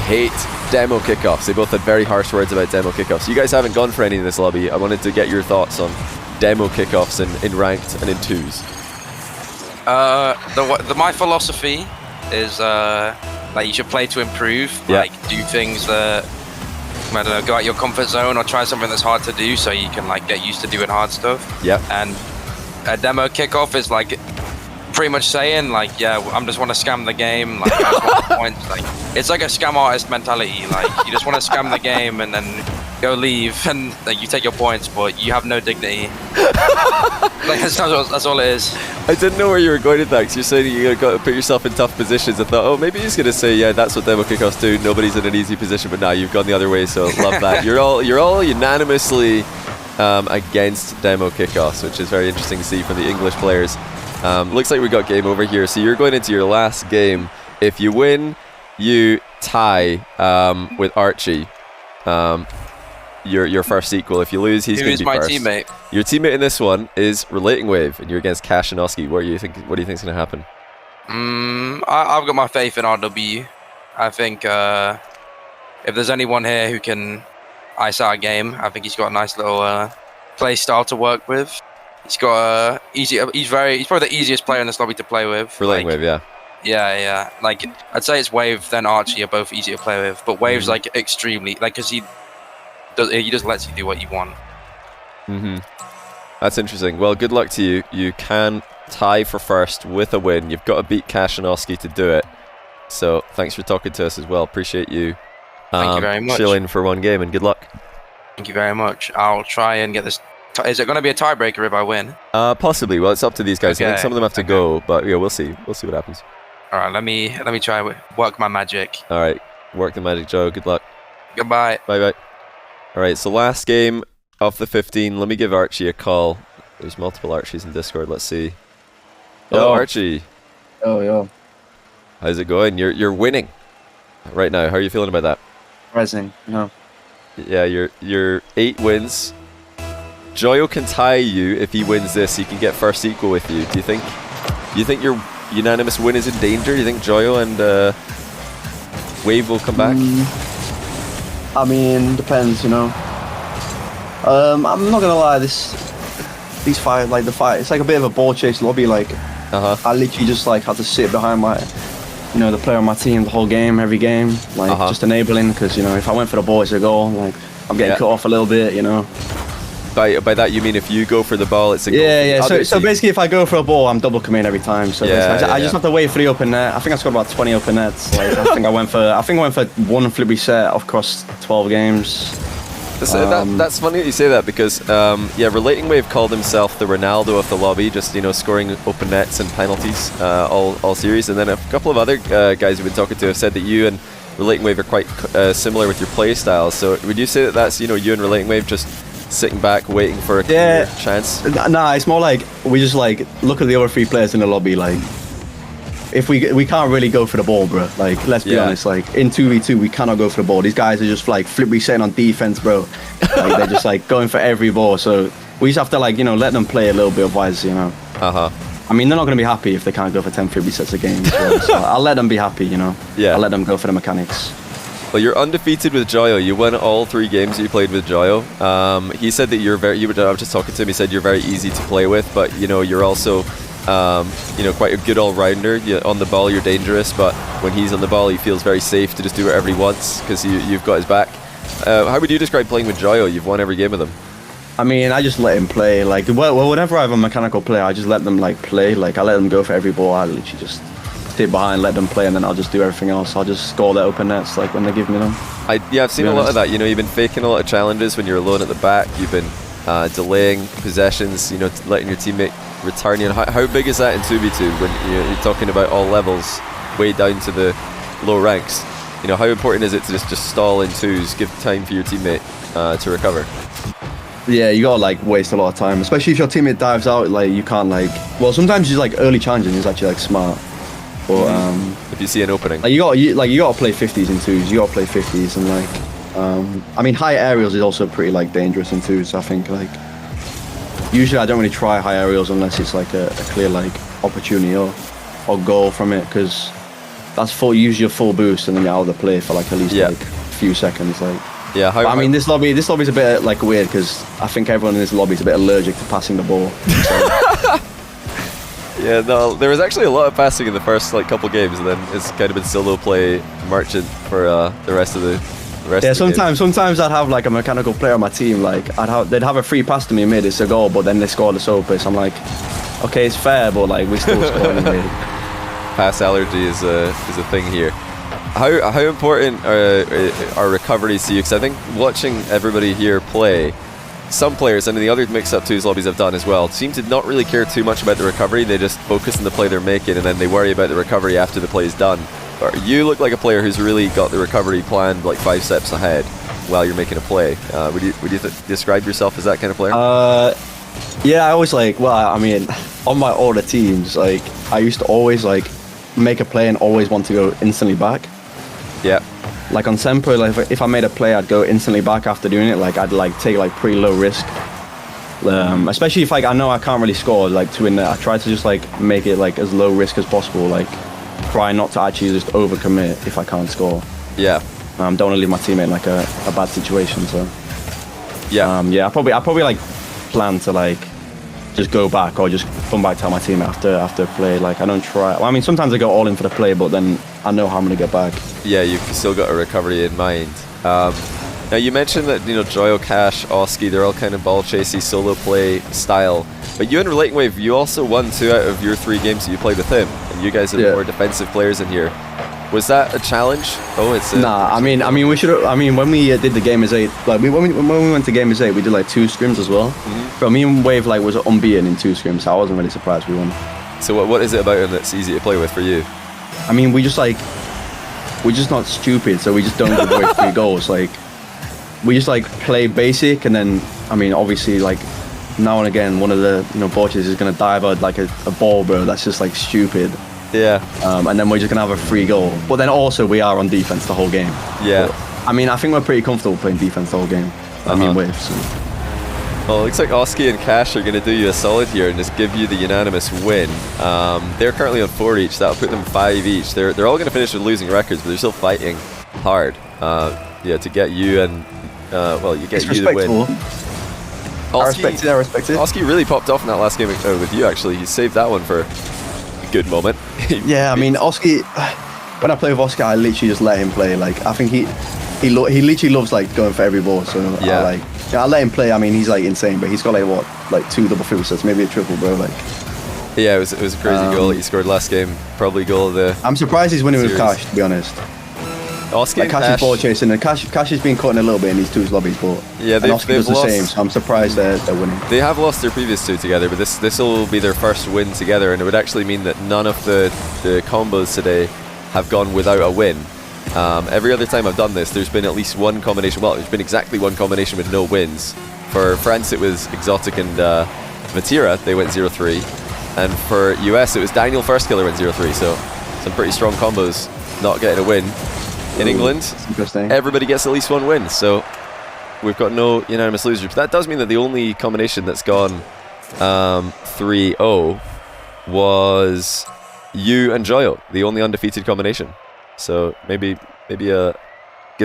hate demo kickoffs. They both had very harsh words about demo kickoffs. You guys haven't gone for any in this lobby. I wanted to get your thoughts on demo kickoffs in ranked and in twos. My philosophy is like you should play to improve. Like do things that, I don't know, go out your comfort zone or try something that's hard to do so you can like get used to doing hard stuff. Yeah. And a demo kickoff is like pretty much saying like, I just want to scam the game, like I just want the points. Like it's like a scam artist mentality. Like you just want to scam the game and then go leave and like you take your points, but you have no dignity. Like that's all it is. I didn't know where you were going with that, because you're saying you got to put yourself in tough positions. I thought, oh, maybe he's gonna say, yeah, that's what demo kickoffs do. Nobody's in an easy position, but now you've gone the other way. So love that. You're all unanimously against demo kickoffs, which is very interesting to see from the English players. Looks like we got game over here. So you're going into your last game. If you win, you tie with Archie. Your first equal. If you lose, he's going to be first. Who's my teammate? Your teammate in this one is Relating Wave, and you're against Cash and Oski. What do you think is going to happen? I've got my faith in RW. I think if there's anyone here who can ice out a game, I think he's got a nice little play style to work with. He's got he's probably the easiest player in this lobby to play with. Relating Wave, yeah. Yeah. Like I'd say it's Wave then Archie are both easy to play with, but Wave's like extremely because he just lets you do what you want. That's interesting. Well, good luck to you. You can tie for first with a win. You've got to beat Cash and Oski to do it. So thanks for talking to us as well. Appreciate you. Thank you very much. Chilling for one game, and good luck. Thank you very much. I'll try and get this. Is it going to be a tiebreaker if I win? Possibly. Well, it's up to these guys. Okay. I think some of them have to go, but yeah, we'll see. We'll see what happens. All right, let me try work my magic. All right, work the magic, Joe. Good luck. Goodbye. Bye. All right, so last game of the 15. Let me give Archie a call. There's multiple Archies in Discord. Let's see. Hello, Archie. Yo. How's it going? You're winning right now. How are you feeling about that? Rising, Yeah, you're 8 wins. Joyo can tie you if he wins this. He can get first equal with you. Do you think your unanimous win is in danger? Do you think Joyo and Wave will come back? I mean, depends, I'm not gonna lie. These fight, like the fight, it's like a bit of a ball chase lobby. Like, I literally just like had to sit behind my, the player on my team the whole game, every game, like just enabling. Because if I went for the ball, it's a goal. Like, I'm getting cut off a little bit, you know. By that you mean if you go for the ball, it's a goal. Yeah. So basically, if I go for a ball, I'm double committing every time. So I just have to wait for the open net. I think I scored about 20 open nets. Like I think I went for one flip reset across 12 games. That's funny that you say that because Relating Wave called himself the Ronaldo of the lobby, just scoring open nets and penalties all series. And then a couple of other guys we've been talking to have said that you and Relating Wave are quite similar with your play styles. So would you say that that's you and Relating Wave just sitting back waiting for a clear chance? Nah, it's more like we just like look at the other 3 players in the lobby. Like if we can't really go for the ball, bro. Like let's be honest. Like in 2v2 we cannot go for the ball. These guys are just like flip resetting on defense, bro. Like, they're just like going for every ball. So we just have to like let them play a little bit otherwise, I mean, they're not going to be happy if they can't go for 10 flip resets a game. So I'll let them be happy, Yeah. I'll let them go for the mechanics. Well, you're undefeated with Joyo. You won all 3 games that you played with Joyo. He said that I was just talking to him. He said you're very easy to play with, but you're also, quite a good all-rounder. On the ball, you're dangerous, but when he's on the ball, he feels very safe to just do whatever he wants because you've got his back. How would you describe playing with Joyo? You've won every game with him. I mean, I just let him play. Like, whenever I have a mechanical player, I just let them like play. Like, I let them go for every ball. I literally just stay behind, let them play, and then I'll just do everything else. I'll just score the open nets like when they give me them. I've seen a lot of that. You've been faking a lot of challenges when you're alone at the back. You've been delaying possessions. Letting your teammate return you. How big is that in 2v2 when you're talking about all levels, way down to the low ranks? How important is it to just stall in twos, give time for your teammate to recover? Yeah, you gotta like waste a lot of time, especially if your teammate dives out. Like you can't sometimes just like early challenging is actually like smart. But if you see an opening, you gotta play 50s in twos. You gotta play 50s and I mean high aerials is also pretty like dangerous in twos. I think like usually I don't really try high aerials unless it's like a clear like opportunity or goal from it, because that's use your full boost and then you're out of the play for like at least like a few seconds. Like I mean this lobby's a bit like weird because I think everyone in this lobby is a bit allergic to passing the ball. Yeah, no, there was actually a lot of passing in the first couple games, and then it's kind of been solo play merchant for the rest of the sometimes I'd have like a mechanical player on my team, like they'd have a free pass to me mid, it's a goal, but then they score the solo play. So I'm like, okay, it's fair, but like we still score anyway. Pass allergy is a thing here. How important are recoveries to you? Because I think watching everybody here play, some players, and the other mix-up twos lobbies I've done as well, seem to not really care too much about the recovery. They just focus on the play they're making, and then they worry about the recovery after the play is done. But you look like a player who's really got the recovery planned like 5 steps ahead while you're making a play. Would you describe yourself as that kind of player? Yeah, I always I mean, on my older teams, like I used to always like make a play and always want to go instantly back. Yeah. Like on Semper, like if I made a play, I'd go instantly back after doing it. Like I'd like take like pretty low risk, especially if like I know I can't really score like to win. I try to just like make it like as low risk as possible. Like try not to actually just overcommit if I can't score. Yeah. Don't want to leave my teammate in like a bad situation. So yeah. I probably like plan to like just go back or just come back to my team after play. Like I don't try. Well, I mean sometimes I go all in for the play, but then I know how I'm gonna get back. Yeah, you've still got a recovery in mind. Now you mentioned that Joyo, Cash, Oski, they're all kind of ball chasey solo play style. But you and Relating Wave, you also won 2 out of your 3 games that you played with him, and you guys are the more defensive players in here. Was that a challenge? Oh, it's nah. I mean, we should. I mean, when we did the game as 8, like when we went to game as 8, we did like 2 scrims as well. Mm-hmm. But me and Wave like was unbeaten in 2 scrims, so I wasn't really surprised we won. So what is it about him that's easy to play with for you? I mean, we're just not stupid, so we just don't give away 3 goals. Like we just like play basic, and then I mean, obviously like now and again, one of the Borges is gonna dive out like a ball, bro. That's just like stupid. Yeah. And then we're just gonna have a free goal. But then also we are on defense the whole game. Yeah. But, I mean, I think we're pretty comfortable playing defense the whole game. I mean, Wave. So. Well, it looks like Oski and Cash are going to do you a solid here and just give you the unanimous win. They're currently on 4 each. That'll put them 5 each. They're all going to finish with losing records, but they're still fighting hard. To get you and you get you the win. I respect it. Oski really popped off in that last game with you. Actually, he saved that one for a good moment. Yeah, I mean, Oski. When I play with Oski, I literally just let him play. Like I think he literally loves like going for every ball. So Yeah. I let him play. I mean, he's like insane, but he's got like 2 double figure sets, maybe a triple, bro. Like. Yeah, it was a crazy goal that he scored last game. Probably goal of the. I'm surprised he's winning with series. Cash, to be honest. Oski Like Cash is ball chasing, and Cash has been cutting a little bit in these 2's lobbies, but Yeah, and Oski they've does the lost. same. So I'm surprised they're winning. They have lost their previous 2 together, but this will be their first win together, and it would actually mean that none of the combos today have gone without a win. Every other time I've done this, there's been at least one combination. Well, there's been exactly one combination with no wins. For France, it was Exotic and Vatira. They went 0-3. And for US, it was Daniel First Killer went 0-3. So some pretty strong combos not getting a win. In England, Interesting. everybody gets at least one win. So we've got no unanimous losers. But that does mean that the only combination that's gone 3-0 was you and Joyo, the only undefeated combination. So maybe a good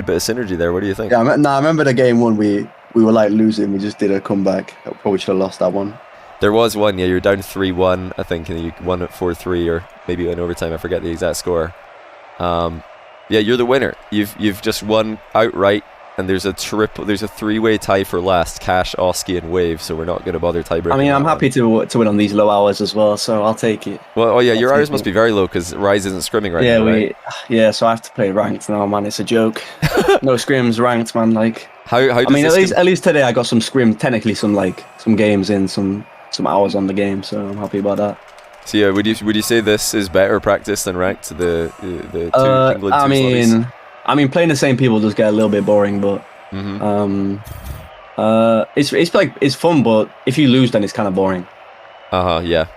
bit of synergy there. What do you think? Yeah, I remember the game 1 we were like losing. We just did a comeback. I probably should have lost that one. There was one, yeah, you were down 3-1, I think, and you won at 4-3, or maybe in overtime. I forget the exact score. Yeah, you're the winner. You've just won outright, and there's a 3-way tie for last: Cash, Oski, and Wave. So we're not going to bother tiebreaking. I mean, I'm that happy to win on these low hours as well, so I'll take it. one. Well, oh yeah, your I'll hours take must it. be very low because Rise isn't scrimming right Yeah, now, right? so I have to play ranked now, man. It's a joke. No scrims ranked, man. Like, How does I mean, this at least today I got some scrim, technically some games in, some hours on the game, so I'm happy about that. So yeah, would you say this is better practice than ranked? The two England I two mean, lobbies? playing the same people does get a little bit boring, but it's fun. But if you lose, then it's kind of boring. Yeah.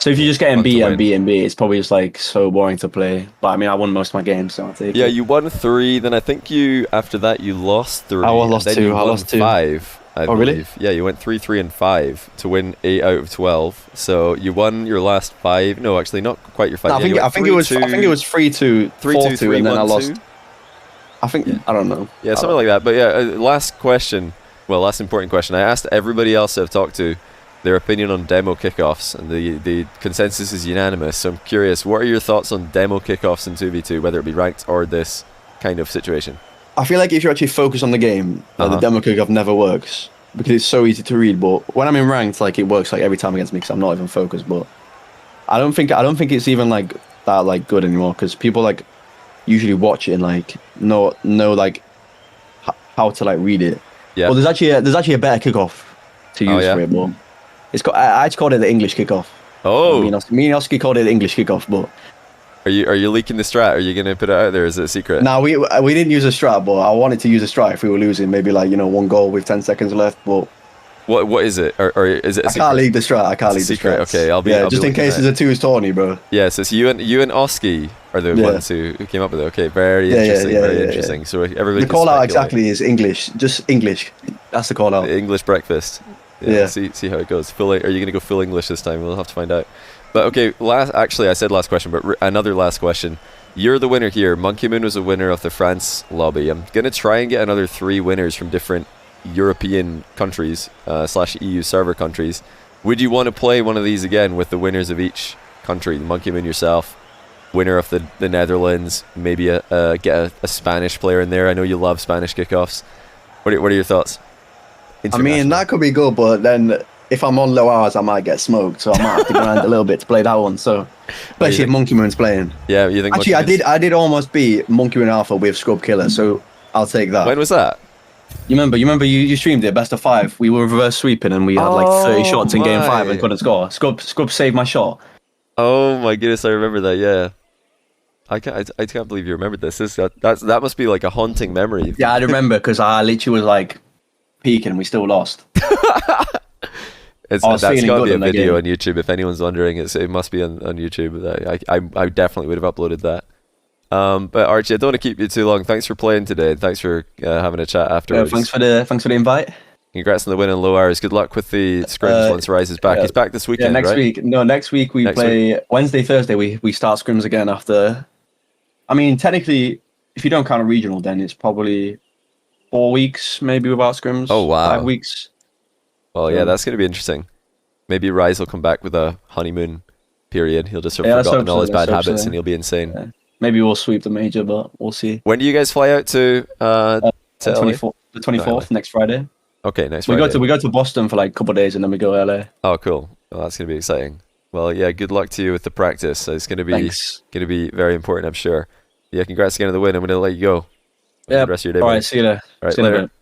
So if you just get Fun to B win. and B and B, it's probably just like so boring to play. But I mean, I won most of my games, so I'll take Yeah, it. you won 3. Then I think after that you lost 3. I lost and then 2, You I won lost 2. 5. I Oh, really? believe. Yeah, you went 3, and 5 to win 8 out of 12. So you won your last 5. No, actually, not quite your 5. No, Yeah, I think it was 3-2, 4-2, and then I lost. I think I don't know. Yeah, something like that. But yeah, last question. Well, last important question. I asked everybody else I've talked to their opinion on demo kickoffs, and the consensus is unanimous. So I'm curious, what are your thoughts on demo kickoffs in 2v2, whether it be ranked or this kind of situation? I feel like if you actually focus on the game, like the demo kickoff never works because it's so easy to read. But when I'm in ranked, like it works like every time against me because I'm not even focused. But I don't think it's even like that like good anymore because people like usually watch it and like know like how to like read it. Yeah. Well, there's actually a better kickoff to use yeah? for it, but it's got I just called it the English kickoff. Oh, Me and Oski called it the English kickoff, but. are you leaking the strat? Are you going to put it out there? Is it a secret? No, we didn't use a strat, but I wanted to use a strat if we were losing, maybe like 1 goal with 10 seconds left. But What is it? Or is it a I secret? can't leave the strat. I can't It's a leave the secret. strat. Okay, I'll be just in looking case at there's a 2's tourney, bro. Yeah, so it's you and Oski are the Yeah. ones who came up with it. Okay, very Yeah, interesting. yeah, Very yeah, interesting. So everybody. The can call out speculate. exactly is English, just English. That's the call out. The English breakfast. Yeah. See how it goes. Are you going to go full English this time? We'll have to find out. But okay, I said last question, but another last question. You're the winner here. Monkey Moon was a winner of the France lobby. I'm going to try and get another 3 winners from different European countries / EU server countries. Would you want to play one of these again with the winners of each country? Monkey Moon yourself, winner of the Netherlands, maybe get a Spanish player in there. I know you love Spanish kickoffs. What are your thoughts? I mean, that could be good, but then if I'm on low hours, I might get smoked, so I might have to grind a little bit to play that one. So, especially if Monkey Moon's playing. Yeah, you think? Actually, I did almost beat Monkey Moon Alpha with Scrub Killer, so I'll take that. When was that? You remember you streamed it, best of 5. We were reverse sweeping and we had like 30 shots in game 5 and couldn't score. Scrub saved my shot. Oh my goodness, I remember that. Yeah, I can't believe you remembered this. That must be like a haunting memory. Yeah, I remember because I literally was like peaking and we still lost. That's I was got to feeling good be a in that video game. on YouTube. If anyone's wondering, it must be on YouTube. I definitely would have uploaded that. But Archie, I don't want to keep you too long. Thanks for playing today. Thanks for having a chat afterwards. Thanks for the invite. Congrats on the win in low hours. Good luck with the scrims once Rise is back. He's back this weekend, next right? week. No, next week we play Wednesday, Thursday. We start scrims again after. I mean, technically, if you don't count a regional, then it's probably 4 weeks maybe without scrims. Oh, wow. 5 weeks. Well, yeah, that's going to be interesting. Maybe Rise will come back with a honeymoon period. He'll just have Yeah, let's forgotten hope all so, his let's bad hope so. habits and he'll be insane. maybe we'll sweep the major, but we'll see. When do you guys fly out to LA? The 24th, next Friday. Okay, next Friday. We go to Boston for like a couple of days and then we go LA. Oh, cool. Well, that's going to be exciting. Well, yeah, good luck to you with the practice. It's going to be very important, I'm sure. Yeah, congrats again on the win. I'm going to let you go. Yeah. The rest of your day. All buddy. right, see you there. All right, See you in a later. bit.